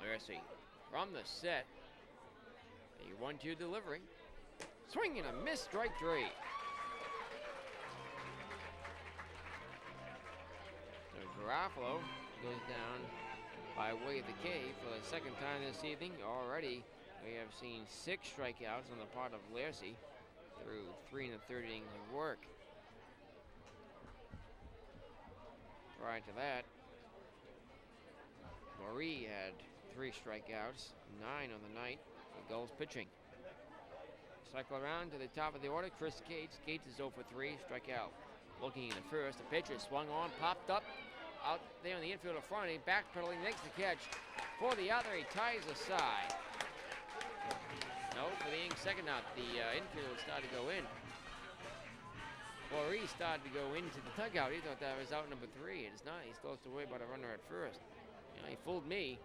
Lacy from the set. A 1-2 delivery. Swing and a miss, strike three. So Garofalo goes down by way of the K for the second time this evening. Already we have seen 6 strikeouts on the part of Lacy through 3 1/3 innings of work. Prior to that, Marie had 3 strikeouts, 9 on the night. The Gulls pitching. Cycle around to the top of the order. Chris Cates. Cates is 0 for 3, strikeout. Looking in the first, the pitch is swung on, popped up out there in the infield in front. He backpedaling, makes the catch for the other. He ties the side. No, for the inning second out, the infield started to go in. Fleury started to go into the dugout. He thought that was out number 3. It's not. He's close to away by the runner at first. You know, he fooled me.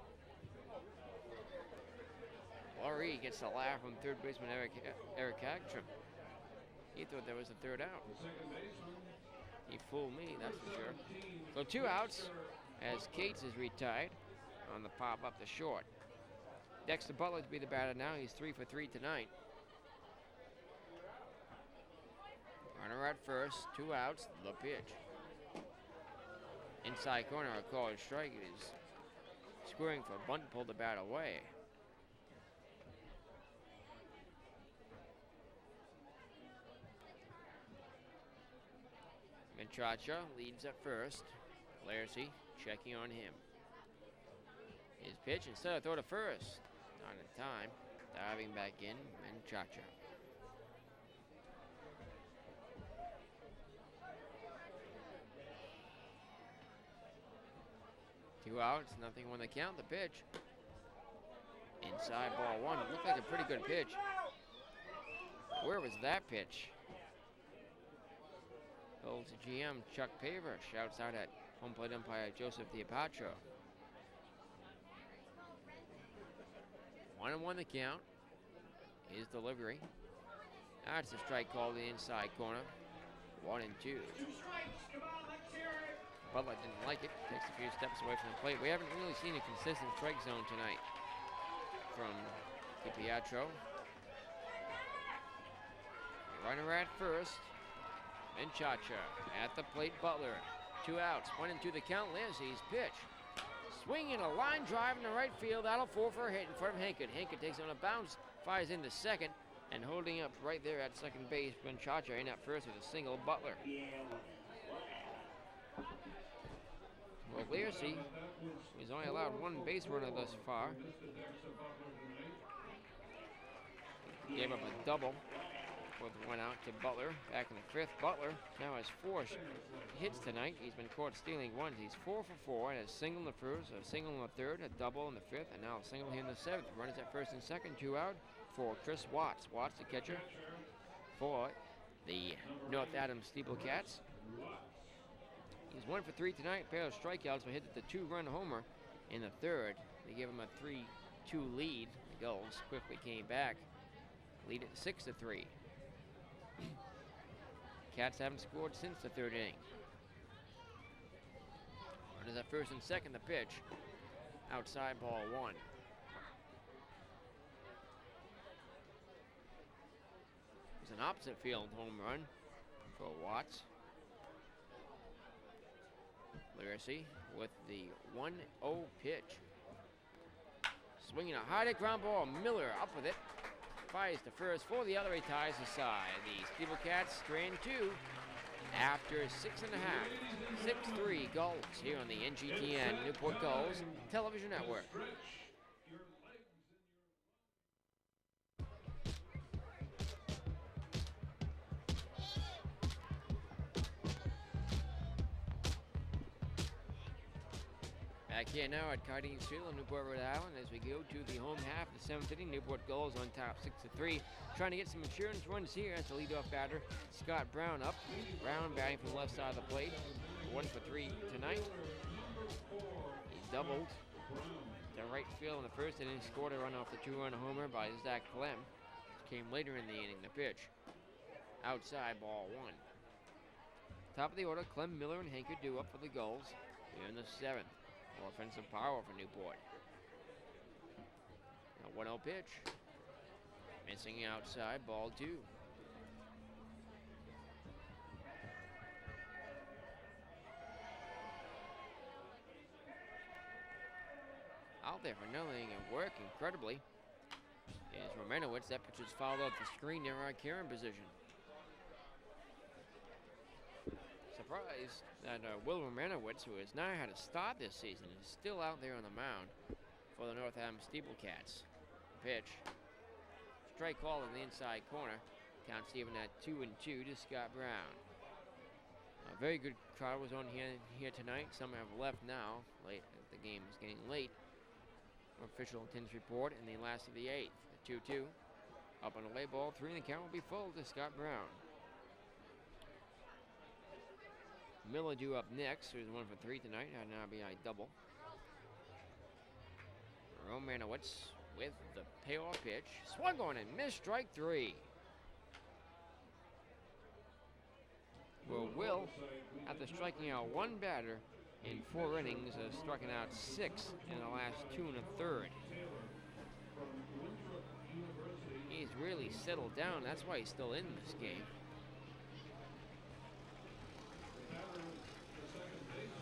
Fleury gets a laugh from third baseman Eric Hagstrom. He thought that was the third out. He fooled me, that's for sure. So 2 outs as Cates is retired on the pop up to short. Dexter Butler to be the batter now. He's 3 for 3 tonight. Runner at first, 2 outs, the pitch. Inside corner, a called strike. It is squaring for a bunt, pulled the bat away. Menchaca leads at first. Lacy checking on him. His pitch instead of throw to first. Not in time. Diving back in, Menchaca. Two outs, nothing on the count. The pitch. Inside ball 1. It looked like a pretty good pitch. Where was that pitch? Goes to GM Chuck Paver. Shouts out at home plate umpire Joseph Diapacho. 1-1 the count. His delivery. That's a strike called the inside corner. 1-2. Butler didn't like it. Takes a few steps away from the plate. We haven't really seen a consistent strike zone tonight from Diapacho. Runner at first. Menchaca at the plate, Butler. 2 outs, 1-2 the count. Lacy's pitch. Swing and a line drive in the right field. That'll fall for a hit in front of Hankett. Hankett takes on a bounce, fires into second, and holding up right there at second base, Menchaca in at first with a single, Butler. Well, Lacy has only allowed 1 base runner thus far. Gave up a double with 1 out to Butler. Back in the 5th, Butler now has 4 hits tonight. He's been caught stealing ones. He's 4 for 4 and a single in the first, a single in the 3rd, a double in the 5th, and now a single here in the 7th. Runners at first and second, 2 out for Chris Watts. Watts, the catcher for the North Adams SteepleCats. He's 1 for 3 tonight. A pair of strikeouts, but hit the 2-run homer in the 3rd. They gave him a 3-2 lead. The Gulls quickly came back, lead it 6-3. Cats haven't scored since the 3rd inning. Runners at first and second, the pitch. Outside ball 1. It's an opposite field home run for Watts. Liracy with the 1-0 pitch. Swinging a high ground ball. Miller up with it. Fires to first for the other. He ties the side. The SteepleCats strand 2 after 6.5. 6-3 Gulls here on the NGTN Newport Gulls Television Network. Back here now at Cardines Field in Newport, Rhode Island, as we go to the home half of the 7th inning. Newport Gulls on top 6-3. Trying to get some insurance runs here as the leadoff batter, Scott Brown up. Brown batting from the left side of the plate. 1 for 3 tonight. He doubled to right field in the first inning, scored a run off the 2-run homer by Zach Clem. Came later in the inning, the pitch. Outside, ball 1. Top of the order, Clem, Miller, and Hankard due up for the Gulls here in the 7th. Offensive power for Newport. A 1-0 pitch. Missing outside, ball 2. Out there for nothing and work incredibly is Romanowitz. That pitch is fouled off the screen near our Karen position. Surprised that Will Romanowitz, who has now had a start this season, is still out there on the mound for the Northam SteepleCats. Pitch. Strike call in the inside corner. Counts even at 2-2 to Scott Brown. A very good crowd was on here tonight. Some have left now. Late, the game is getting late. Official attendance report in the last of the 8th. 2-2. Up on the way, ball 3, and the count will be full to Scott Brown. Miller due up next, who's 1 for 3 tonight, had an RBI double. Romanowitz with the payoff pitch. Swung on and missed, strike 3. Well, Will, after striking out 1 batter in 4 innings, has struck out 6 in the last 2 1/3. He's really settled down. That's why he's still in this game.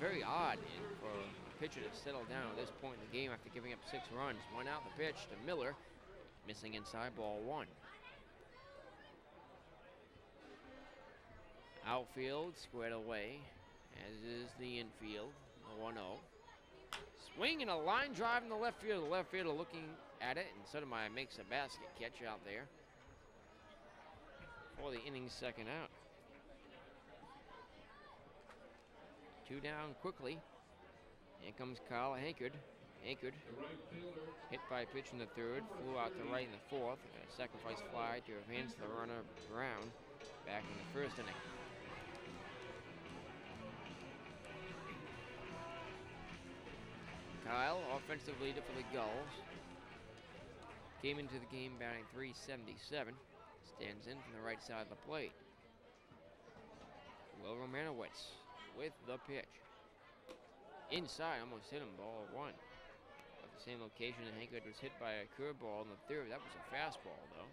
Very odd for a pitcher to settle down at this point in the game after giving up 6 runs. 1 out the pitch to Miller. Missing inside, ball 1. Outfield squared away, as is the infield. A 1-0. Swing and a line drive in the left field. The left fielder looking at it, and Sotomayor makes a basket catch out there for the inning's second out. 2 down quickly. Here comes Kyle Hankard. Hankard hit by a pitch in the 3rd, flew out to right in the 4th. A sacrifice fly to advance the runner Brown back in the 1st inning. Kyle, offensive leader for the Gulls, came into the game batting .377. Stands in from the right side of the plate. Will Romanowitz with the pitch. Inside, almost hit him, ball 1. At the same location, Hankard was hit by a curveball in the 3rd. That was a fastball, though.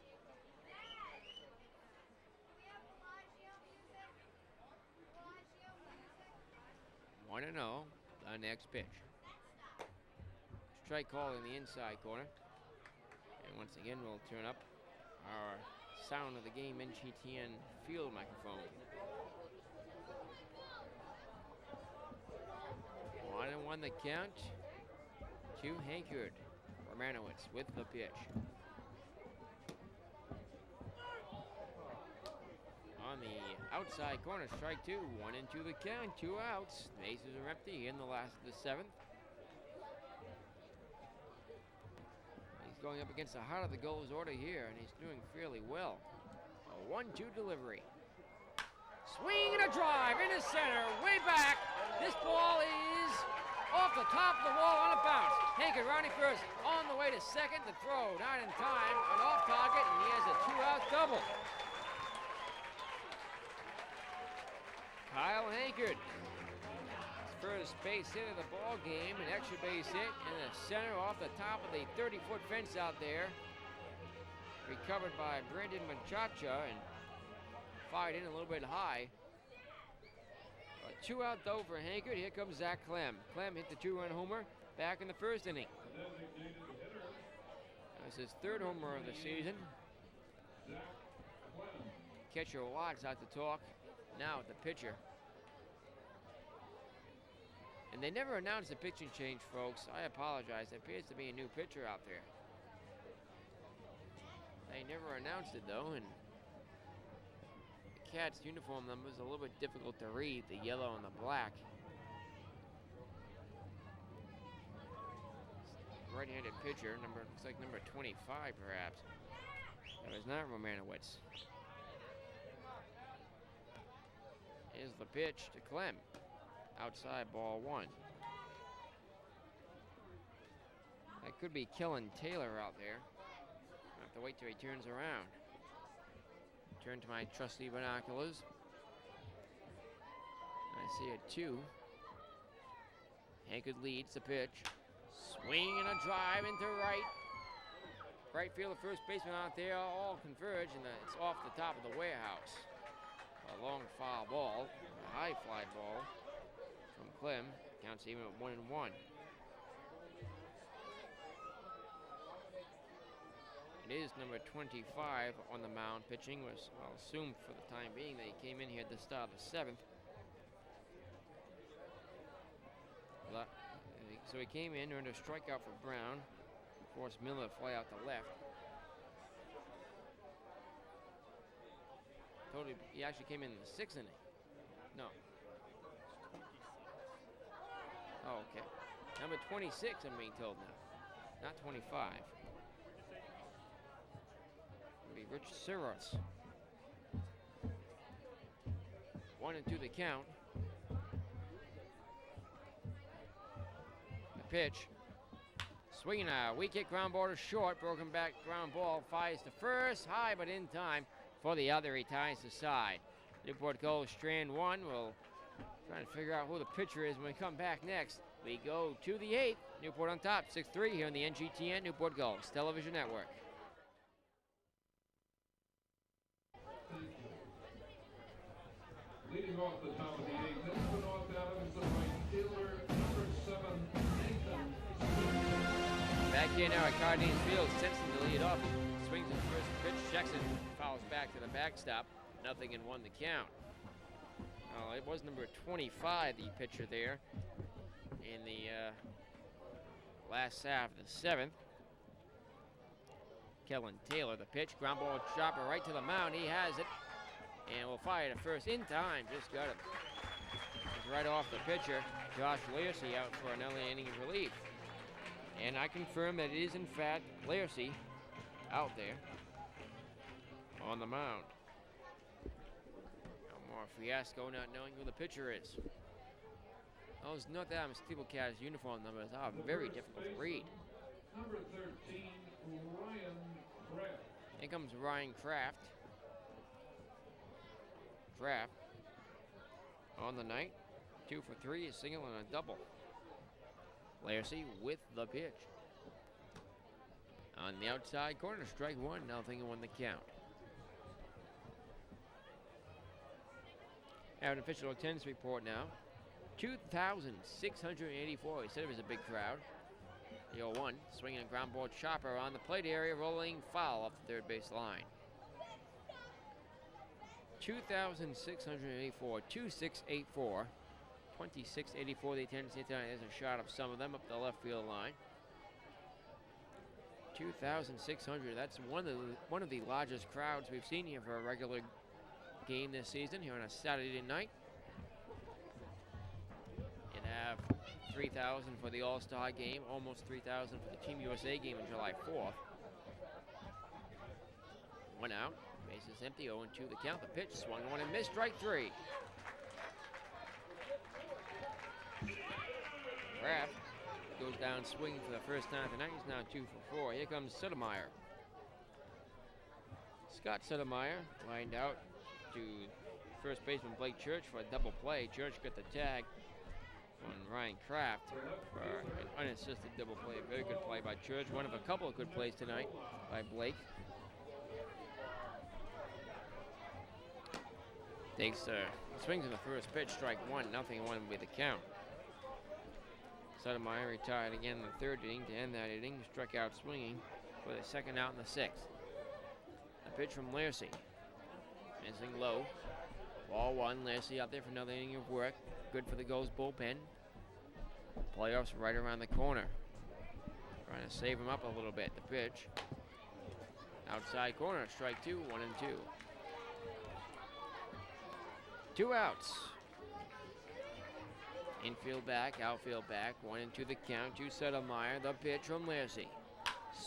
One and 0, the next pitch. Strike call in the inside corner. And once again, we'll turn up our sound of the game NGTN field microphone. 1-1 the count to Hankard. Romanowitz with the pitch. On the outside corner, strike 2. 1-2 the count, 2 outs. The bases are empty in the last of the 7th. He's going up against the heart of the Gulls order here, and he's doing fairly well. A 1-2 delivery. Swing and a drive into center, way back. This ball is off the top of the wall on a bounce. Hankard rounding first, on the way to second. The throw not in time, an off target, and he has a 2-out double. Kyle Hankard, his first base hit of the ball game, an extra base hit in the center off the top of the 30-foot fence out there. Recovered by Brandon Machacha and fired in a little bit high. A 2 out though for Hankard. Here comes Zach Clem. Clem hit the 2-run homer back in the first inning. That's his 3rd homer of the season. Catcher Watts out to talk. Now the pitcher. And they never announced the pitching change, folks. I apologize. There appears to be a new pitcher out there. They never announced it though, and the Cats' uniform number is a little bit difficult to read, the yellow and the black. Right-handed pitcher, looks like number 25 perhaps. That was not Romanowitz. Here's the pitch to Clem. Outside, ball 1. That could be Kellen Taylor out there. I have to wait till he turns around. Turn to my trusty binoculars. I see a 2. Hankard leads the pitch. Swing and a drive into right. Right field, the first baseman out there all converge, and it's off the top of the warehouse. A long foul ball, a high fly ball from Clem. Counts even at 1-1. It is number 25 on the mound pitching. I'll assume for the time being that he came in here at the start of the 7th. So he came in, earned a strikeout for Brown, forced Miller to fly out to left. He actually came in the 6th inning. No. Oh, okay. Number 26, I'm being told now. Not 25. It'll be Rich Siros. 1-2 the count. The pitch. Swinging a weak hit ground ball to short. Broken back ground ball. Fires to first. High, but in time for the other. He ties the side. Newport Gulls strand 1. We'll try to figure out who the pitcher is when we come back next. We go to the 8th. Newport on top, 6-3 here on the NGTN Newport Gulls Television Network. Leading off the top of the 8th, Nelson off Adams, the right fielder, number 7, Nathan. Back here now at Cardines Field, Simpson to lead off. Swings his first pitch, checks it, fouls back to the backstop. 0-1 the count. It was number 25, the pitcher there, in the last half of the 7th. Kellen Taylor, the pitch, ground ball chopper right to the mound. He has it, and will fire to first in time. Just got it. It's right off the pitcher. Josh Laircy out for another inning of relief. And I confirm that it is in fact Laircy out there on the mound. No more fiasco not knowing who the pitcher is. Those North Adams SteepleCats uniform numbers are very difficult to read. Number 13, Ryan Kraft. Here comes Ryan Kraft. Kraft on the night. 2 for 3, a single and a double. Laircy with the pitch. On the outside corner, strike 1, 0-1 the count. Have an official attendance report now. 2,684. He said it was a big crowd. The 0-1, swinging a ground ball chopper on the plate area, rolling foul off the third base line. 2,684, 2,684. 2684 the attendance here tonight. There's a shot of some of them up the left field line. 2,600. That's one of the largest crowds we've seen here for a regular game this season here on a Saturday night. You'd have 3,000 for the All-Star game, almost 3,000 for the Team USA game on July 4th. 1 out, bases empty, 0-2 the count. The pitch swung on and missed, strike 3. Kraft goes down swinging for the first time tonight. He's now 2 for 4. Here comes Sotomayor. Scott Sotomayor lined out to first baseman Blake Church for a double play. Church got the tag on Ryan Kraft for an unassisted double play. A very good play by Church. One of a couple of good plays tonight by Blake. Takes swings in the first pitch, strike one, nothing, one will be the count. Sotomayor retired again in the third inning to end that inning, struck out swinging for the second out in the sixth. A pitch from Lacy, missing low. Ball one, Lacy out there for another inning of work. Good for the Gulls bullpen. Playoffs right around the corner. Trying to save him up a little bit. The pitch. Outside corner, strike two, 1-2. 2 outs. Infield back, outfield back, 1-2 the count to Sotomayor. The pitch from Lacy.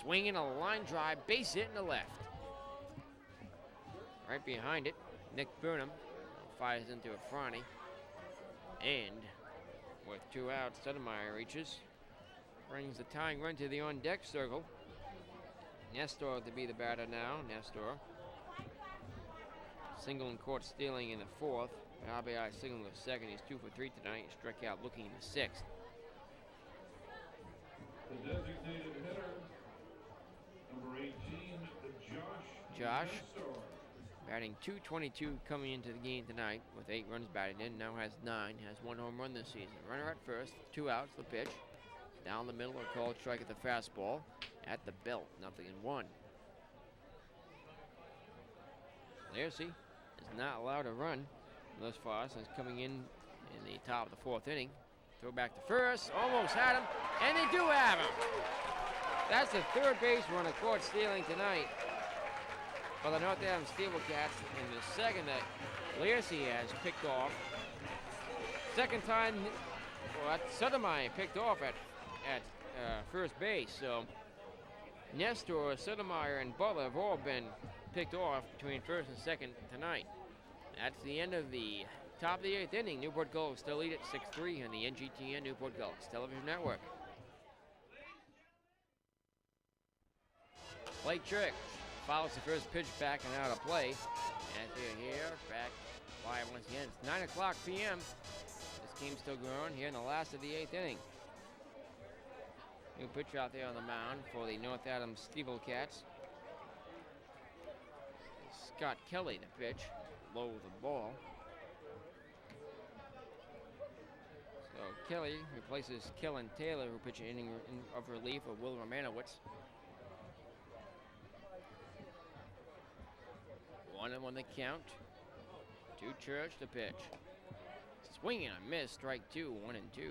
Swinging a line drive, base hit in the left. Right behind it, Nick Burnham fires into a Franti. And with 2 outs, Sotomayor reaches. Brings the tying run to the on-deck circle. Nestor to be the batter now. Nestor. Single and caught stealing in the fourth. RBI single in the second. He's 2 for 3 tonight. He struck out looking in the sixth. The designated hitter, number 18, Josh. Batting .222 coming into the game tonight with 8 runs batted in. Now has 9. Has 1 home run this season. Runner at first. 2 outs. The pitch. Down the middle, a called strike at the fastball. At the belt, 0-1. Lacy is not allowed to run thus far since coming in the top of the fourth inning. Throw back to first, almost had him, and they do have him. That's the third base runner caught stealing tonight for the North Adams SteepleCats, and the second that Lacy has picked off. Second time, well, Sotomayor picked off at first base, so Nestor, Sotomayor, and Butler have all been picked off between first and second tonight. That's the end of the top of the 8th inning. Newport Gulls still lead at 6-3 on the NGTN Newport Gulls Television Network. Blake Trick follows the first pitch back and out of play. As they're here, back live once again. It's 9 o'clock p.m. This game's still going here in the last of the 8th inning. New pitcher out there on the mound for the North Adams SteepleCats. Scott Kelly to pitch. Low with the ball. So Kelly replaces Kellen Taylor, who pitched an inning of relief of Will Romanowitz. 1-1 the count. To Church to pitch. Swinging a miss, strike two, 1-2.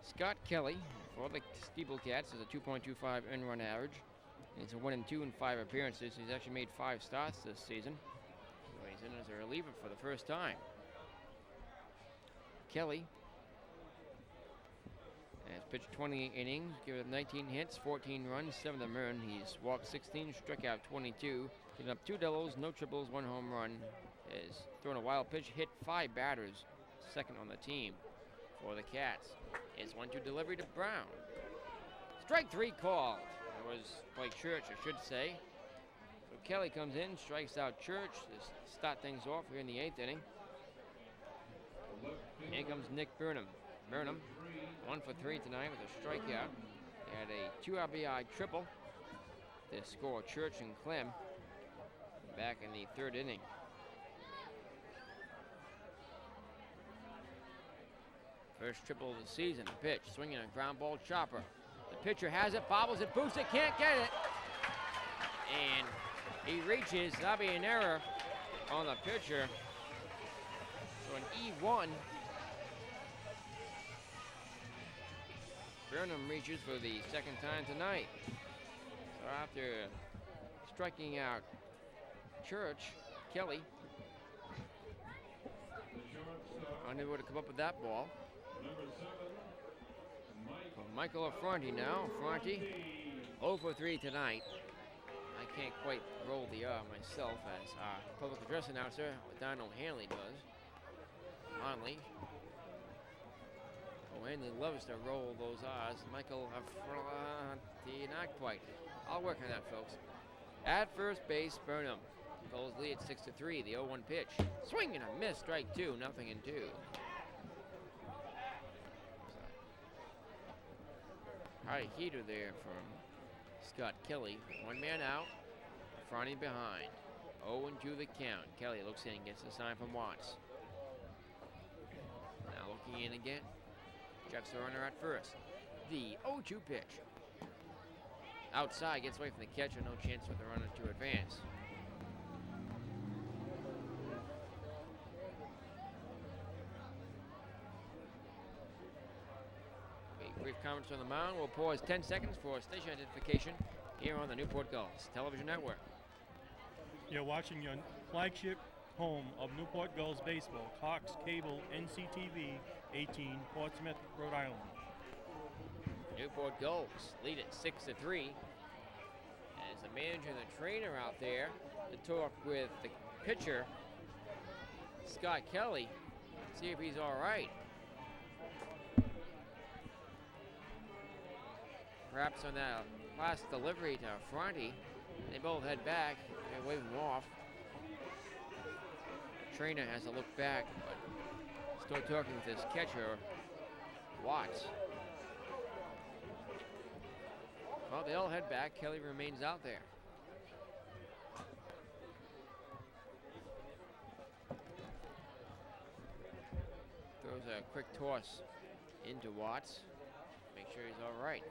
Scott Kelly for the SteepleCats is a 2.25 earned run average. He's a 1-2 in 5 appearances. He's actually made 5 starts this season. So he's in as a reliever for the first time. Kelly has pitched 28 innings, given up 19 hits, 14 runs, 7 of them earned. He's walked 16, struck out 22, given up 2 doubles, no triples, 1 home run. Has thrown a wild pitch, hit 5 batters, second on the team for the Cats. Is 1-2 delivery to Brown. Strike 3 called. That was Blake Church, I should say. So Kelly comes in, strikes out Church to start things off here in the 8th inning. Here comes Nick Burnham. Burnham, 1 for 3 tonight with a strikeout. He had a 2 RBI triple to score Church and Clem back in the 3rd inning. First triple of the season. The pitch, swinging a ground ball chopper. The pitcher has it, bobbles it, boosts it, can't get it. And he reaches. That'll be an error on the pitcher. So an E1. Burnham reaches for the second time tonight. So after striking out Church, Kelly unable to come up with that ball. Michael Affronti now. Affronti 0 for 3 tonight. I can't quite roll the R myself as our public address announcer, Don O'Hanley, does. Only. O'Hanley loves to roll those R's. Michael Affronti, not quite. I'll work on that, folks. At first base, Burnham. Gulls lead at 6-3. The 0-1 pitch. Swing and a miss. Strike 2. 0-2. High heater there from Scott Kelly. 1 man out. Affronti behind. 0-2 the count. Kelly looks in, gets the sign from Watts. Now looking in again. Checks the runner at first. The 0-2 pitch. Outside, gets away from the catcher. No chance for the runner to advance. A brief comments on the mound. We'll pause 10 seconds for station identification here on the Newport Gulls Television Network. You're watching your flagship home of Newport Gulls baseball, Cox Cable NCTV 18, Portsmouth, Rhode Island. Newport Gulls lead it 6-3. As the manager and the trainer out there to talk with the pitcher, Scott Kelly, see if he's all right. Perhaps on that last delivery to Fronti, they both head back and wave him off. Trainer has to look back, but still talking with his catcher, Watts. Well, they all head back. Kelly remains out there. Throws a quick toss into Watts. Make sure he's all right.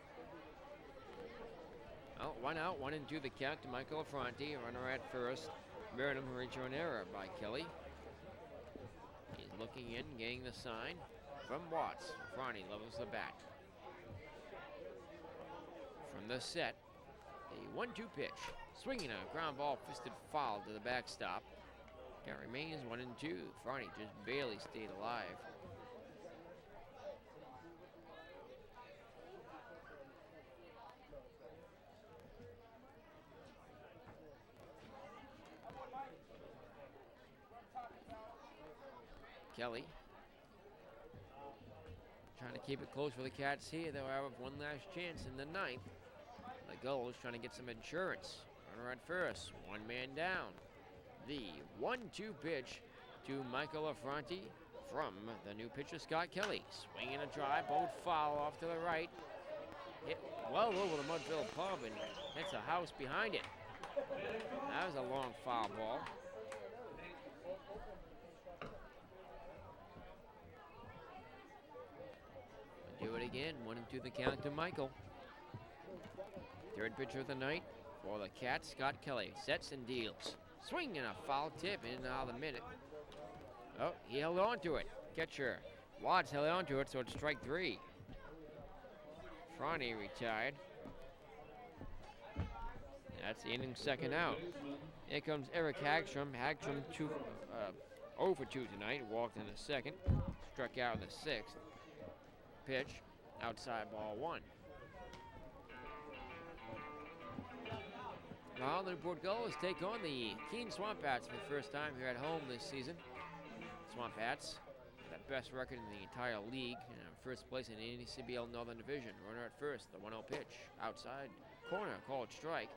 Oh, 1 out, 1-2 the count to Michael Affronti. Runner at first. Burnham reach an error by Kelly. He's looking in, getting the sign from Watts. Affronti levels the bat. From the set, a 1-2 pitch. Swinging a ground ball, fisted foul to the backstop. Count remains 1-2. Affronti just barely stayed alive. Kelly trying to keep it close for the Cats here. They'll have one last chance in the ninth. The Gulls trying to get some insurance. Runner at first, one man down. The 1-2 pitch to Michael Affronti from the new pitcher Scott Kelly. Swinging a drive, both foul off to the right. Hit well over the Mudville pub and hits a house behind it. That was a long foul ball. Do it again, 1-2 the count to Michael. Third pitcher of the night for the Cats, Scott Kelly. Sets and deals. Swinging a foul tip in and out of the minute. Oh, he held on to it. Catcher Watts held on to it, so it's strike 3. Fronti retired. That's the inning's second out. Here comes Eric Hagstrom. Hagstrom 0 for 2 tonight. Walked in the second. Struck out in the sixth. Pitch, outside ball 1. Well, the Newport Gulls take on the Keene Swamp Bats for the first time here at home this season. Swamp Bats, the best record in the entire league, first place in the NCBL Northern Division. Runner at first, the 1-0 pitch, outside corner, called strike.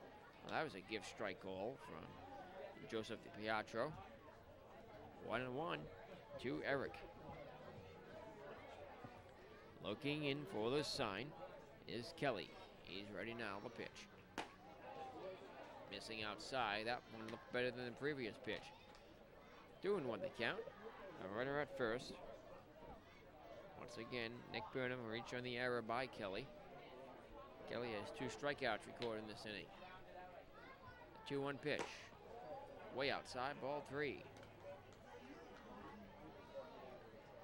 Well, that was a give strike goal from Joseph DiPietro. 1-1 to Eric. Looking in for the sign is Kelly. He's ready now, the pitch. Missing outside. That one looked better than the previous pitch. 2-1 the count. A runner at first. Once again, Nick Burnham reached on the error by Kelly. Kelly has 2 strikeouts recorded in this inning. The 2-1 pitch. Way outside, ball 3.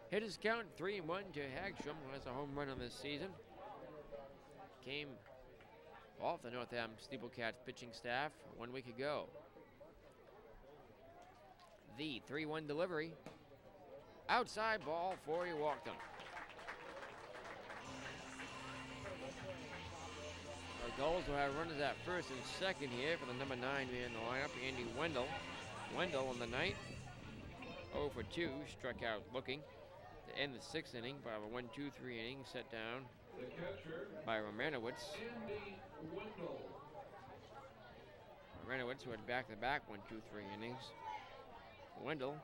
Hitters count 3-1 to Hagstrom, who has a home run on this season. Came off the Northam SteepleCats pitching staff 1 week ago. The 3-1 delivery. Outside ball, 4, he walked him. The Gulls will have runners at first and second here for the number 9 man in the lineup, Andy Wendell. Wendell on the night, 0 for 2, struck out looking to end the 6th inning by a 1-2-3 inning set down by Romanowitz. Romanowitz, who had back-to-back 1-2-3 innings. Wendell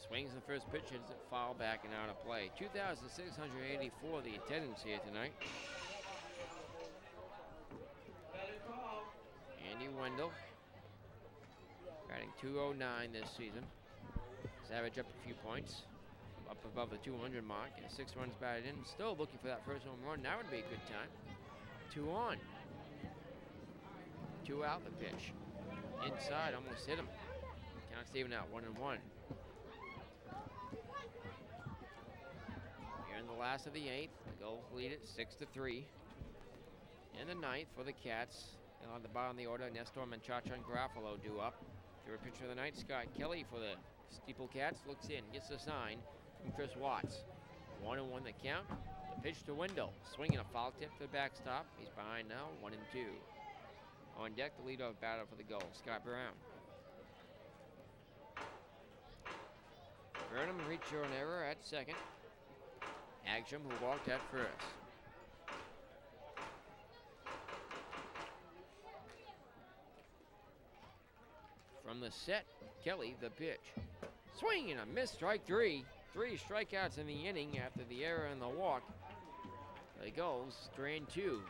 swings the first pitch, hits it foul back and out of play. 2,684 the attendance here tonight. Andy Wendell .209 this season. His average up a few points, up above the 200 mark, and 6 runs batted in. Still looking for that first home run. That would be a good time. 2 on. 2 out the pitch. Inside, almost hit him. Count's even out, 1-1. Here in the last of the 8th, the Gulls lead it 6-3. In the 9th for the Cats, and on the bottom of the order, Nestor Menchaca and Garofalo due up. Your pitcher of the night, Scott Kelly for the SteepleCats, looks in, gets the sign from Chris Watts. 1-1 the count. The pitch to Wendell, swinging a foul tip to the backstop. He's behind now, 1-2. On deck, the leadoff batter for the Gulls, Scott Brown. Burnham reached an error at second. Agsham, who walked at first. From the set, Kelly, the pitch. Swing and a miss, strike 3. 3 strikeouts in the inning after the error and the walk. The Gulls 3-2.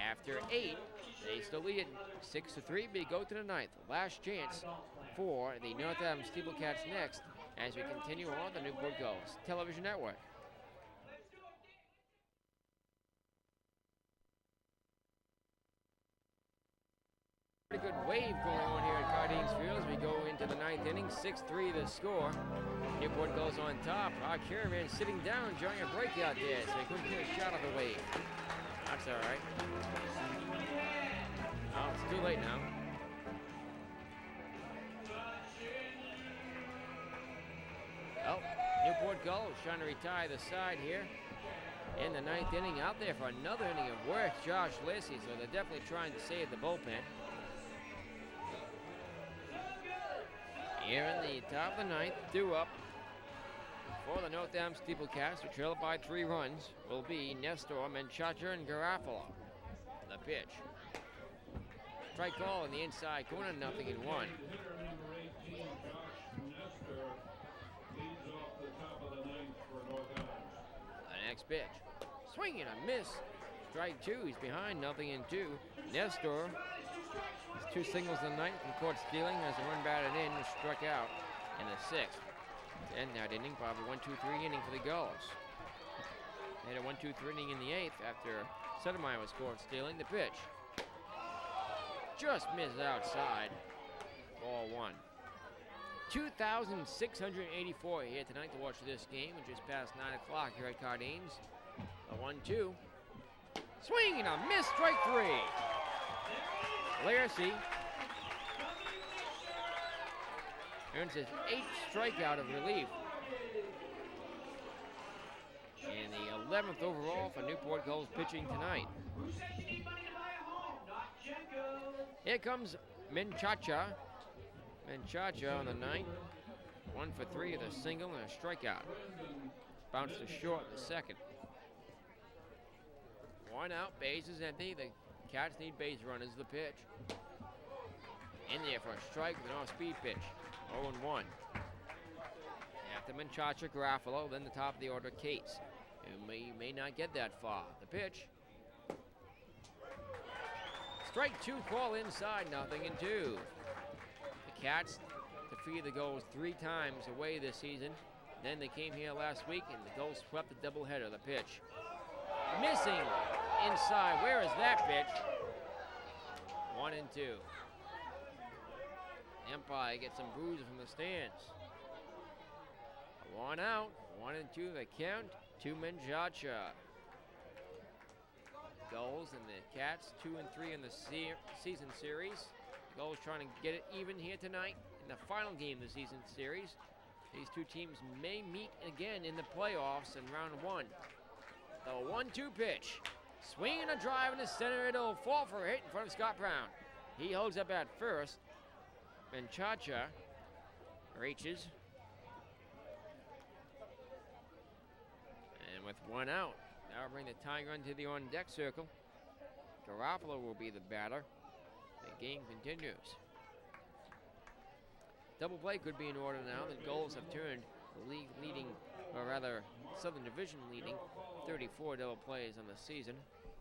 After 8, they still lead it 6-3, but go to the 9th. Last chance for the North Adams SteepleCats next as we continue on the Newport Gulls Television Network. Pretty good wave going on here at Cardines Field as we go into the 9th inning. 6-3 the score. Newport Gulls on top. Our cameraman sitting down enjoying a breakout there, so he couldn't get a shot of the wave. That's all right. Oh, it's too late now. Well, Newport Gulls trying to retire the side here in the 9th inning. Out there for another inning of work, Josh Lacey, so they're definitely trying to save the bullpen. Here in the top of the 9th, due up for the North Adams SteepleCats, who trail by 3 runs, will be Nestor, Menchaca, and Garofalo. The pitch. Strike call in the inside corner, 0-1. The next pitch. Swing and a miss. Strike 2. He's behind, 0-2. Nestor has 2 singles in the 9th and caught stealing as the run batted in and struck out in the 6th. And that inning, probably 1-2-3 inning for the Gulls. They had a 1-2-3 inning in the 8th after Sotomayor was caught stealing. The pitch. Just missed outside. Ball 1. 2,684 here tonight to watch this game. It's just past 9 o'clock here at Cardines. A 1-2. Swing and a miss, strike 3. Larsey earns his 8th strikeout of relief. And the 11th overall for Newport Gulls pitching tonight. Here comes Menchaca. Menchaca on the 9th. 1 for 3 with a single and a strikeout. Bounced to short in the 2nd. 1 out, bases empty. The Cats need base runners. The pitch. In there for a strike with an off-speed pitch. 0-1. After Menchaca, Garofalo, then the top of the order, Cates. You may not get that far. The pitch. Strike 2 call inside, 0-2. The Cats defeated the Gulls 3 times away this season. Then they came here last week and the Gulls swept the doubleheader. The pitch. Missing inside. Where is that pitch? 1-2. Empire gets some bruises from the stands. 1 out. 1-2 the count to Menchaca. Gulls and the Cats 2-3 in the season series. The Gulls trying to get it even here tonight in the final game of the season series. These 2 teams may meet again in the playoffs in round 1. The 1-2 pitch. Swing and a drive in the center. It'll fall for a hit in front of Scott Brown. He holds up at first. Menchaca reaches. And with 1 out, that'll bring the tying run to the on-deck circle. Garofalo will be the batter. The game continues. Double play could be in order now. The Gulls have turned the league leading, or rather Southern Division leading, 34 double plays on the season.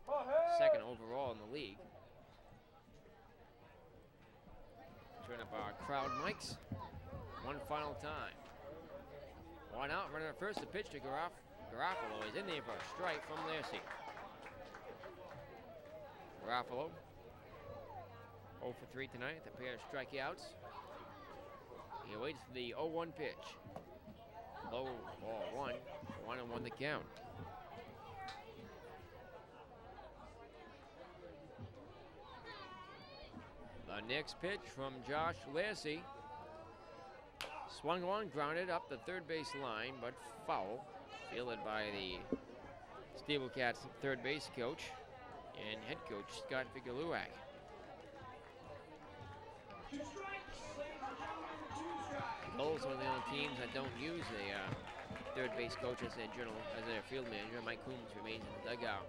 2nd overall in the league. turn up our crowd mics. One final time. One out, running at first. The pitch to Garofalo is in there for a strike from Lacy. Garofalo 0 for 3 tonight. The pair of strikeouts. He waits for the 0-1 pitch. Low ball 1. 1-1 the count. The next pitch from Josh Lacy. Swung on, grounded up the third base line, but foul. Fielded by the SteepleCats third base coach and head coach Scott Figueluac. Gulls one of the only teams that don't use a third base coach as their field manager. Mike Coombs remains in the dugout.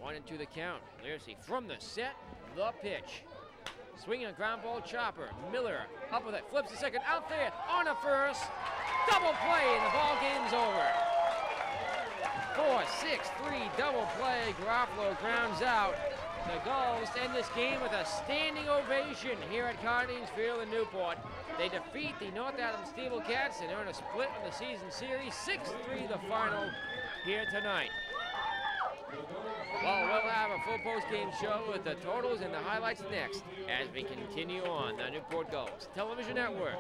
1-2 the count. Lacy from the set, the pitch. Swinging a ground ball chopper. Miller up with it, flips the second, out there, on a first. Double play, and the ball game's over. 4-6-3 double play. Garofalo grounds out. The Gulls end this game with a standing ovation here at Cardines Field in Newport. They defeat the North Adams SteepleCats and earn a split in the season series. 6-3 the final here tonight. Well, we'll have a full post-game show with the totals and the highlights next as we continue on the Newport Gulls Television Network.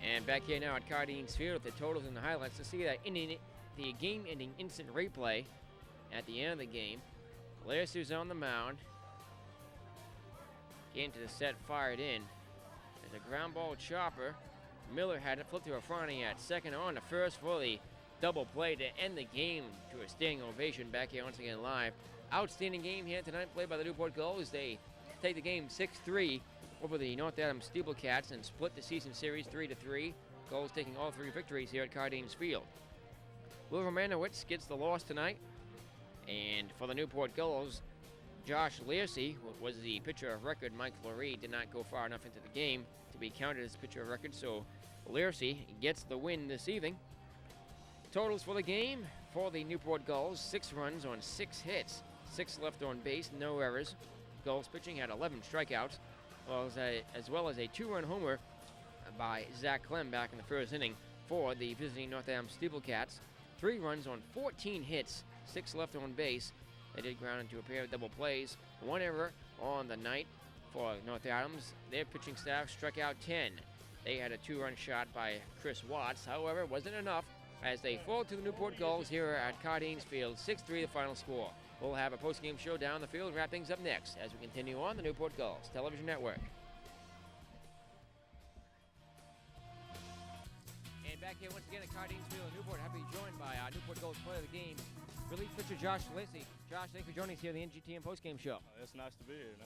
And back here now at Cardines Field with the totals and the highlights to see that the game-ending instant replay at the end of the game. Lacy's on the mound. Came to the set, fired in. There's a ground ball chopper. Miller had it flipped to Afrani at second, on the first for the double play to end the game to a standing ovation back here once again live. Outstanding game here tonight played by the Newport Gulls. They take the game 6-3 over the North Adams SteepleCats and split the season series 3-3. Gulls taking all 3 victories here at Cardines Field. Will Romanowitz gets the loss tonight. And for the Newport Gulls, Josh Lacy was the pitcher of record. Mike Fleury did not go far enough into the game to be counted as pitcher of record, so Lacy gets the win this evening. Totals for the game for the Newport Gulls: 6 runs on 6 hits, 6 left on base, no errors. Gulls pitching had 11 strikeouts, as well as a 2-run homer by Zach Clem back in the first inning for the visiting North Adams SteepleCats. 3 runs on 14 hits, 6 left on base. They did ground into a pair of double plays. 1 error on the night for North Adams. Their pitching staff struck out 10. They had a 2-run shot by Chris Watts. However, it wasn't enough as they fall to the Newport Gulls here at Cardines Field. 6-3 the final score. We'll have a post-game show down the field and wrap things up next as we continue on the Newport Gulls Television Network. And back here once again at Cardines Field in Newport, happy to be joined by our Newport Gulls player of the game, relief pitcher Josh Lacy. Josh, thanks for joining us here on the NGTM post-game show. It's nice to be here.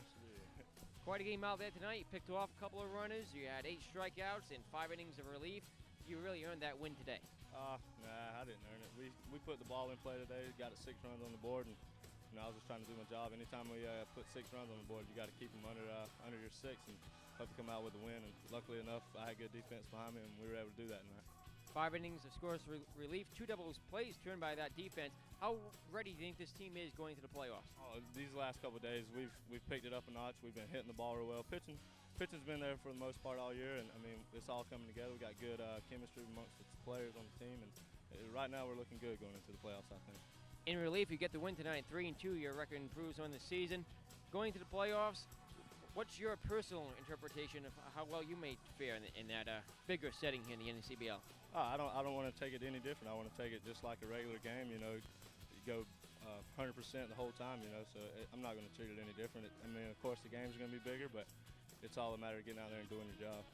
Quite a game out there tonight. You picked off a couple of runners. You had 8 strikeouts and 5 innings of relief. You really earned that win today. Nah, I didn't earn it. We put the ball in play today. Got it 6 runs on the board, and I was just trying to do my job. Anytime we put 6 runs on the board, you got to keep them under your 6 and hope to come out with a win. And luckily enough, I had good defense behind me, and we were able to do that tonight. 5 innings of scoreless relief, 2 doubles plays turned by that defense. How ready do you think this team is going to the playoffs? Oh, these last couple of days, we've picked it up a notch. We've been hitting the ball real well. Pitching's been there for the most part all year, and I mean it's all coming together. We got good chemistry amongst the players on the team, and right now we're looking good going into the playoffs, I think. In relief, you get the win tonight, 3-2. Your record improves on the season. Going to the playoffs, what's your personal interpretation of how well you may fare in that bigger setting here in the NCBL? I don't want to take it any different. I want to take it just like a regular game. You know, you go 100% the whole time. You know, so I'm not going to treat it any different. I mean, of course, the game's going to be bigger, but it's all a matter of getting out there and doing your job.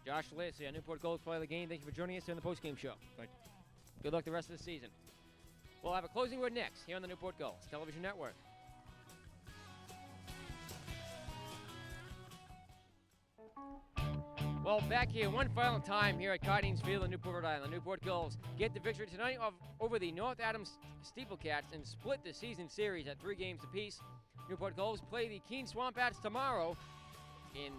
Josh Lacy, our Newport Gulls player of the game. Thank you for joining us here on the postgame show. Thank you. Good luck the rest of the season. We'll have a closing word next here on the Newport Gulls Television Network. Well, back here one final time here at Cardines Field in Newport, Rhode Island. The Newport Gulls get the victory tonight over the North Adams SteepleCats and split the season series at 3 games apiece. Newport Gulls play the Keene Swamp Bats tomorrow in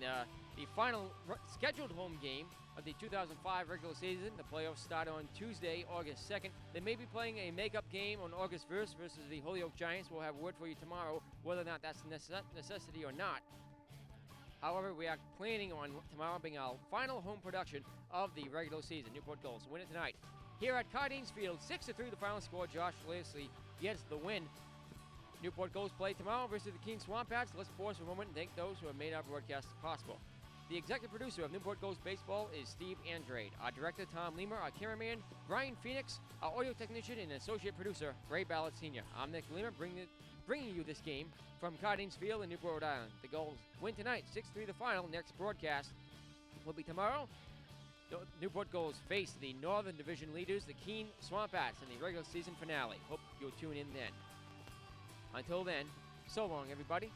The final scheduled home game of the 2005 regular season. The playoffs start on Tuesday, August 2nd. They may be playing a makeup game on August 1st versus the Holyoke Giants. We'll have word for you tomorrow whether or not that's a necessity or not. However, we are planning on tomorrow being our final home production of the regular season. Newport Gulls win it tonight. Here at Cardines Field, 6-3 the final score. Josh Lasley gets the win. Newport Gulls play tomorrow versus the Keene Swampats. Let's pause for a moment and thank those who have made our broadcast possible. The executive producer of Newport Gulls Baseball is Steve Andrade. Our director, Tom Lemer. Our cameraman, Brian Phoenix. Our audio technician and associate producer, Ray Ballard Sr. I'm Nick Lemer, bringing you this game from Cardines Field in Newport, Rhode Island. The Gulls win tonight, 6-3 the final. Next broadcast will be tomorrow. The Newport Gulls face the Northern Division leaders, the Keene Swampats, in the regular season finale. Hope you'll tune in then. Until then, so long, everybody.